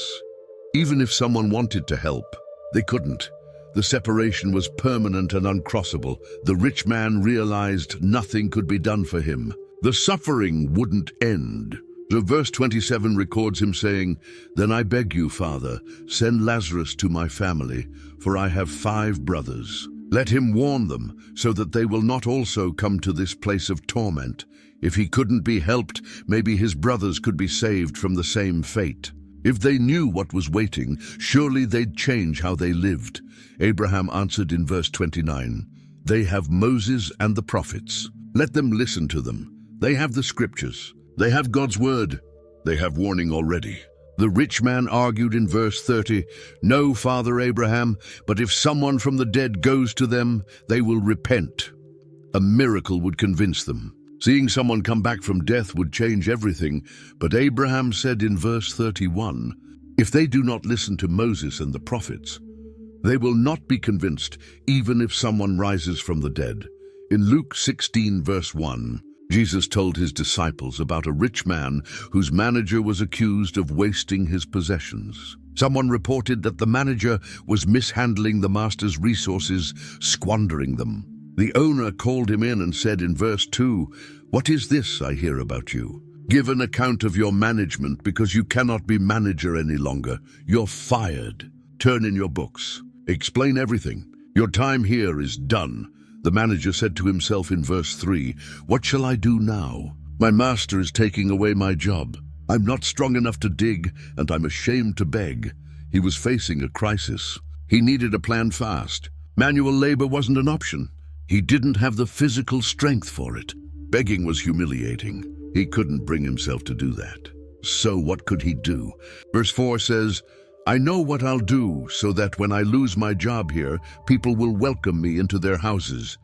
Even if someone wanted to help, they couldn't. The separation was permanent and uncrossable. The rich man realized nothing could be done for him. The suffering wouldn't end. So verse 27 records him saying, "Then I beg you, Father, send Lazarus to my family, for I have 5 brothers. Let him warn them, so that they will not also come to this place of torment. If he couldn't be helped, maybe his brothers could be saved from the same fate." If they knew what was waiting, surely they'd change how they lived. Abraham answered in verse 29, "They have Moses and the prophets. Let them listen to them. They have the scriptures. They have God's word. They have warning already." The rich man argued in verse 30, "No, Father Abraham, but if someone from the dead goes to them, they will repent." A miracle would convince them. Seeing someone come back from death would change everything. But Abraham said in verse 31, "If they do not listen to Moses and the prophets, they will not be convinced, even if someone rises from the dead." In Luke 16, verse 1, Jesus told his disciples about a rich man whose manager was accused of wasting his possessions. Someone reported that the manager was mishandling the master's resources, squandering them. The owner called him in and said in verse 2, "What is this I hear about you? Give an account of your management, because you cannot be manager any longer. You're fired. Turn in your books." Explain everything. Your time here is done. The manager said to himself in verse 3, "What shall I do now? My master is taking away my job. I'm not strong enough to dig, and I'm ashamed to beg." He was facing a crisis. He needed a plan fast. Manual labor wasn't an option. He didn't have the physical strength for it. Begging was humiliating. He couldn't bring himself to do that. So what could he do? Verse 4 says, "I know what I'll do so that when I lose my job here, people will welcome me into their houses."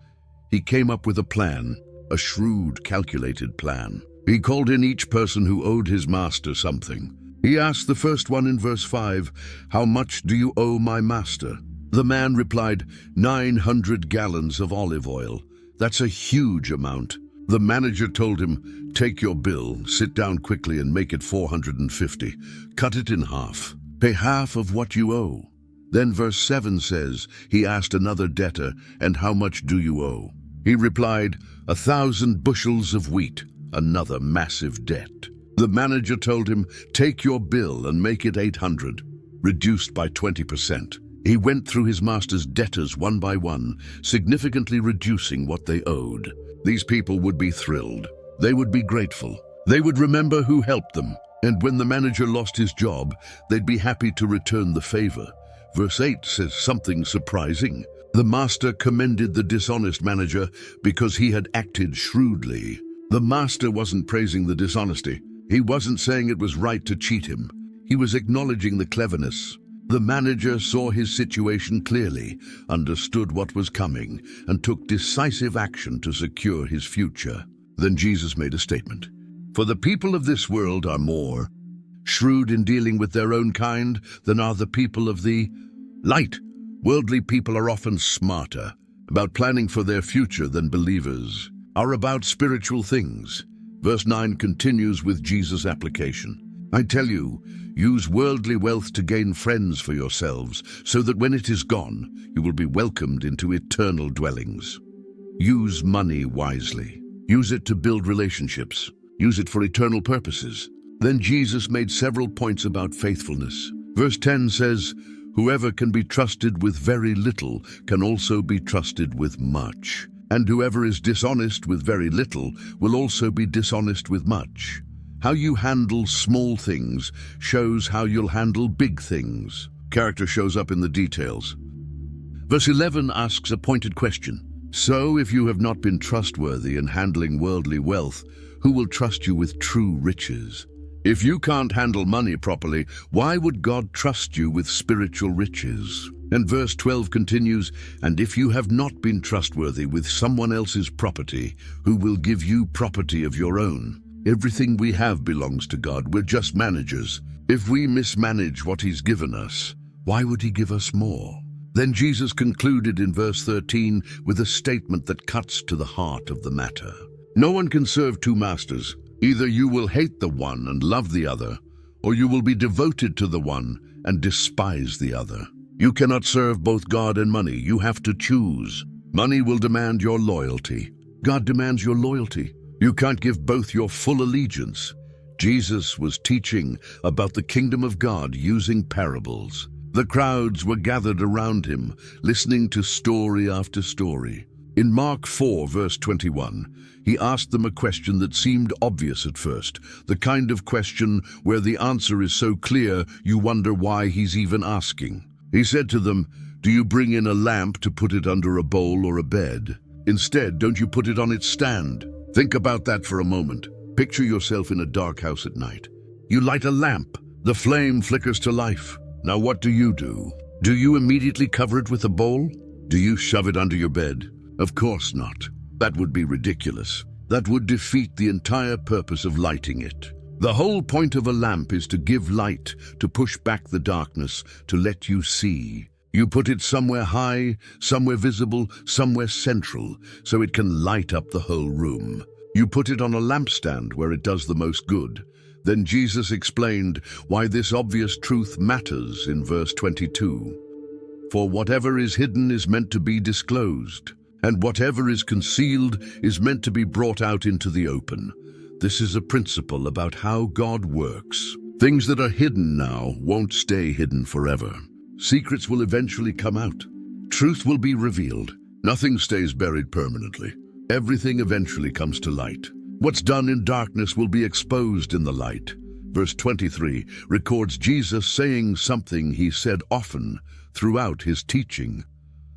He came up with a plan, a shrewd, calculated plan. He called in each person who owed his master something. He asked the first one in verse 5, "How much do you owe my master?" The man replied, 900 gallons of olive oil. That's a huge amount. The manager told him, "Take your bill, sit down quickly and make it 450. Cut it in half. Pay half of what you owe." Then verse 7 says, he asked another debtor, "And how much do you owe?" He replied, 1,000 bushels of wheat, another massive debt. The manager told him, "Take your bill and make it 800, reduced by 20%. He went through his master's debtors one by one, significantly reducing what they owed. These people would be thrilled. They would be grateful. They would remember who helped them. And when the manager lost his job, they'd be happy to return the favor. Verse 8 says something surprising. The master commended the dishonest manager because he had acted shrewdly. The master wasn't praising the dishonesty. He wasn't saying it was right to cheat him. He was acknowledging the cleverness. The manager saw his situation clearly, understood what was coming, and took decisive action to secure his future. Then Jesus made a statement. "For the people of this world are more shrewd in dealing with their own kind than are the people of the light." Worldly people are often smarter about planning for their future than believers are about spiritual things. Verse 9 continues with Jesus' application. "I tell you, use worldly wealth to gain friends for yourselves, so that when it is gone, you will be welcomed into eternal dwellings." Use money wisely. Use it to build relationships. Use it for eternal purposes. Then Jesus made several points about faithfulness. Verse 10 says, "Whoever can be trusted with very little can also be trusted with much. And whoever is dishonest with very little will also be dishonest with much." How you handle small things shows how you'll handle big things. Character shows up in the details. Verse 11 asks a pointed question. "So if you have not been trustworthy in handling worldly wealth, who will trust you with true riches?" If you can't handle money properly, why would God trust you with spiritual riches? And verse 12 continues, "And if you have not been trustworthy with someone else's property, who will give you property of your own?" Everything we have belongs to God. We're just managers. If we mismanage what He's given us, why would He give us more? Then Jesus concluded in verse 13 with a statement that cuts to the heart of the matter. "No one can serve two masters. Either you will hate the one and love the other, or you will be devoted to the one and despise the other. You cannot serve both God and money. You have to choose. Money will demand your loyalty. God demands your loyalty. You can't give both your full allegiance." Jesus was teaching about the kingdom of God using parables. The crowds were gathered around him, listening to story after story. In Mark 4, verse 21, he asked them a question that seemed obvious at first, the kind of question where the answer is so clear you wonder why he's even asking. He said to them, "Do you bring in a lamp to put it under a bowl or a bed? Instead, don't you put it on its stand?" Think about that for a moment. Picture yourself in a dark house at night. You light a lamp. The flame flickers to life. Now what do? Do you immediately cover it with a bowl? Do you shove it under your bed? Of course not. That would be ridiculous. That would defeat the entire purpose of lighting it. The whole point of a lamp is to give light, to push back the darkness, to let you see. You put it somewhere high, somewhere visible, somewhere central, so it can light up the whole room. You put it on a lampstand where it does the most good. Then Jesus explained why this obvious truth matters in verse 22. "For whatever is hidden is meant to be disclosed, and whatever is concealed is meant to be brought out into the open." This is a principle about how God works. Things that are hidden now won't stay hidden forever. Secrets will eventually come out. Truth will be revealed. Nothing stays buried permanently. Everything eventually comes to light. What's done in darkness will be exposed in the light. Verse 23 records Jesus saying something he said often throughout his teaching,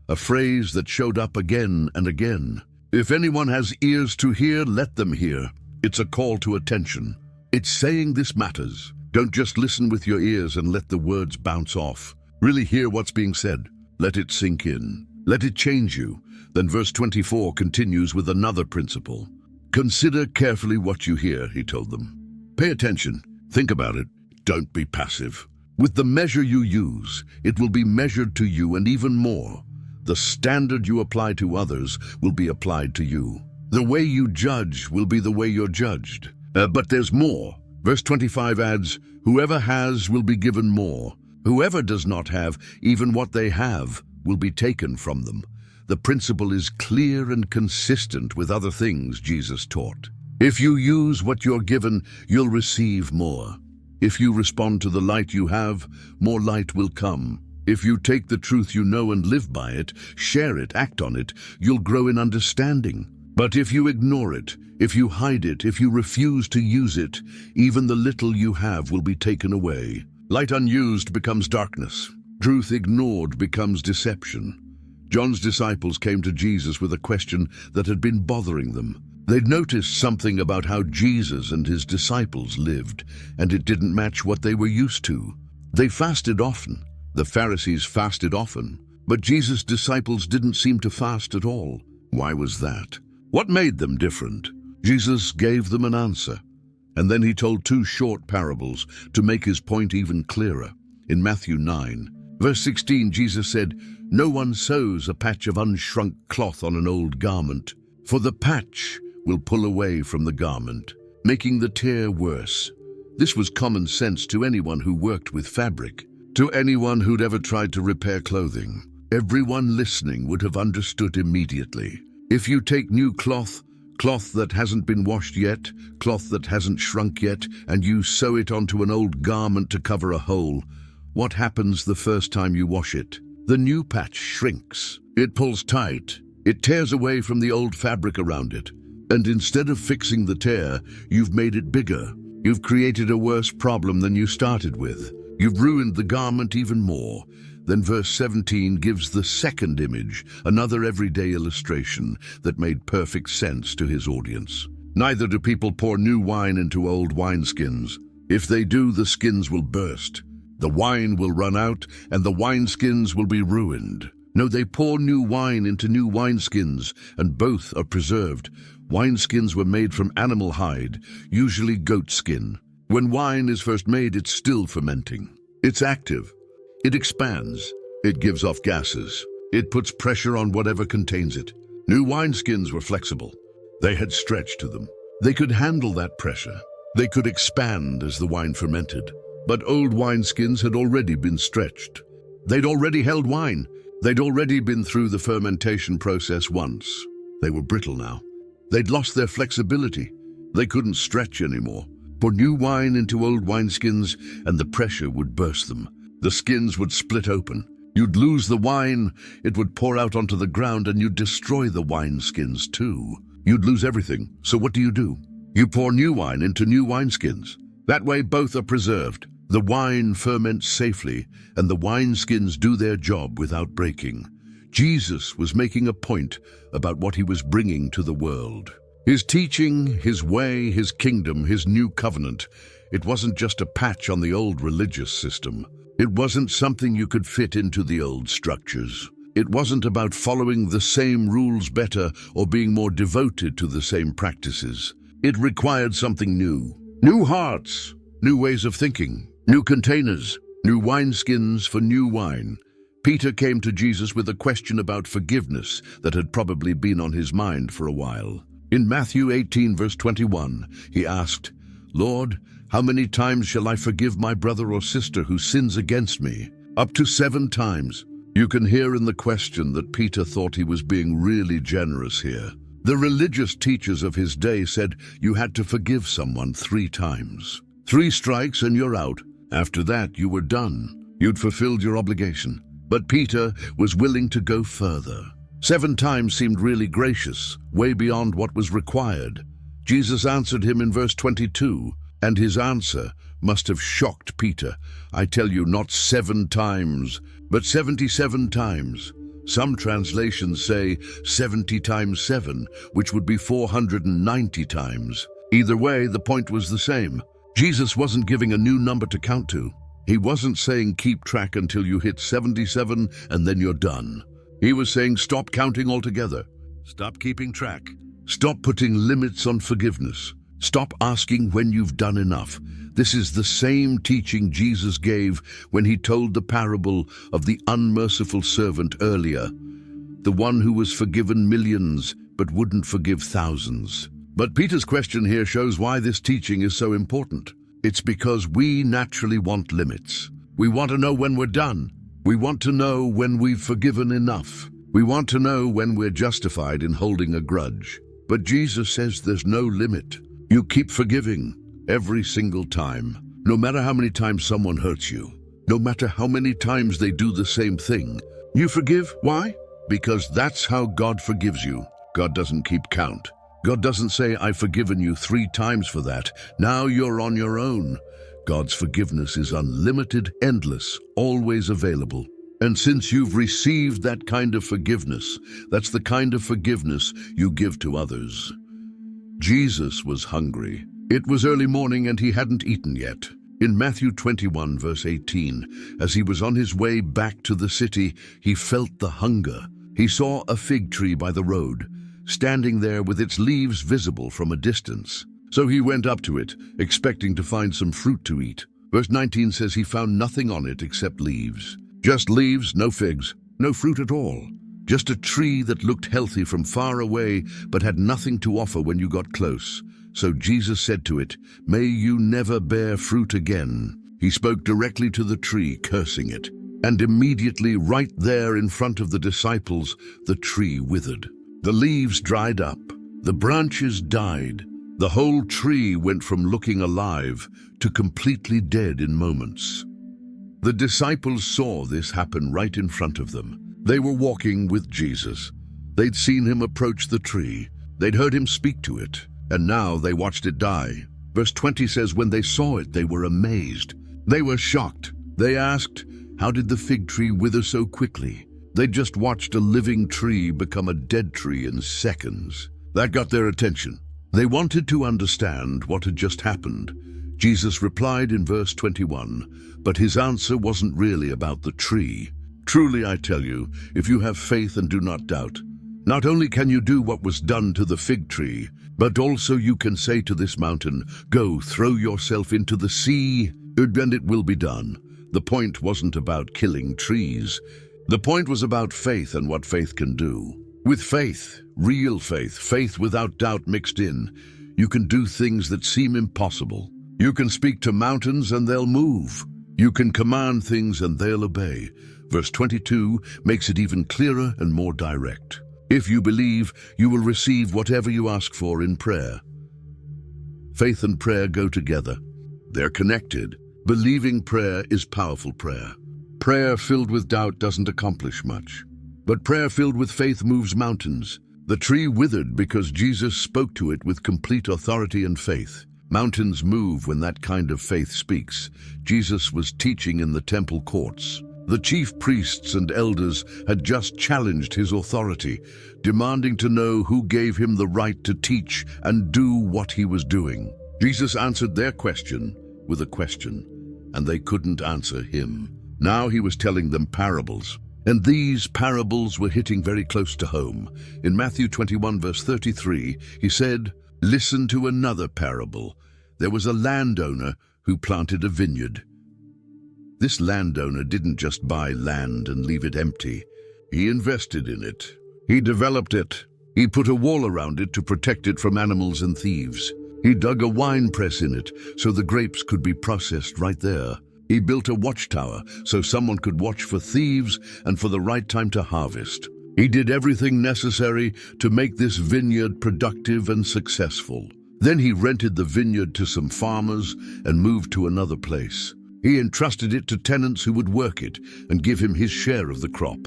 a phrase that showed up again and again. If anyone has ears to hear, let them hear. It's a call to attention. It's saying this matters. Don't just listen with your ears and let the words bounce off. Really hear what's being said. Let it sink in. Let it change you. Then verse 24 continues with another principle. Consider carefully what you hear, he told them. Pay attention. Think about it. Don't be passive. With the measure you use, it will be measured to you, and even more. The standard you apply to others will be applied to you. The way you judge will be the way you're judged. But there's more. Verse 25 adds, whoever has will be given more. Whoever does not have, even what they have, will be taken from them. The principle is clear and consistent with other things Jesus taught. If you use what you're given, you'll receive more. If you respond to the light you have, more light will come. If you take the truth you know and live by it, share it, act on it, you'll grow in understanding. But if you ignore it, if you hide it, if you refuse to use it, even the little you have will be taken away. Light unused becomes darkness. Truth ignored becomes deception. John's disciples came to Jesus with a question that had been bothering them. They'd noticed something about how Jesus and his disciples lived, and it didn't match what they were used to. They fasted often. The Pharisees fasted often, but Jesus' disciples didn't seem to fast at all. Why was that? What made them different? Jesus gave them an answer, and then he told two short parables to make his point even clearer. In Matthew 9, verse 16, Jesus said, no one sews a patch of unshrunk cloth on an old garment, for the patch will pull away from the garment, making the tear worse. This was common sense to anyone who worked with fabric, to anyone who'd ever tried to repair clothing. Everyone listening would have understood immediately. If you take new cloth that hasn't been washed yet, cloth that hasn't shrunk yet, and you sew it onto an old garment to cover a hole, what happens the first time you wash it? The new patch shrinks. It pulls tight. It tears away from the old fabric around it. And instead of fixing the tear, you've made it bigger. You've created a worse problem than you started with. You've ruined the garment even more. Then verse 17 gives the second image, another everyday illustration that made perfect sense to his audience. Neither do people pour new wine into old wineskins. If they do, the skins will burst. The wine will run out, and the wineskins will be ruined. No, they pour new wine into new wineskins, and both are preserved. Wineskins were made from animal hide, usually goat skin. When wine is first made, it's still fermenting. It's active. It expands. It gives off gases. It puts pressure on whatever contains it. New wineskins were flexible. They had stretch to them. They could handle that pressure. They could expand as the wine fermented. But old wineskins had already been stretched. They'd already held wine. They'd already been through the fermentation process once. They were brittle now. They'd lost their flexibility. They couldn't stretch anymore. Pour new wine into old wineskins, and the pressure would burst them. The skins would split open. You'd lose the wine, it would pour out onto the ground, and you'd destroy the wineskins too. You'd lose everything. So what do? You pour new wine into new wineskins. That way both are preserved. The wine ferments safely, and the wineskins do their job without breaking. Jesus was making a point about what he was bringing to the world. His teaching, his way, his kingdom, his new covenant. It wasn't just a patch on the old religious system. It wasn't something you could fit into the old structures. It wasn't about following the same rules better or being more devoted to the same practices. It required something new. New hearts, new ways of thinking, new containers, new wineskins for new wine. Peter came to Jesus with a question about forgiveness that had probably been on his mind for a while. In Matthew 18, verse 21, he asked, Lord, how many times shall I forgive my brother or sister who sins against me? Up to 7 times. You can hear in the question that Peter thought he was being really generous here. The religious teachers of his day said you had to forgive someone 3 times. 3 strikes and you're out. After that, you were done. You'd fulfilled your obligation. But Peter was willing to go further. 7 times seemed really gracious, way beyond what was required. Jesus answered him in verse 22, and his answer must have shocked Peter. I tell you, not 7 times, but 77 times. Some translations say 70 times 7, which would be 490 times. Either way, the point was the same. Jesus wasn't giving a new number to count to. He wasn't saying keep track until you hit 77 and then you're done. He was saying stop counting altogether. Stop keeping track. Stop putting limits on forgiveness. Stop asking when you've done enough. This is the same teaching Jesus gave when he told the parable of the unmerciful servant earlier, the one who was forgiven millions but wouldn't forgive thousands. But Peter's question here shows why this teaching is so important. It's because we naturally want limits. We want to know when we're done. We want to know when we've forgiven enough. We want to know when we're justified in holding a grudge. But Jesus says there's no limit. You keep forgiving every single time, no matter how many times someone hurts you, no matter how many times they do the same thing. You forgive. Why? Because that's how God forgives you. God doesn't keep count. God doesn't say, I've forgiven you 3 times for that. Now you're on your own. God's forgiveness is unlimited, endless, always available. And since you've received that kind of forgiveness, that's the kind of forgiveness you give to others. Jesus was hungry. It was early morning and he hadn't eaten yet. In Matthew 21, verse 18, as he was on his way back to the city, he felt the hunger. He saw a fig tree by the road, standing there with its leaves visible from a distance. So he went up to it, expecting to find some fruit to eat. Verse 19 says he found nothing on it except leaves. Just leaves, no figs, no fruit at all. Just a tree that looked healthy from far away, but had nothing to offer when you got close. So Jesus said to it, "May you never bear fruit again." He spoke directly to the tree, cursing it. And immediately, right there in front of the disciples, the tree withered. The leaves dried up. The branches died. The whole tree went from looking alive to completely dead in moments. The disciples saw this happen right in front of them. They were walking with Jesus. They'd seen him approach the tree. They'd heard him speak to it. And now they watched it die. Verse 20 says, when they saw it, they were amazed. They were shocked. They asked, how did the fig tree wither so quickly? They just watched a living tree become a dead tree in seconds. That got their attention. They wanted to understand what had just happened. Jesus replied in verse 21, but his answer wasn't really about the tree. Truly, I tell you, if you have faith and do not doubt, not only can you do what was done to the fig tree, but also you can say to this mountain, go, throw yourself into the sea, and it will be done. The point wasn't about killing trees. The point was about faith and what faith can do. With faith, real faith, faith without doubt mixed in, you can do things that seem impossible. You can speak to mountains and they'll move. You can command things and they'll obey. Verse 22 makes it even clearer and more direct. If you believe, you will receive whatever you ask for in prayer. Faith and prayer go together. They're connected. Believing prayer is powerful prayer. Prayer filled with doubt doesn't accomplish much. But prayer filled with faith moves mountains. The tree withered because Jesus spoke to it with complete authority and faith. Mountains move when that kind of faith speaks. Jesus was teaching in the temple courts. The chief priests and elders had just challenged his authority, demanding to know who gave him the right to teach and do what he was doing. Jesus answered their question with a question, and they couldn't answer him. Now he was telling them parables. And these parables were hitting very close to home. In Matthew 21, verse 33, he said, listen to another parable. There was a landowner who planted a vineyard. This landowner didn't just buy land and leave it empty. He invested in it. He developed it. He put a wall around it to protect it from animals and thieves. He dug a wine press in it so the grapes could be processed right there. He built a watchtower so someone could watch for thieves and for the right time to harvest. He did everything necessary to make this vineyard productive and successful. Then he rented the vineyard to some farmers and moved to another place. He entrusted it to tenants who would work it and give him his share of the crop.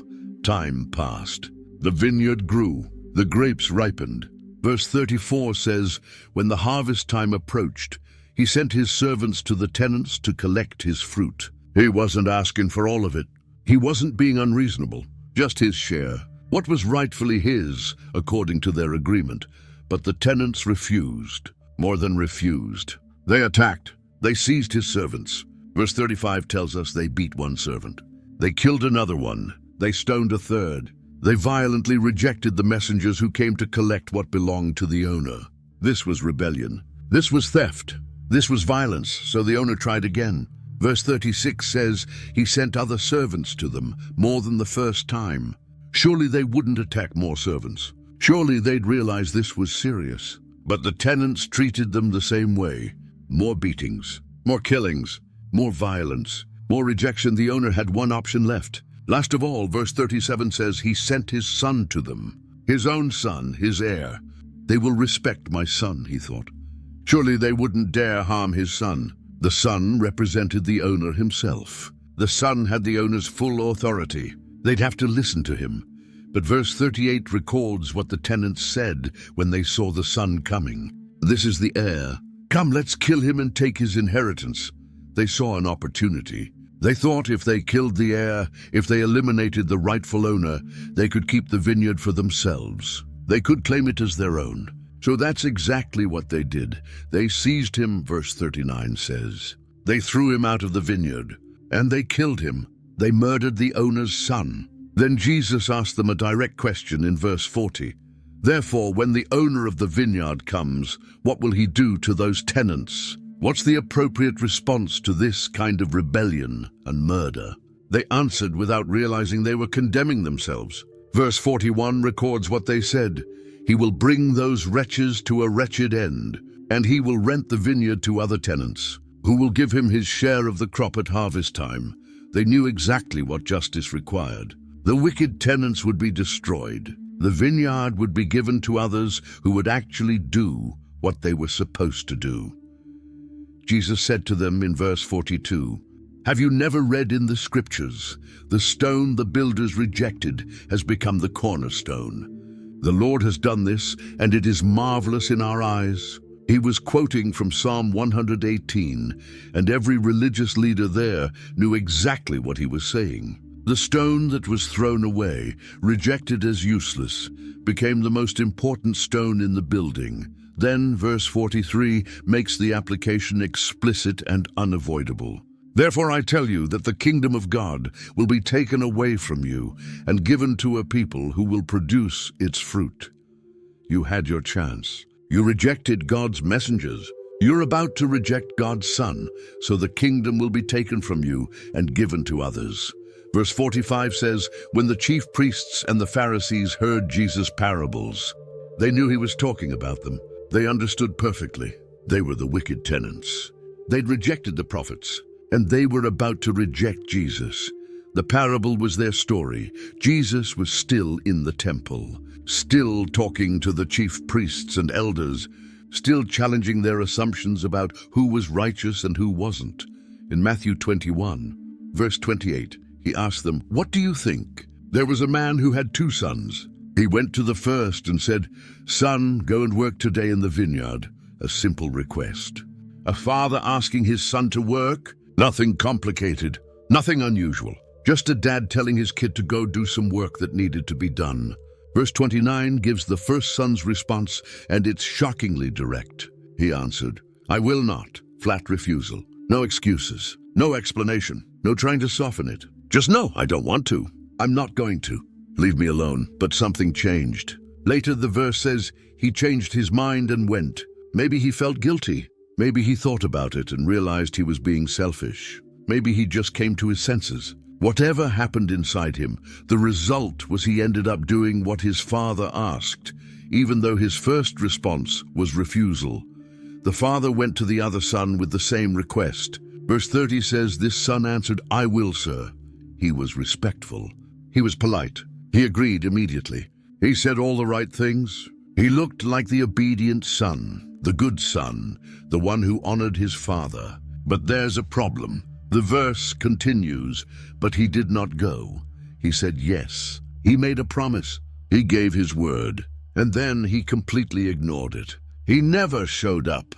Time passed. The vineyard grew. The grapes ripened. Verse 34 says, when the harvest time approached, he sent his servants to the tenants to collect his fruit. He wasn't asking for all of it. He wasn't being unreasonable, just his share, what was rightfully his, according to their agreement. But the tenants refused, more than refused. They attacked. They seized his servants. Verse 35 tells us they beat one servant. They killed another one. They stoned a third. They violently rejected the messengers who came to collect what belonged to the owner. This was rebellion. This was theft. This was violence, so the owner tried again. Verse 36 says, he sent other servants to them, more than the first time. Surely they wouldn't attack more servants. Surely they'd realize this was serious. But the tenants treated them the same way. More beatings, more killings, more violence, more rejection. The owner had one option left. Last of all, verse 37 says, he sent his son to them, his own son, his heir. They will respect my son, he thought. Surely they wouldn't dare harm his son. The son represented the owner himself. The son had the owner's full authority. They'd have to listen to him. But verse 38 records what the tenants said when they saw the son coming. This is the heir. Come, let's kill him and take his inheritance. They saw an opportunity. They thought if they killed the heir, if they eliminated the rightful owner, they could keep the vineyard for themselves. They could claim it as their own. So that's exactly what they did. They seized him, verse 39 says. They threw him out of the vineyard, and they killed him. They murdered the owner's son. Then Jesus asked them a direct question in verse 40. Therefore, when the owner of the vineyard comes, what will he do to those tenants? What's the appropriate response to this kind of rebellion and murder? They answered without realizing they were condemning themselves. Verse 41 records what they said. He will bring those wretches to a wretched end, and he will rent the vineyard to other tenants, who will give him his share of the crop at harvest time. They knew exactly what justice required. The wicked tenants would be destroyed. The vineyard would be given to others who would actually do what they were supposed to do. Jesus said to them in verse 42, have you never read in the scriptures, the stone the builders rejected has become the cornerstone? The Lord has done this, and it is marvelous in our eyes. He was quoting from Psalm 118, and every religious leader there knew exactly what he was saying. The stone that was thrown away, rejected as useless, became the most important stone in the building. Then, verse 43 makes the application explicit and unavoidable. Therefore I tell you that the kingdom of God will be taken away from you and given to a people who will produce its fruit. You had your chance. You rejected God's messengers. You're about to reject God's Son, so the kingdom will be taken from you and given to others. Verse 45 says, when the chief priests and the Pharisees heard Jesus' parables, they knew he was talking about them. They understood perfectly. They were the wicked tenants. They'd rejected the prophets, and they were about to reject Jesus. The parable was their story. Jesus was still in the temple, still talking to the chief priests and elders, still challenging their assumptions about who was righteous and who wasn't. In Matthew 21, verse 28, he asked them, what do you think? There was a man who had 2 sons. He went to the first and said, son, go and work today in the vineyard. A simple request. A father asking his son to work? Nothing complicated, nothing unusual. Just a dad telling his kid to go do some work that needed to be done. Verse 29 gives the first son's response, and it's shockingly direct. He answered, I will not. Flat refusal. No excuses. No explanation. No trying to soften it. Just no, I don't want to. I'm not going to. Leave me alone. But something changed. Later the verse says, he changed his mind and went. Maybe he felt guilty. Maybe he thought about it and realized he was being selfish. Maybe he just came to his senses. Whatever happened inside him, the result was he ended up doing what his father asked, even though his first response was refusal. The father went to the other son with the same request. Verse 30 says, this son answered, I will, sir. He was respectful. He was polite. He agreed immediately. He said all the right things. He looked like the obedient son, the good son, the one who honored his father. But there's a problem. The verse continues, but he did not go. He said yes. He made a promise. He gave his word. And then he completely ignored it. He never showed up.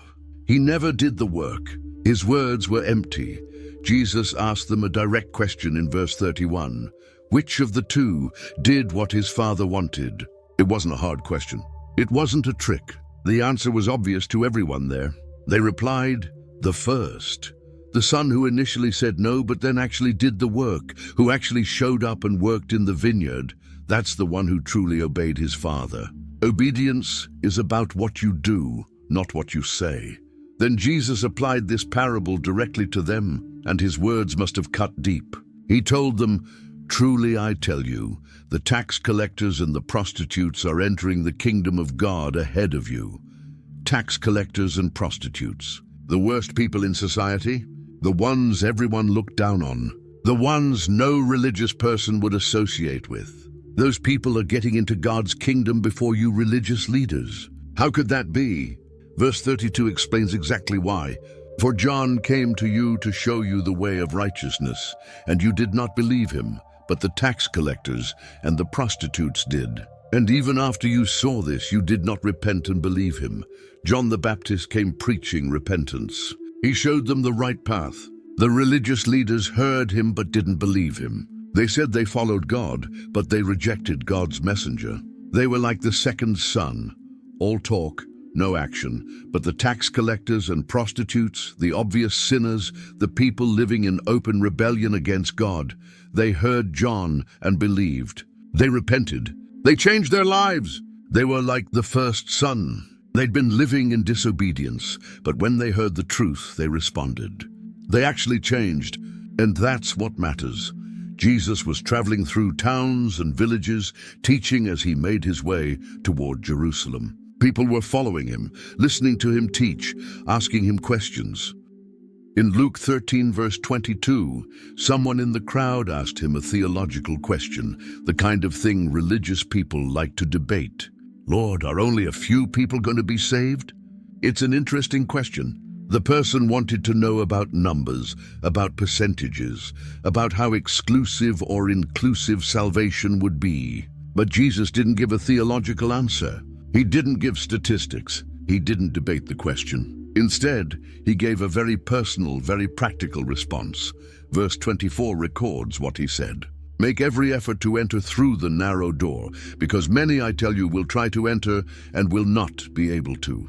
He never did the work. His words were empty. Jesus asked them a direct question in verse 31. Which of the two did what his father wanted? It wasn't a hard question. It wasn't a trick. The answer was obvious to everyone there. They replied, the first. The son who initially said no, but then actually did the work, who actually showed up and worked in the vineyard. That's the one who truly obeyed his father. Obedience is about what you do, not what you say. Then Jesus applied this parable directly to them, and his words must have cut deep. He told them, truly I tell you, the tax collectors and the prostitutes are entering the kingdom of God ahead of you. Tax collectors and prostitutes. The worst people in society, the ones everyone looked down on, the ones no religious person would associate with. Those people are getting into God's kingdom before you religious leaders. How could that be? Verse 32 explains exactly why. For John came to you to show you the way of righteousness, and you did not believe him, but the tax collectors and the prostitutes did. And even after you saw this, you did not repent and believe him. John the Baptist came preaching repentance. He showed them the right path. The religious leaders heard him but didn't believe him. They said they followed God, but they rejected God's messenger. They were like the second son, all talk, no action. But the tax collectors and prostitutes, the obvious sinners, the people living in open rebellion against God, they heard John and believed. They repented. They changed their lives. They were like the first son. They'd been living in disobedience, but when they heard the truth, they responded. They actually changed, and that's what matters. Jesus was traveling through towns and villages, teaching as he made his way toward Jerusalem. People were following him, listening to him teach, asking him questions. In Luke 13, verse 22, someone in the crowd asked him a theological question, the kind of thing religious people like to debate. Lord, are only a few people going to be saved? It's an interesting question. The person wanted to know about numbers, about percentages, about how exclusive or inclusive salvation would be. But Jesus didn't give a theological answer. He didn't give statistics. He didn't debate the question. Instead, he gave a very personal, very practical response. Verse 24 records what he said. Make every effort to enter through the narrow door, because many, I tell you, will try to enter and will not be able to.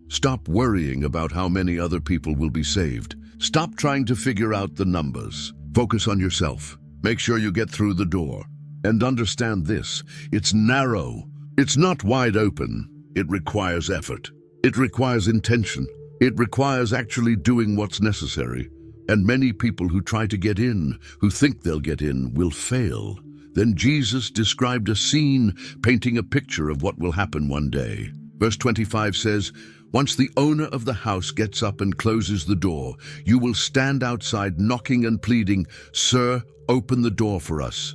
Stop worrying about how many other people will be saved. Stop trying to figure out the numbers. Focus on yourself. Make sure you get through the door. And understand this, it's narrow. It's not wide open. It requires effort. It requires intention. It requires actually doing what's necessary. And many people who try to get in, who think they'll get in, will fail. Then Jesus described a scene, painting a picture of what will happen one day. Verse 25 says, once the owner of the house gets up and closes the door, you will stand outside knocking and pleading, Sir, open the door for us.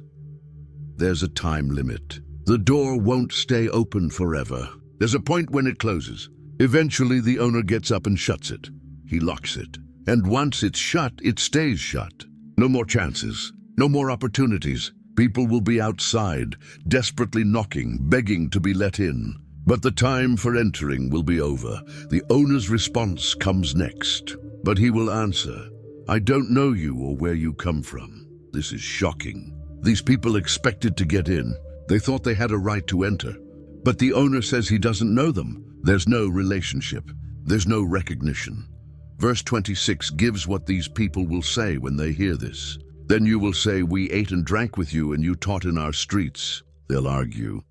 There's a time limit. The door won't stay open forever. There's a point when it closes. Eventually, the owner gets up and shuts it. He locks it. And once it's shut, it stays shut. No more chances. No more opportunities. People will be outside, desperately knocking, begging to be let in. But the time for entering will be over. The owner's response comes next. But he will answer, I don't know you or where you come from. This is shocking. These people expected to get in. They thought they had a right to enter. But the owner says he doesn't know them. There's no relationship. There's no recognition. Verse 26 gives what these people will say when they hear this. Then you will say, we ate and drank with you and you taught in our streets. They'll argue.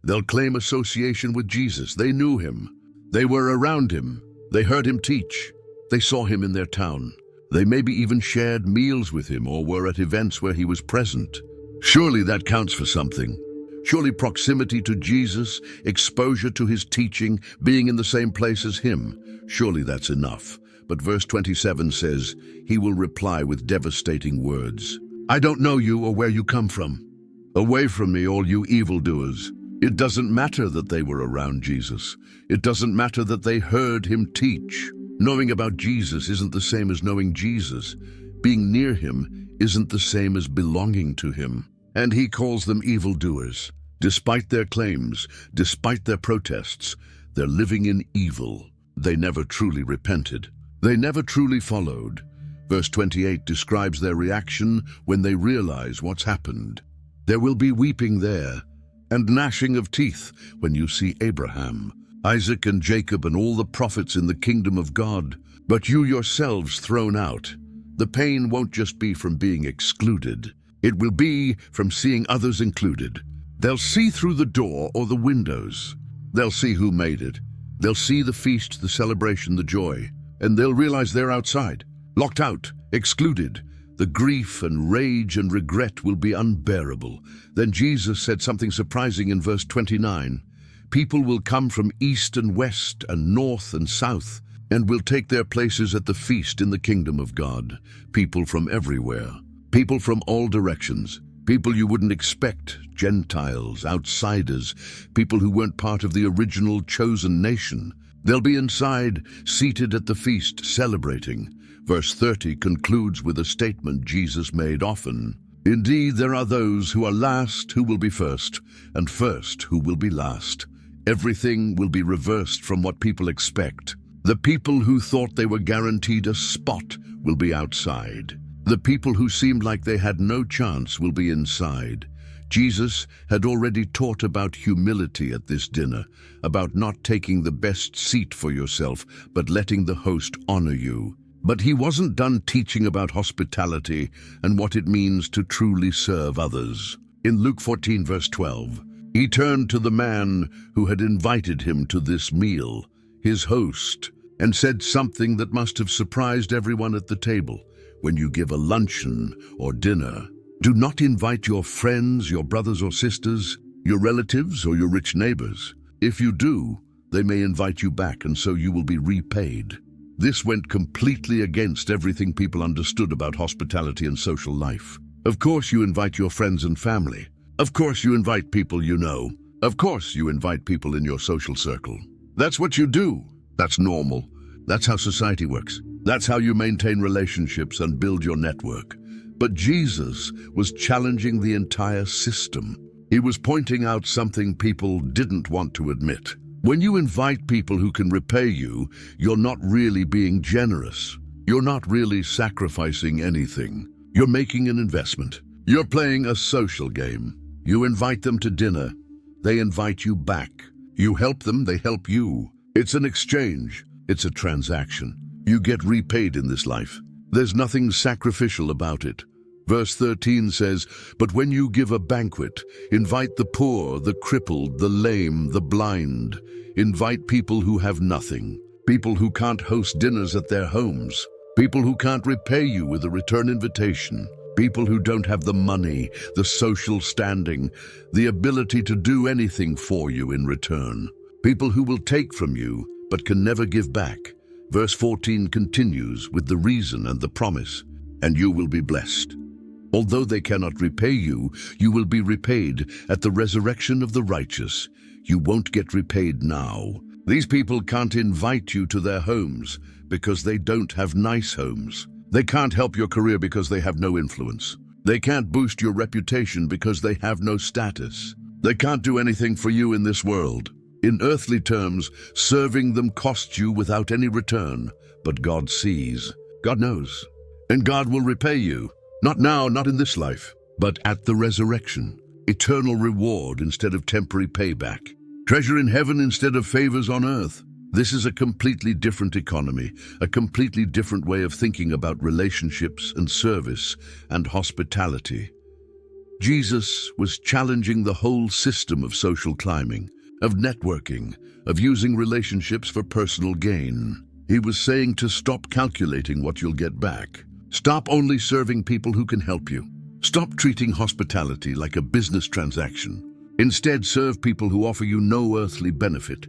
They'll claim association with Jesus. They knew him. They were around him. They heard him teach. They saw him in their town. They maybe even shared meals with him or were at events where he was present. Surely that counts for something. Surely proximity to Jesus, exposure to his teaching, being in the same place as him, surely that's enough. But verse 27 says, he will reply with devastating words. I don't know you or where you come from. Away from me, all you evildoers. It doesn't matter that they were around Jesus. It doesn't matter that they heard him teach. Knowing about Jesus isn't the same as knowing Jesus. Being near him isn't the same as belonging to him. And he calls them evildoers. Despite their claims, despite their protests, they're living in evil. They never truly repented. They never truly followed. Verse 28 describes their reaction when they realize what's happened. There will be weeping there, and gnashing of teeth when you see Abraham, Isaac and Jacob and all the prophets in the kingdom of God, but you yourselves thrown out. The pain won't just be from being excluded. It will be from seeing others included. They'll see through the door or the windows. They'll see who made it. They'll see the feast, the celebration, the joy, and they'll realize they're outside, locked out, excluded. The grief and rage and regret will be unbearable. Then Jesus said something surprising in verse 29. People will come from east and west and north and south, and will take their places at the feast in the kingdom of God. People from everywhere. People from all directions. People you wouldn't expect. Gentiles, outsiders, people who weren't part of the original chosen nation. They'll be inside, seated at the feast, celebrating. Verse 30 concludes with a statement Jesus made often. Indeed, there are those who are last who will be first, and first who will be last. Everything will be reversed from what people expect. The people who thought they were guaranteed a spot will be outside. The people who seemed like they had no chance will be inside. Jesus had already taught about humility at this dinner, about not taking the best seat for yourself, but letting the host honor you. But he wasn't done teaching about hospitality and what it means to truly serve others. In Luke 14, verse 12, he turned to the man who had invited him to this meal, his host, and said something that must have surprised everyone at the table. When you give a luncheon or dinner, do not invite your friends, your brothers or sisters, your relatives or your rich neighbors. If you do, they may invite you back, and so you will be repaid. This went completely against everything people understood about hospitality and social life. Of course you invite your friends and family. Of course you invite people you know. Of course you invite people in your social circle. That's what you do. That's normal. That's how society works. That's how you maintain relationships and build your network. But Jesus was challenging the entire system. He was pointing out something people didn't want to admit. When you invite people who can repay you, you're not really being generous. You're not really sacrificing anything. You're making an investment. You're playing a social game. You invite them to dinner. They invite you back. You help them, they help you. It's an exchange. It's a transaction. You get repaid in this life. There's nothing sacrificial about it. Verse 13 says, "But when you give a banquet, invite the poor, the crippled, the lame, the blind. Invite people who have nothing, people who can't host dinners at their homes, people who can't repay you with a return invitation, people who don't have the money, the social standing, the ability to do anything for you in return, people who will take from you but can never give back." Verse 14 continues with the reason and the promise, "And you will be blessed. Although they cannot repay you, you will be repaid at the resurrection of the righteous. You won't get repaid now." These people can't invite you to their homes because they don't have nice homes. They can't help your career because they have no influence. They can't boost your reputation because they have no status. They can't do anything for you in this world. In earthly terms, serving them costs you without any return. But God sees, God knows, and God will repay you. Not now, not in this life, but at the resurrection. Eternal reward instead of temporary payback. Treasure in heaven instead of favors on earth. This is a completely different economy, a completely different way of thinking about relationships and service and hospitality. Jesus was challenging the whole system of social climbing, of networking, of using relationships for personal gain. He was saying to stop calculating what you'll get back. Stop only serving people who can help you. Stop treating hospitality like a business transaction. Instead, serve people who offer you no earthly benefit.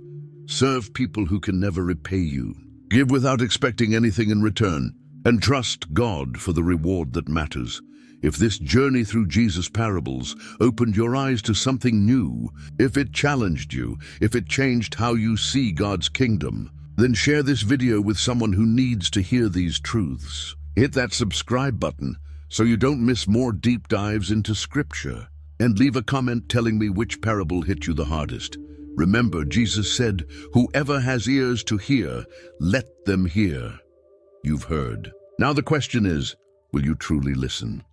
Serve people who can never repay you. Give without expecting anything in return, and trust God for the reward that matters. If this journey through Jesus' parables opened your eyes to something new, if it challenged you, if it changed how you see God's kingdom, then share this video with someone who needs to hear these truths. Hit that subscribe button so you don't miss more deep dives into Scripture. And leave a comment telling me which parable hit you the hardest. Remember, Jesus said, "Whoever has ears to hear, let them hear." You've heard. Now the question is, will you truly listen?